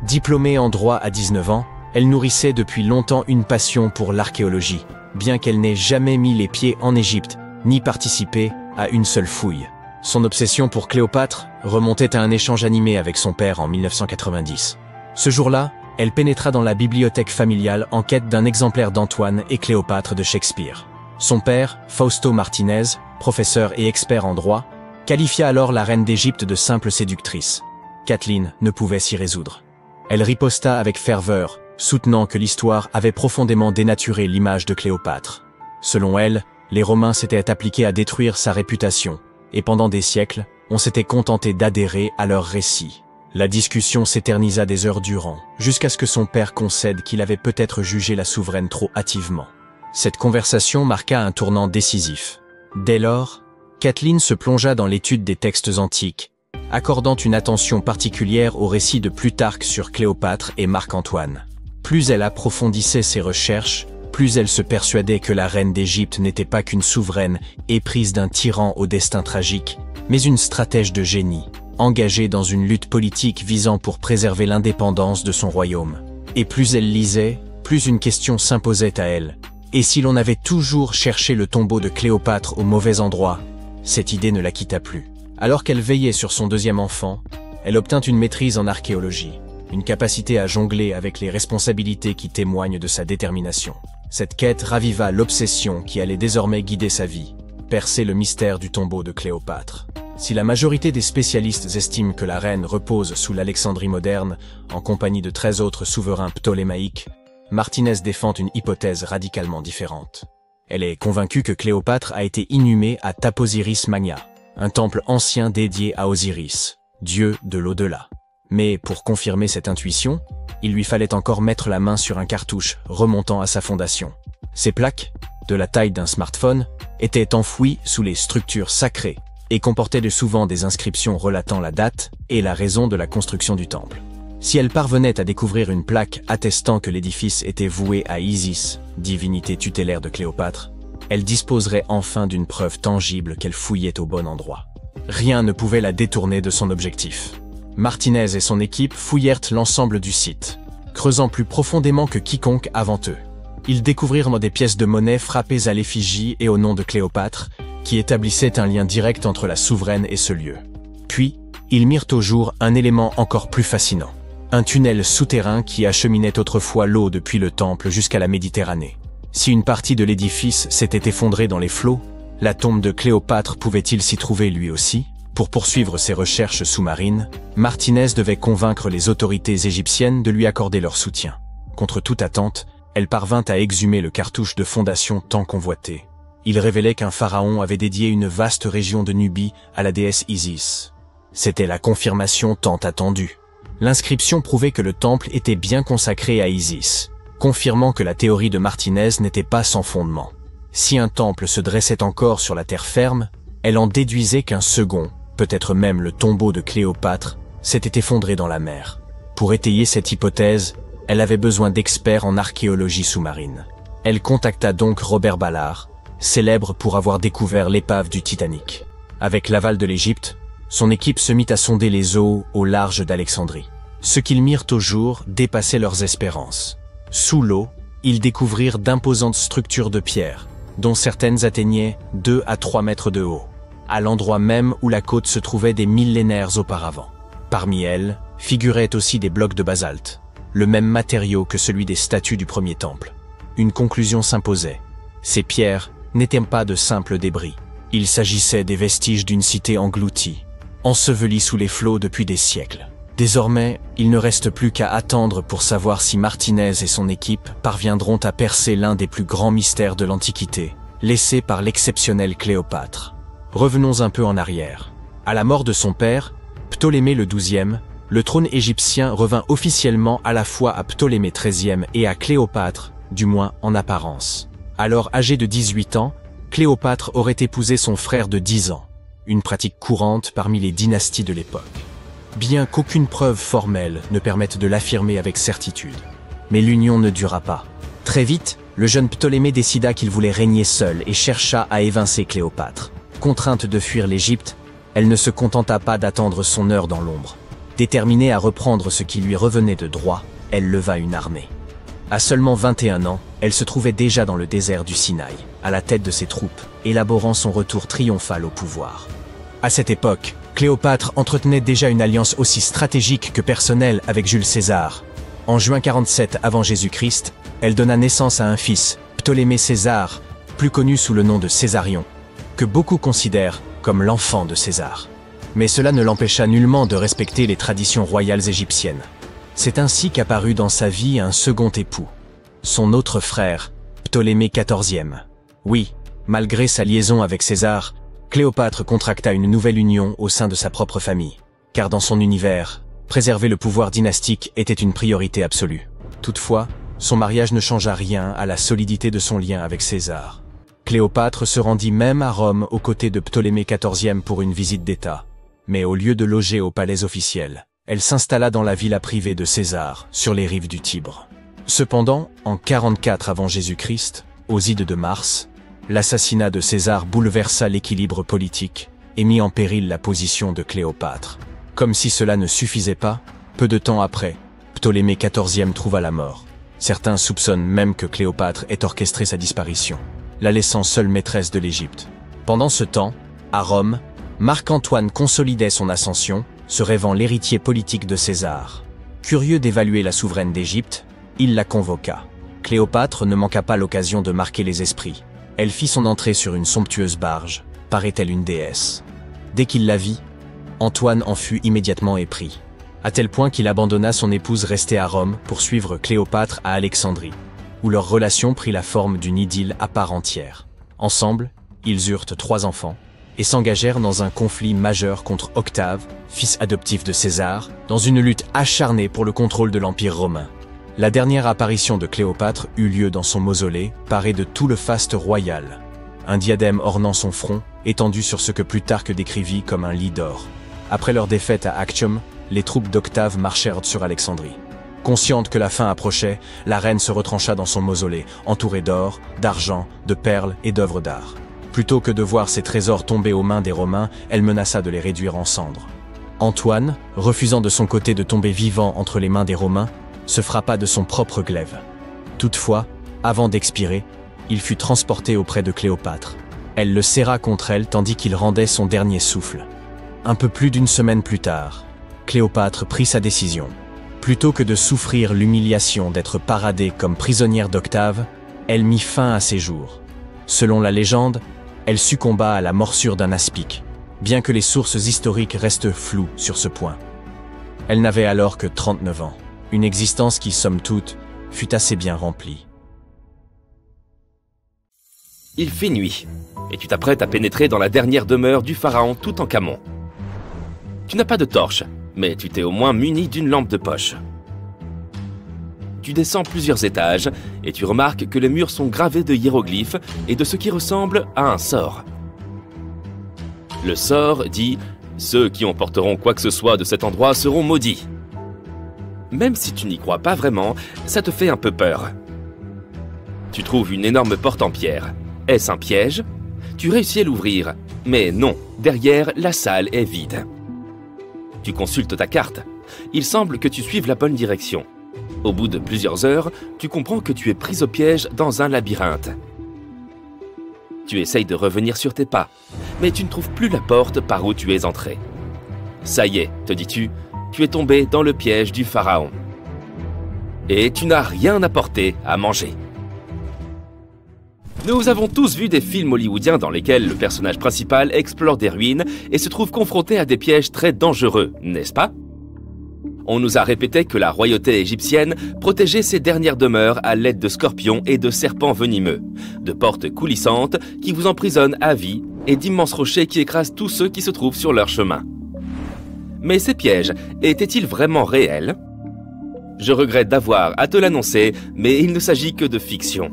[SPEAKER 1] Diplômée en droit à 19 ans, elle nourrissait depuis longtemps une passion pour l'archéologie, bien qu'elle n'ait jamais mis les pieds en Égypte, ni participé à une seule fouille. Son obsession pour Cléopâtre remontait à un échange animé avec son père en 1990. Ce jour-là, elle pénétra dans la bibliothèque familiale en quête d'un exemplaire d'Antoine et Cléopâtre de Shakespeare. Son père, Fausto Martinez, professeur et expert en droit, qualifia alors la reine d'Égypte de simple séductrice. Kathleen ne pouvait s'y résoudre. Elle riposta avec ferveur, soutenant que l'histoire avait profondément dénaturé l'image de Cléopâtre. Selon elle, les Romains s'étaient appliqués à détruire sa réputation, et pendant des siècles, on s'était contenté d'adhérer à leurs récits. La discussion s'éternisa des heures durant, jusqu'à ce que son père concède qu'il avait peut-être jugé la souveraine trop hâtivement. Cette conversation marqua un tournant décisif. Dès lors, Kathleen se plongea dans l'étude des textes antiques, accordant une attention particulière aux récits de Plutarque sur Cléopâtre et Marc-Antoine. Plus elle approfondissait ses recherches, plus elle se persuadait que la reine d'Égypte n'était pas qu'une souveraine éprise d'un tyran au destin tragique, mais une stratège de génie, engagée dans une lutte politique visant pour préserver l'indépendance de son royaume. Et plus elle lisait, plus une question s'imposait à elle. Et si l'on avait toujours cherché le tombeau de Cléopâtre au mauvais endroit, cette idée ne la quitta plus. Alors qu'elle veillait sur son deuxième enfant, elle obtint une maîtrise en archéologie, une capacité à jongler avec les responsabilités qui témoignent de sa détermination. Cette quête raviva l'obsession qui allait désormais guider sa vie, percer le mystère du tombeau de Cléopâtre. Si la majorité des spécialistes estiment que la reine repose sous l'Alexandrie moderne, en compagnie de 13 autres souverains ptolémaïques, Martinez défend une hypothèse radicalement différente. Elle est convaincue que Cléopâtre a été inhumée à Taposiris Magna, un temple ancien dédié à Osiris, dieu de l'au-delà. Mais pour confirmer cette intuition, il lui fallait encore mettre la main sur un cartouche remontant à sa fondation. Ces plaques, de la taille d'un smartphone, étaient enfouies sous les structures sacrées et comportaient de souvent des inscriptions relatant la date et la raison de la construction du temple. Si elle parvenait à découvrir une plaque attestant que l'édifice était voué à Isis, divinité tutélaire de Cléopâtre, elle disposerait enfin d'une preuve tangible qu'elle fouillait au bon endroit. Rien ne pouvait la détourner de son objectif. Martinez et son équipe fouillèrent l'ensemble du site, creusant plus profondément que quiconque avant eux. Ils découvrirent des pièces de monnaie frappées à l'effigie et au nom de Cléopâtre, qui établissaient un lien direct entre la souveraine et ce lieu. Puis, ils mirent au jour un élément encore plus fascinant. Un tunnel souterrain qui acheminait autrefois l'eau depuis le temple jusqu'à la Méditerranée. Si une partie de l'édifice s'était effondrée dans les flots, la tombe de Cléopâtre pouvait-il s'y trouver lui aussi? Pour poursuivre ses recherches sous-marines, Martinez devait convaincre les autorités égyptiennes de lui accorder leur soutien. Contre toute attente, elle parvint à exhumer le cartouche de fondation tant convoité. Il révélait qu'un pharaon avait dédié une vaste région de Nubie à la déesse Isis. C'était la confirmation tant attendue. L'inscription prouvait que le temple était bien consacré à Isis, confirmant que la théorie de Martinez n'était pas sans fondement. Si un temple se dressait encore sur la terre ferme, elle en déduisait qu'un second, peut-être même le tombeau de Cléopâtre, s'était effondré dans la mer. Pour étayer cette hypothèse, elle avait besoin d'experts en archéologie sous-marine. Elle contacta donc Robert Ballard, célèbre pour avoir découvert l'épave du Titanic. Avec l'aval de l'Égypte, son équipe se mit à sonder les eaux au large d'Alexandrie. Ce qu'ils mirent au jour dépassait leurs espérances. Sous l'eau, ils découvrirent d'imposantes structures de pierre, dont certaines atteignaient 2 à 3 mètres de haut, à l'endroit même où la côte se trouvait des millénaires auparavant. Parmi elles, figuraient aussi des blocs de basalte, le même matériau que celui des statues du premier temple. Une conclusion s'imposait. Ces pierres n'étaient pas de simples débris. Il s'agissait des vestiges d'une cité engloutie, ensevelie sous les flots depuis des siècles. Désormais, il ne reste plus qu'à attendre pour savoir si Martinez et son équipe parviendront à percer l'un des plus grands mystères de l'Antiquité, laissé par l'exceptionnel Cléopâtre. Revenons un peu en arrière. À la mort de son père, Ptolémée le XIIe, le trône égyptien revint officiellement à la fois à Ptolémée XIIIe et à Cléopâtre, du moins en apparence. Alors âgé de 18 ans, Cléopâtre aurait épousé son frère de 10 ans, une pratique courante parmi les dynasties de l'époque. Bien qu'aucune preuve formelle ne permette de l'affirmer avec certitude. Mais l'union ne dura pas. Très vite, le jeune Ptolémée décida qu'il voulait régner seul et chercha à évincer Cléopâtre. Contrainte de fuir l'Égypte, elle ne se contenta pas d'attendre son heure dans l'ombre. Déterminée à reprendre ce qui lui revenait de droit, elle leva une armée. À seulement 21 ans, elle se trouvait déjà dans le désert du Sinaï, à la tête de ses troupes, élaborant son retour triomphal au pouvoir. À cette époque, Cléopâtre entretenait déjà une alliance aussi stratégique que personnelle avec Jules César. En juin 47 avant Jésus-Christ, elle donna naissance à un fils, Ptolémée César, plus connu sous le nom de Césarion, que beaucoup considèrent comme l'enfant de César. Mais cela ne l'empêcha nullement de respecter les traditions royales égyptiennes. C'est ainsi qu'apparut dans sa vie un second époux, son autre frère, Ptolémée XIVe. Oui, malgré sa liaison avec César, Cléopâtre contracta une nouvelle union au sein de sa propre famille, car dans son univers, préserver le pouvoir dynastique était une priorité absolue. Toutefois, son mariage ne changea rien à la solidité de son lien avec César. Cléopâtre se rendit même à Rome aux côtés de Ptolémée XIVe pour une visite d'État. Mais au lieu de loger au palais officiel, elle s'installa dans la villa privée de César, sur les rives du Tibre. Cependant, en 44 avant Jésus-Christ, aux ides de Mars, l'assassinat de César bouleversa l'équilibre politique et mit en péril la position de Cléopâtre. Comme si cela ne suffisait pas, peu de temps après, Ptolémée XIVe trouva la mort. Certains soupçonnent même que Cléopâtre ait orchestré sa disparition, la laissant seule maîtresse de l'Égypte. Pendant ce temps, à Rome, Marc-Antoine consolidait son ascension, se rêvant l'héritier politique de César. Curieux d'évaluer la souveraine d'Égypte, il la convoqua. Cléopâtre ne manqua pas l'occasion de marquer les esprits. Elle fit son entrée sur une somptueuse barge, paraît-elle une déesse. Dès qu'il la vit, Antoine en fut immédiatement épris, à tel point qu'il abandonna son épouse restée à Rome pour suivre Cléopâtre à Alexandrie, où leur relation prit la forme d'une idylle à part entière. Ensemble, ils eurent 3 enfants, et s'engagèrent dans un conflit majeur contre Octave, fils adoptif de César, dans une lutte acharnée pour le contrôle de l'Empire romain. La dernière apparition de Cléopâtre eut lieu dans son mausolée, paré de tout le faste royal. Un diadème ornant son front, étendu sur ce que Plutarque décrivit comme un lit d'or. Après leur défaite à Actium, les troupes d'Octave marchèrent sur Alexandrie. Consciente que la fin approchait, la reine se retrancha dans son mausolée, entourée d'or, d'argent, de perles et d'œuvres d'art. Plutôt que de voir ses trésors tomber aux mains des Romains, elle menaça de les réduire en cendres. Antoine, refusant de son côté de tomber vivant entre les mains des Romains, se frappa de son propre glaive. Toutefois, avant d'expirer, il fut transporté auprès de Cléopâtre. Elle le serra contre elle tandis qu'il rendait son dernier souffle. Un peu plus d'1 semaine plus tard, Cléopâtre prit sa décision. Plutôt que de souffrir l'humiliation d'être paradée comme prisonnière d'Octave, elle mit fin à ses jours. Selon la légende, elle succomba à la morsure d'un aspic, bien que les sources historiques restent floues sur ce point. Elle n'avait alors que 39 ans, une existence qui, somme toute, fut assez bien remplie.
[SPEAKER 3] Il fait nuit, et tu t'apprêtes à pénétrer dans la dernière demeure du pharaon Toutankhamon. Tu n'as pas de torche, mais tu t'es au moins muni d'une lampe de poche. Tu descends plusieurs étages, et tu remarques que les murs sont gravés de hiéroglyphes et de ce qui ressemble à un sort. Le sort dit « Ceux qui emporteront quoi que ce soit de cet endroit seront maudits ». Même si tu n'y crois pas vraiment, ça te fait un peu peur. Tu trouves une énorme porte en pierre. Est-ce un piège? Tu réussis à l'ouvrir, mais non, derrière, la salle est vide. Tu consultes ta carte. Il semble que tu suives la bonne direction. Au bout de plusieurs heures, tu comprends que tu es pris au piège dans un labyrinthe. Tu essayes de revenir sur tes pas, mais tu ne trouves plus la porte par où tu es entré. Ça y est, te dis-tu, tu es tombé dans le piège du pharaon. Et tu n'as rien apporté à manger. Nous avons tous vu des films hollywoodiens dans lesquels le personnage principal explore des ruines et se trouve confronté à des pièges très dangereux, n'est-ce pas? On nous a répété que la royauté égyptienne protégeait ses dernières demeures à l'aide de scorpions et de serpents venimeux, de portes coulissantes qui vous emprisonnent à vie et d'immenses rochers qui écrasent tous ceux qui se trouvent sur leur chemin. Mais ces pièges étaient-ils vraiment réels? Je regrette d'avoir à te l'annoncer, mais il ne s'agit que de fiction.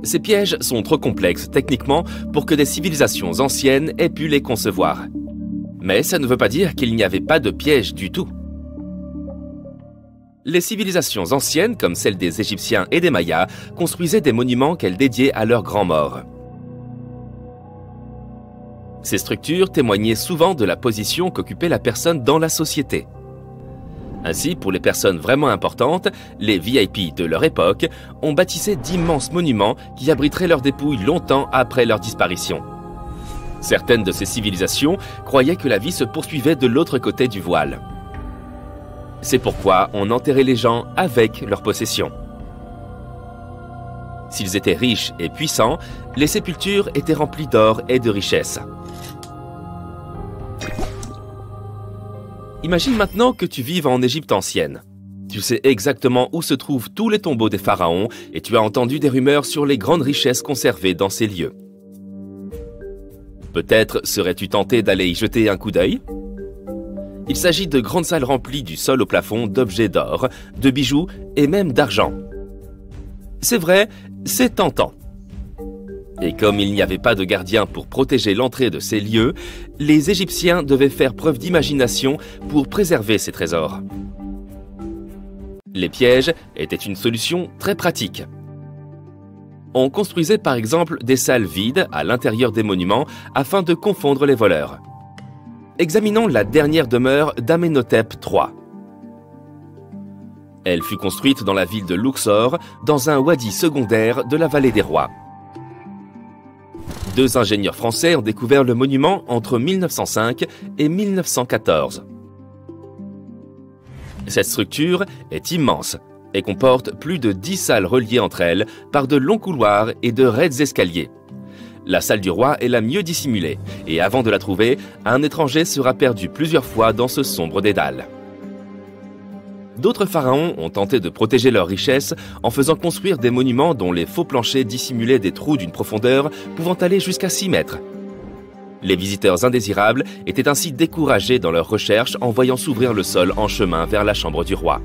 [SPEAKER 3] Ces pièges sont trop complexes techniquement pour que des civilisations anciennes aient pu les concevoir. Mais ça ne veut pas dire qu'il n'y avait pas de pièges du tout. Les civilisations anciennes, comme celles des Égyptiens et des Mayas, construisaient des monuments qu'elles dédiaient à leurs grands morts. Ces structures témoignaient souvent de la position qu'occupait la personne dans la société. Ainsi, pour les personnes vraiment importantes, les VIP de leur époque, on bâtissait d'immenses monuments qui abriteraient leurs dépouilles longtemps après leur disparition. Certaines de ces civilisations croyaient que la vie se poursuivait de l'autre côté du voile. C'est pourquoi on enterrait les gens avec leurs possessions. S'ils étaient riches et puissants, les sépultures étaient remplies d'or et de richesses. Imagine maintenant que tu vives en Égypte ancienne. Tu sais exactement où se trouvent tous les tombeaux des pharaons et tu as entendu des rumeurs sur les grandes richesses conservées dans ces lieux. Peut-être serais-tu tenté d'aller y jeter un coup d'œil? Il s'agit de grandes salles remplies du sol au plafond d'objets d'or, de bijoux et même d'argent. C'est vrai, c'est tentant. Et comme il n'y avait pas de gardien pour protéger l'entrée de ces lieux, les Égyptiens devaient faire preuve d'imagination pour préserver ces trésors. Les pièges étaient une solution très pratique. On construisait par exemple des salles vides à l'intérieur des monuments afin de confondre les voleurs. Examinons la dernière demeure d'Amenhotep III. Elle fut construite dans la ville de Luxor, dans un wadi secondaire de la vallée des rois. Deux ingénieurs français ont découvert le monument entre 1905 et 1914. Cette structure est immense et comporte plus de 10 salles reliées entre elles par de longs couloirs et de raides escaliers. La salle du roi est la mieux dissimulée et avant de la trouver, un étranger sera perdu plusieurs fois dans ce sombre dédale. D'autres pharaons ont tenté de protéger leurs richesses en faisant construire des monuments dont les faux planchers dissimulaient des trous d'une profondeur pouvant aller jusqu'à 6 mètres. Les visiteurs indésirables étaient ainsi découragés dans leurs recherches en voyant s'ouvrir le sol en chemin vers la chambre du roi.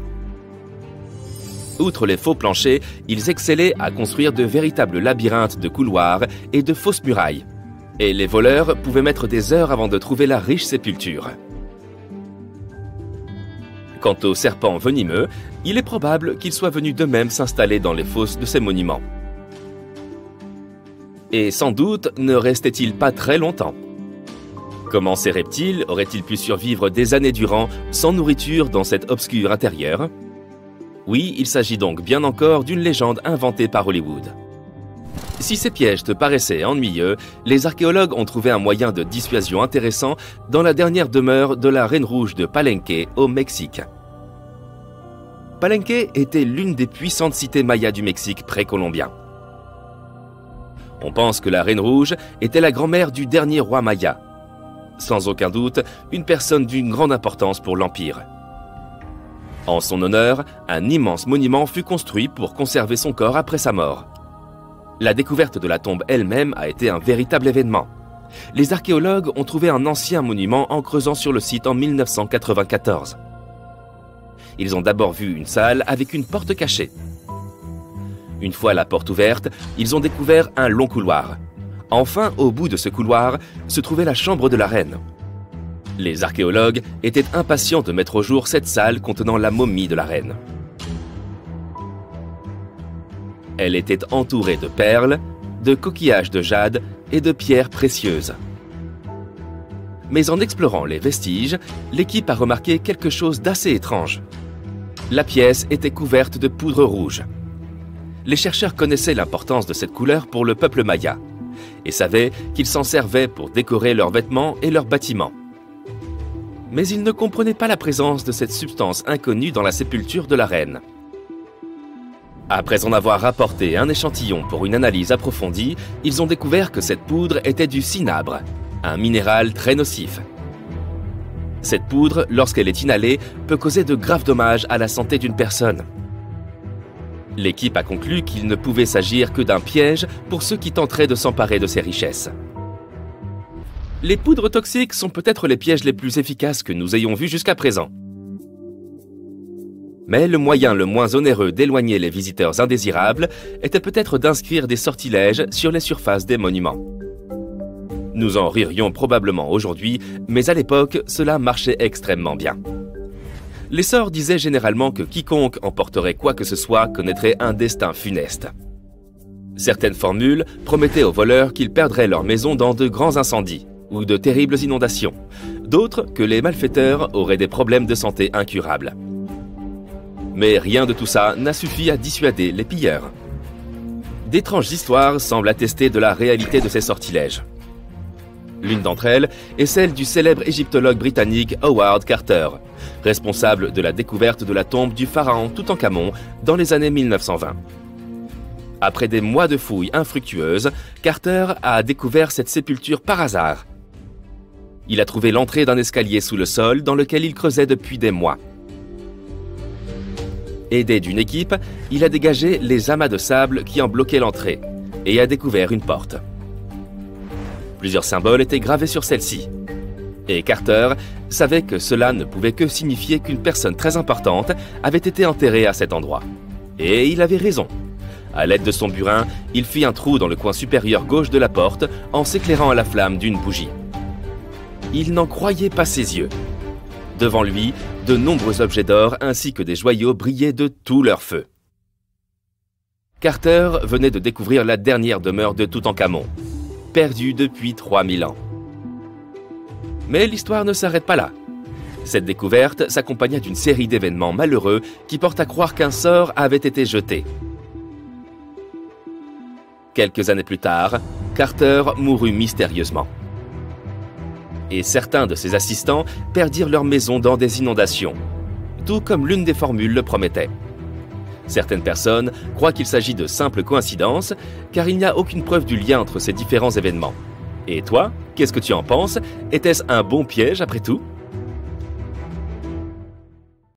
[SPEAKER 3] Outre les faux planchers, ils excellaient à construire de véritables labyrinthes de couloirs et de fausses murailles. Et les voleurs pouvaient mettre des heures avant de trouver la riche sépulture. Quant aux serpents venimeux, il est probable qu'ils soient venus d'eux-mêmes s'installer dans les fosses de ces monuments. Et sans doute ne restaient-ils pas très longtemps. Comment ces reptiles auraient-ils pu survivre des années durant sans nourriture dans cet obscur intérieur? Oui, il s'agit donc bien encore d'une légende inventée par Hollywood. Si ces pièges te paraissaient ennuyeux, les archéologues ont trouvé un moyen de dissuasion intéressant dans la dernière demeure de la Reine Rouge de Palenque, au Mexique. Palenque était l'une des puissantes cités mayas du Mexique précolombien. On pense que la Reine Rouge était la grand-mère du dernier roi maya. Sans aucun doute, une personne d'une grande importance pour l'Empire. En son honneur, un immense monument fut construit pour conserver son corps après sa mort. La découverte de la tombe elle-même a été un véritable événement. Les archéologues ont trouvé un ancien monument en creusant sur le site en 1994. Ils ont d'abord vu une salle avec une porte cachée. Une fois la porte ouverte, ils ont découvert un long couloir. Enfin, au bout de ce couloir, se trouvait la chambre de la reine. Les archéologues étaient impatients de mettre au jour cette salle contenant la momie de la reine. Elle était entourée de perles, de coquillages de jade et de pierres précieuses. Mais en explorant les vestiges, l'équipe a remarqué quelque chose d'assez étrange. La pièce était couverte de poudre rouge. Les chercheurs connaissaient l'importance de cette couleur pour le peuple maya et savaient qu'ils s'en servaient pour décorer leurs vêtements et leurs bâtiments. Mais ils ne comprenaient pas la présence de cette substance inconnue dans la sépulture de la reine. Après en avoir rapporté un échantillon pour une analyse approfondie, ils ont découvert que cette poudre était du cinabre, un minéral très nocif. Cette poudre, lorsqu'elle est inhalée, peut causer de graves dommages à la santé d'une personne. L'équipe a conclu qu'il ne pouvait s'agir que d'un piège pour ceux qui tenteraient de s'emparer de ces richesses. Les poudres toxiques sont peut-être les pièges les plus efficaces que nous ayons vus jusqu'à présent. Mais le moyen le moins onéreux d'éloigner les visiteurs indésirables était peut-être d'inscrire des sortilèges sur les surfaces des monuments. Nous en ririons probablement aujourd'hui, mais à l'époque, cela marchait extrêmement bien. Les sorts disaient généralement que quiconque emporterait quoi que ce soit connaîtrait un destin funeste. Certaines formules promettaient aux voleurs qu'ils perdraient leur maison dans de grands incendies ou de terribles inondations, d'autres que les malfaiteurs auraient des problèmes de santé incurables. Mais rien de tout ça n'a suffi à dissuader les pilleurs. D'étranges histoires semblent attester de la réalité de ces sortilèges. L'une d'entre elles est celle du célèbre égyptologue britannique Howard Carter, responsable de la découverte de la tombe du pharaon Toutankhamon dans les années 1920. Après des mois de fouilles infructueuses, Carter a découvert cette sépulture par hasard. Il a trouvé l'entrée d'un escalier sous le sol dans lequel il creusait depuis des mois. Aidé d'une équipe, il a dégagé les amas de sable qui en bloquaient l'entrée et a découvert une porte. Plusieurs symboles étaient gravés sur celle-ci. Et Carter savait que cela ne pouvait que signifier qu'une personne très importante avait été enterrée à cet endroit. Et il avait raison. À l'aide de son burin, il fit un trou dans le coin supérieur gauche de la porte en s'éclairant à la flamme d'une bougie. Il n'en croyait pas ses yeux. Devant lui, de nombreux objets d'or ainsi que des joyaux brillaient de tout leur feu. Carter venait de découvrir la dernière demeure de Toutankhamon, perdue depuis 3000 ans. Mais l'histoire ne s'arrête pas là. Cette découverte s'accompagna d'une série d'événements malheureux qui portent à croire qu'un sort avait été jeté. Quelques années plus tard, Carter mourut mystérieusement. Et certains de ses assistants perdirent leur maison dans des inondations, tout comme l'une des formules le promettait. Certaines personnes croient qu'il s'agit de simples coïncidences, car il n'y a aucune preuve du lien entre ces différents événements. Et toi, qu'est-ce que tu en penses? Était-ce un bon piège après tout?